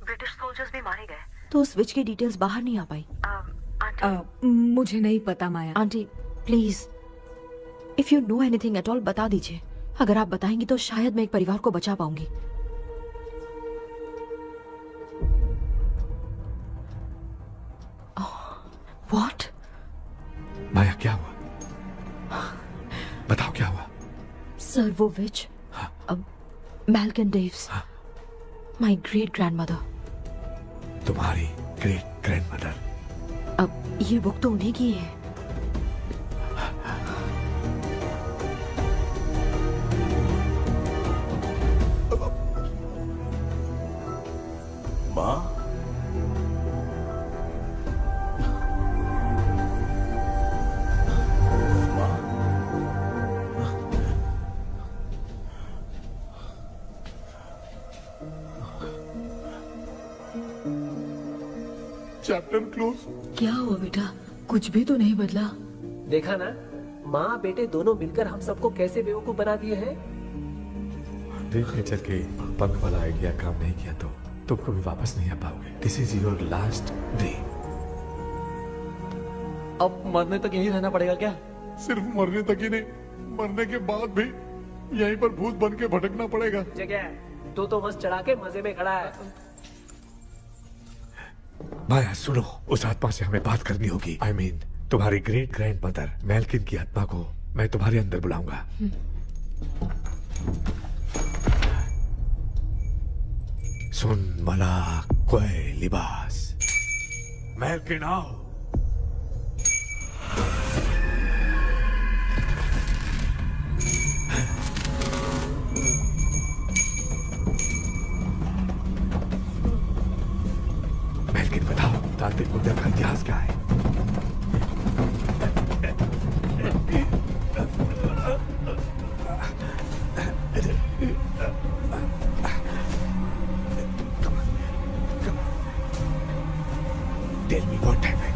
ब्रिटिश सोल्जर्स भी मारे गए। तो स्विच की डिटेल्स बाहर नहीं आ पाई। मुझे नहीं पता Maya. Aunty please, if you know anything at all बता दीजिए। अगर आप बताएंगी तो शायद मैं एक परिवार को बचा पाऊंगी। व्हाट? माया क्या हुआ? बताओ क्या हुआ? सर वो विच, मैल्कन डेव्स, माय ग्रेट ग्रैंडमदर। तुम्हारी ग्रेट ग्रैंडमदर? अब ये बुक तो उन्हीं की है। माँ? Chapter close. क्या हुआ बेटा? कुछ भी तो नहीं बदला। देखा ना, माँ बेटे दोनों मिलकर हम सबको कैसे बेवकूफ बना दिए हैं। ड्रीम कैचर के पंख वाला आइडिया काम नहीं किया तो तुम कभी वापस नहीं आ पाओगे। This is your last dream. अब मरने तक यहीं रहना पड़ेगा क्या? सिर्फ मरने तक ही नहीं, मरने के बाद भी यहीं पर भूत बन के भटकना पड़ेगा। जगह तू तो बस चढ़ा के मजे में खड़ा है। माया सुनो, उस आत्मा से हमें बात करनी होगी। I mean, तुम्हारी ग्रेट ग्रैंड मदर मैल्किन की आत्मा को मैं तुम्हारे अंदर बुलाऊंगा। सुन मला कोई लिबास, मैल्किन आओ। मैल्किन बताओ, तांत्रिक मुद्रा का इतिहास क्या है? Tell me what happened.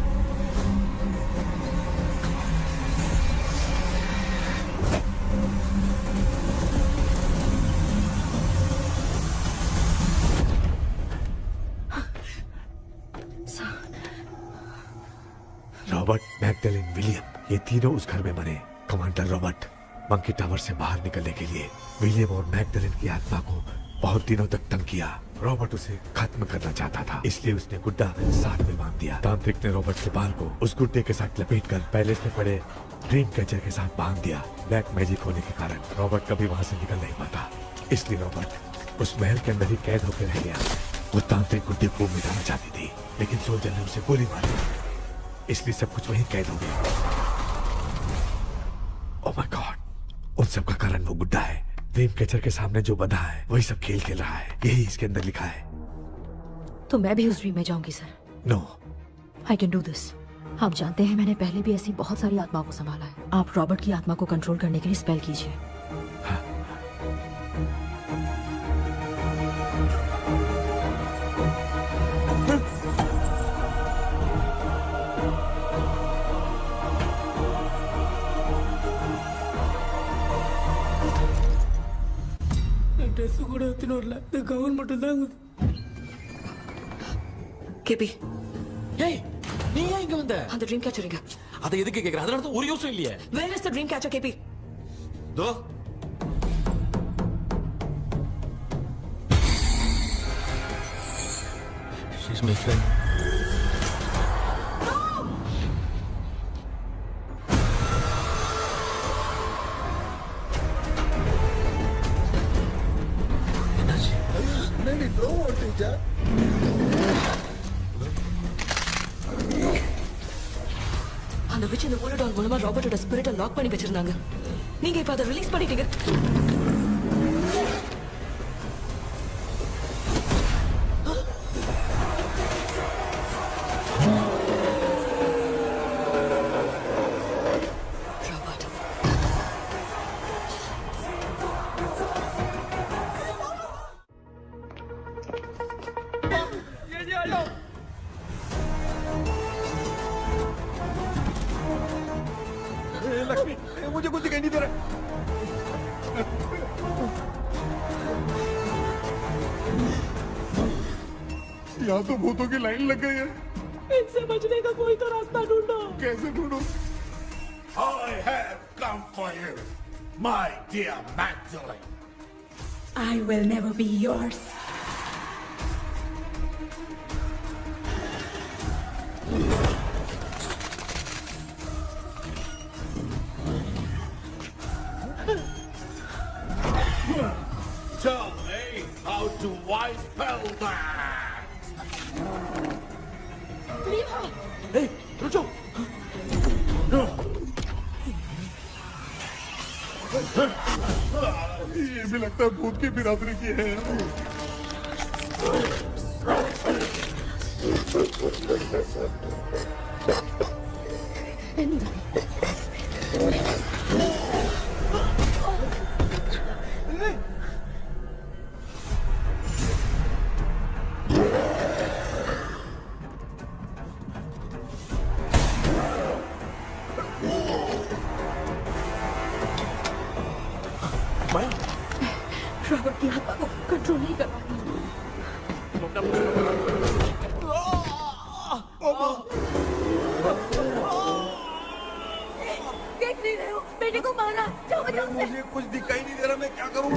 Robert, Magdalene, William, ये तीनों उस घर में मरे। कमांडर रॉबर्ट मंकी टावर से बाहर निकलने के लिए विलियम और मैगडेलिन की आत्मा को बहुत दिनों तक तंग किया। रॉबर्ट उसे खत्म करना चाहता था, इसलिए उसने गुड्डा साथ में बांध दिया। तांत्रिक ने रॉबर्ट के बाल को उस गुड्डे के साथ लपेटकर पैलेस में पड़े ड्रीम कैचर के साथ बांध दिया। ब्लैक मैजिक होने के कारण रॉबर्ट कभी वहां से निकल नहीं पाता, इसलिए रॉबर्ट उस महल के अंदर ही कैद होकर रह गया। वो तांत्रिक गुड्डे को मिटाना चाहती थी, लेकिन सोल्जर ने उसे गोली मारी, इसलिए सब कुछ वहीं कैद हो गया। ओह माय गॉड, उन सब का कारण वो गुड्डा है। ड्रीम कैचर के सामने जो बंधा है वही सब खेल खेल रहा है, यही इसके अंदर लिखा है। तो मैं भी उस ड्रीम में जाऊंगी sir. No, I can do this. आप जानते हैं मैंने पहले भी ऐसी बहुत सारी आत्माओं को संभाला है। आप रॉबर्ट की आत्मा को कंट्रोल करने के लिए स्पेल कीजिए। ட்ரெஸ் கூட எடுத்துன்னு வரல. இந்த கவுன் மட்டும் தான். கேபி, ஏய் நீ ஏன் இங்க வந்த? அந்த ட்ரீம் கேச்சர் எங்க? அதை எதுக்கு கேக்குற? அதனால தான் ஒரு யோசனை இல்லையே. Where is the dream catcher, கேபி? தோ she's my friend. என்னடி ப்ரோ ஓட்டிச்சா? அந்த விச் இந்த ஓலடால் மூலமா ராபர்ட்டோட ஸ்பிரிட்டை லாக் பண்ணி வச்சிருந்தாங்க. நீங்க இப்ப அதை ரிலீஸ் பண்ணிட்டீங்க. लक्ष्मी, मुझे कुछ दिखाई नहीं दे रहा। यहाँ तो भूतों की लाइन लग गई है। इनसे बचने का कोई तो रास्ता ढूंढो। कैसे ढूंढूं? I have come for you, my dear Magdalene. I will never be yours. Tell me how to wipe spell that. Hey, रुको। ये भी लगता है भूत की बिरादरी की है। रॉबर्ट की आत्मा को कंट्रोल नहीं कर पाती। देख नहीं रहे हो? बेटे को मारा। जाओ बचाओ उसे। मुझे कुछ दिखाई नहीं दे रहा, मैं क्या करूं?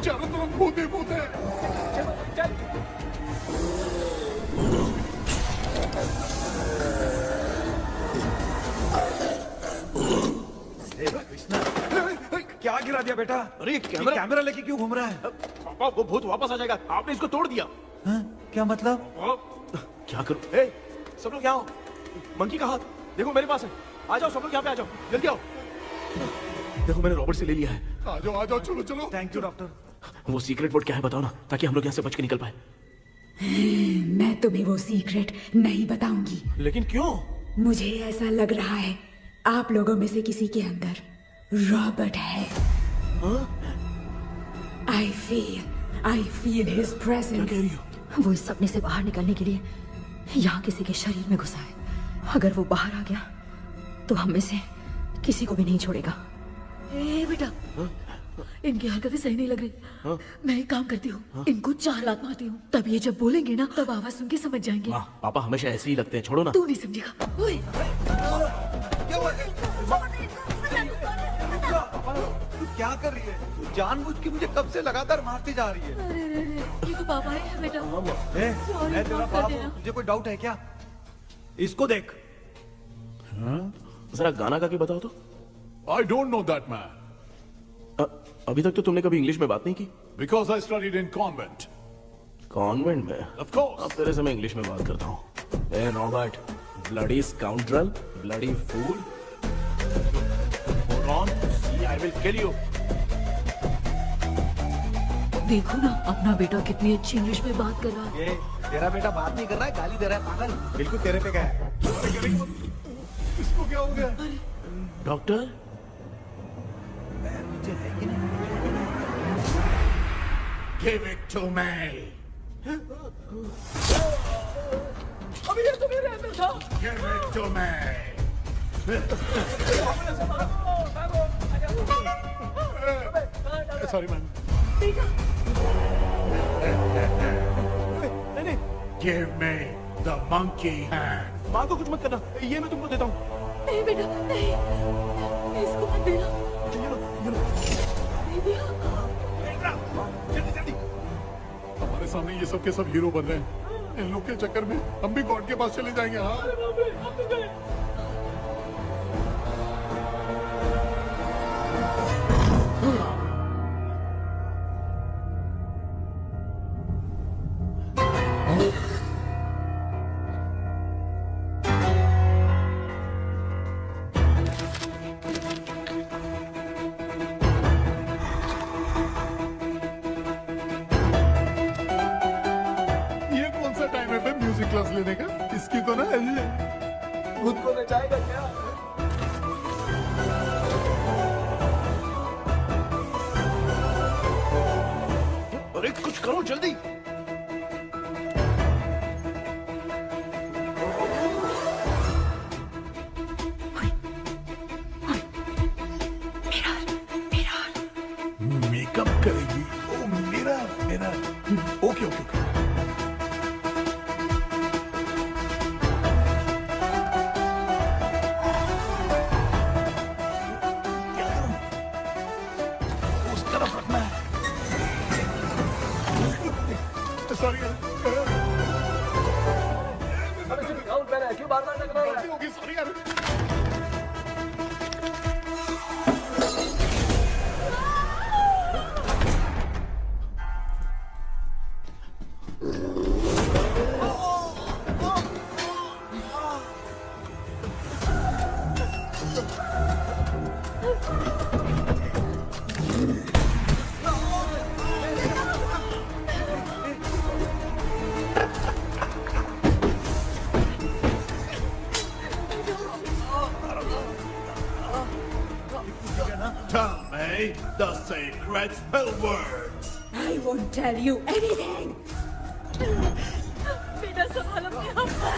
चारों तरफ भूत ही भूत है। क्या गिरा दिया बेटा? अरे ये कैमरा लेके क्यों घूम रहा है? पापा वो भूत वापस आ जाएगा। आपने इसको तोड़ दिया। हाँ? क्या मतलब? क्या करूं? ए, सब लोग यहाँ आओ। मंकी का हाथ देखो मेरे पास है। आ जाओ सब लोग यहाँ पे आ जाओ। जल्दी आओ। देखो मैंने रॉबर्ट से ले लिया है। आ जाओ चलो चलो। Thank you doctor. वो सीक्रेट वर्ड क्या है बताओ ना, ताकि हम लोग यहाँ से बच के निकल पाए। मैं तुम्हें वो सीक्रेट नहीं बताऊंगी। लेकिन क्यों? मुझे ऐसा लग रहा है आप लोगों में से किसी के अंदर रॉबर्ट है। I feel his presence। क्या कह रही हो? वो इस सपने से बाहर निकलने के लिए यहाँ किसी के शरीर में घुसा है। अगर वो बाहर आ गया तो हम में से किसी को भी नहीं छोड़ेगा। ए बेटा, इनकी हरकतें सही नहीं लग रही। मैं एक काम करती हूँ, इनको 4 लात मारती हूँ। तब ये जब बोलेंगे ना, तब आवाज सुन के समझ जाएंगे। पापा हमेशा ऐसे ही लगते हैं, छोड़ो ना। तू नहीं समझेगा। ओए, तू क्या कर रही है? जानबूझ के मुझे कब से लगातार मारती जा रही है। अरे ये तो पापा है बेटा। मैं तेरा बाप हूँ, तुझे कोई डाउट है क्या? इसको देख। जरा गाना गा के बताओ तो। I don't know that man. अभी तक तो तुमने कभी इंग्लिश में बात नहीं की। Because I studied in convent. Convent में? Of course. अब तेरे से मैं इंग्लिश में बात करता हूँ। ए Robert, bloody scoundrel, bloody fool. Hold on, see, I will kill you. देखो ना अपना बेटा कितनी अच्छी इंग्लिश में बात कर रहा है। ये तेरा बेटा बात नहीं कर रहा है, गाली दे रहा है पागल। बिल्कुल तेरे पे क्या है? इसको क्या हो गया? Doctor? Give it to me. अभी ये तो मेरे अंदर था। Give it to me. Sorry man. नहीं। Give me the monkey hand. माँ को कुछ मत करना, ये मैं तुमको देता हूँ। नहीं बेटा नहीं, इसको मत देना। हमारे सामने ये सब के सब हीरो बन रहे हैं। इन लोग के चक्कर में हम भी गॉड के पास चले जाएंगे। हाँ क्लास लेने का। इसकी तो ना खुद को नचाएगा क्या? अरे कुछ करो जल्दी। मेकअप करेगी? ओ मेरा मेरा okay okay okay. Tell me the sacred spell words. I won't tell you anything. बेटा संभाल अपने आप को।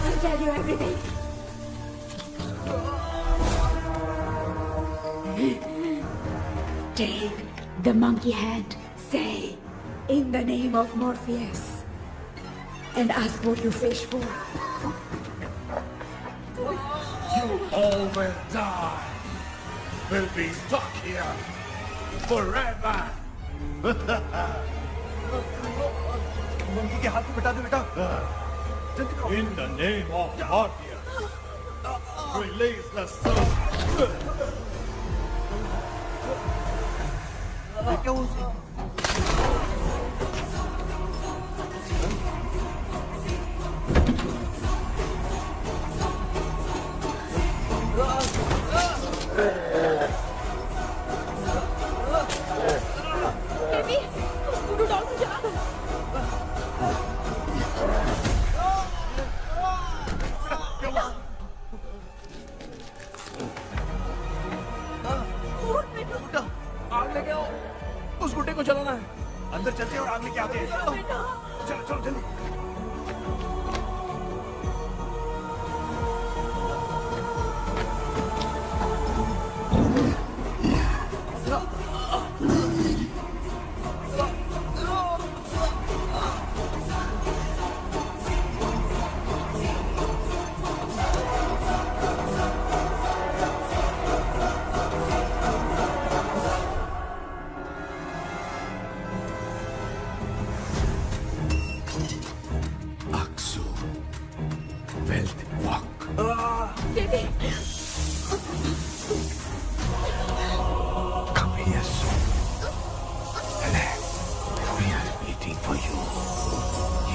I'll tell you everything. Take the monkey hand. Say, in the name of Morpheus, and ask what you fish for. You all will die. We'll be stuck here forever. Monkey के हाथ में बिठा दे बेटा। In the name of Morpheus, release the soul. क्या हुआ उसे? Baby, scooter doll को चला दो। आग लेके आओ, उस गुड्डे को चलाना है। अंदर चलते हैं और आग लेके आते हैं। चलो चलो जल्दी।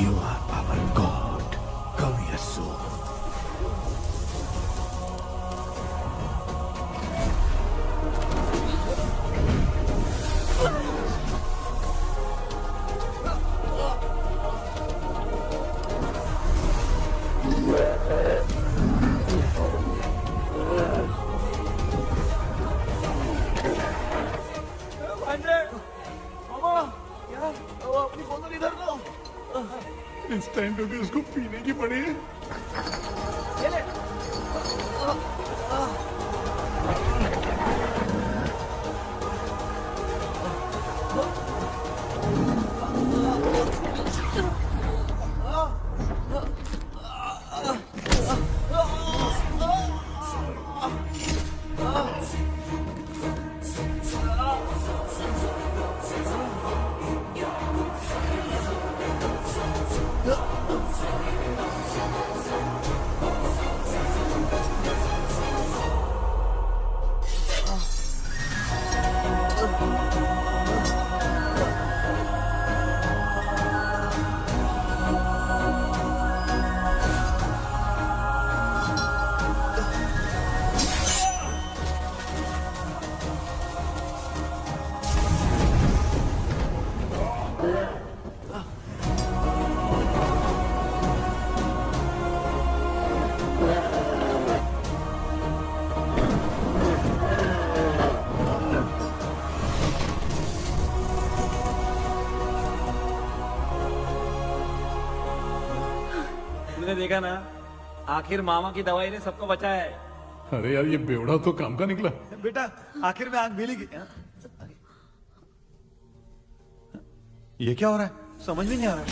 You are our God. Come here soon. अपनी बोतल इधर लो। इस टाइम पे भी उसको पीने की पड़ी है। ये ले। देखा ना, आखिर मामा की दवाई ने सबको बचाया है। अरे यार, ये बेवड़ा तो काम का निकला। बेटा आखिर में आंख मिली। ये क्या हो रहा है? समझ में नहीं आ रहा है।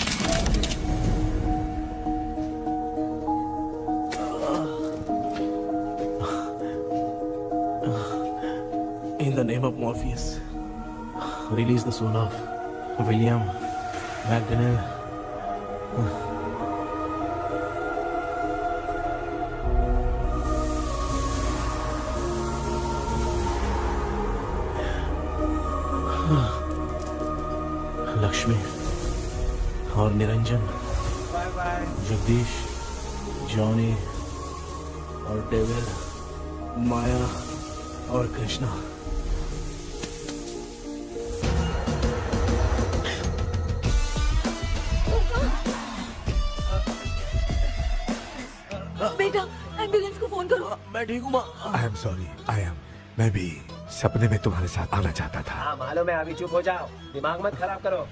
In the name of Morpheus, release the soul of William Magdalene. Lakshmi और निरंजन, जगदीश, जॉनी और डेविड, माया और कृष्णा। बेटा एम्बुलेंस को फोन करो। मैं ठीक हूँ माँ। आई एम सॉरी, मैं भी सपने में तुम्हारे साथ आना चाहता था। हाँ मालूम है, अभी चुप हो जाओ, दिमाग मत खराब करो।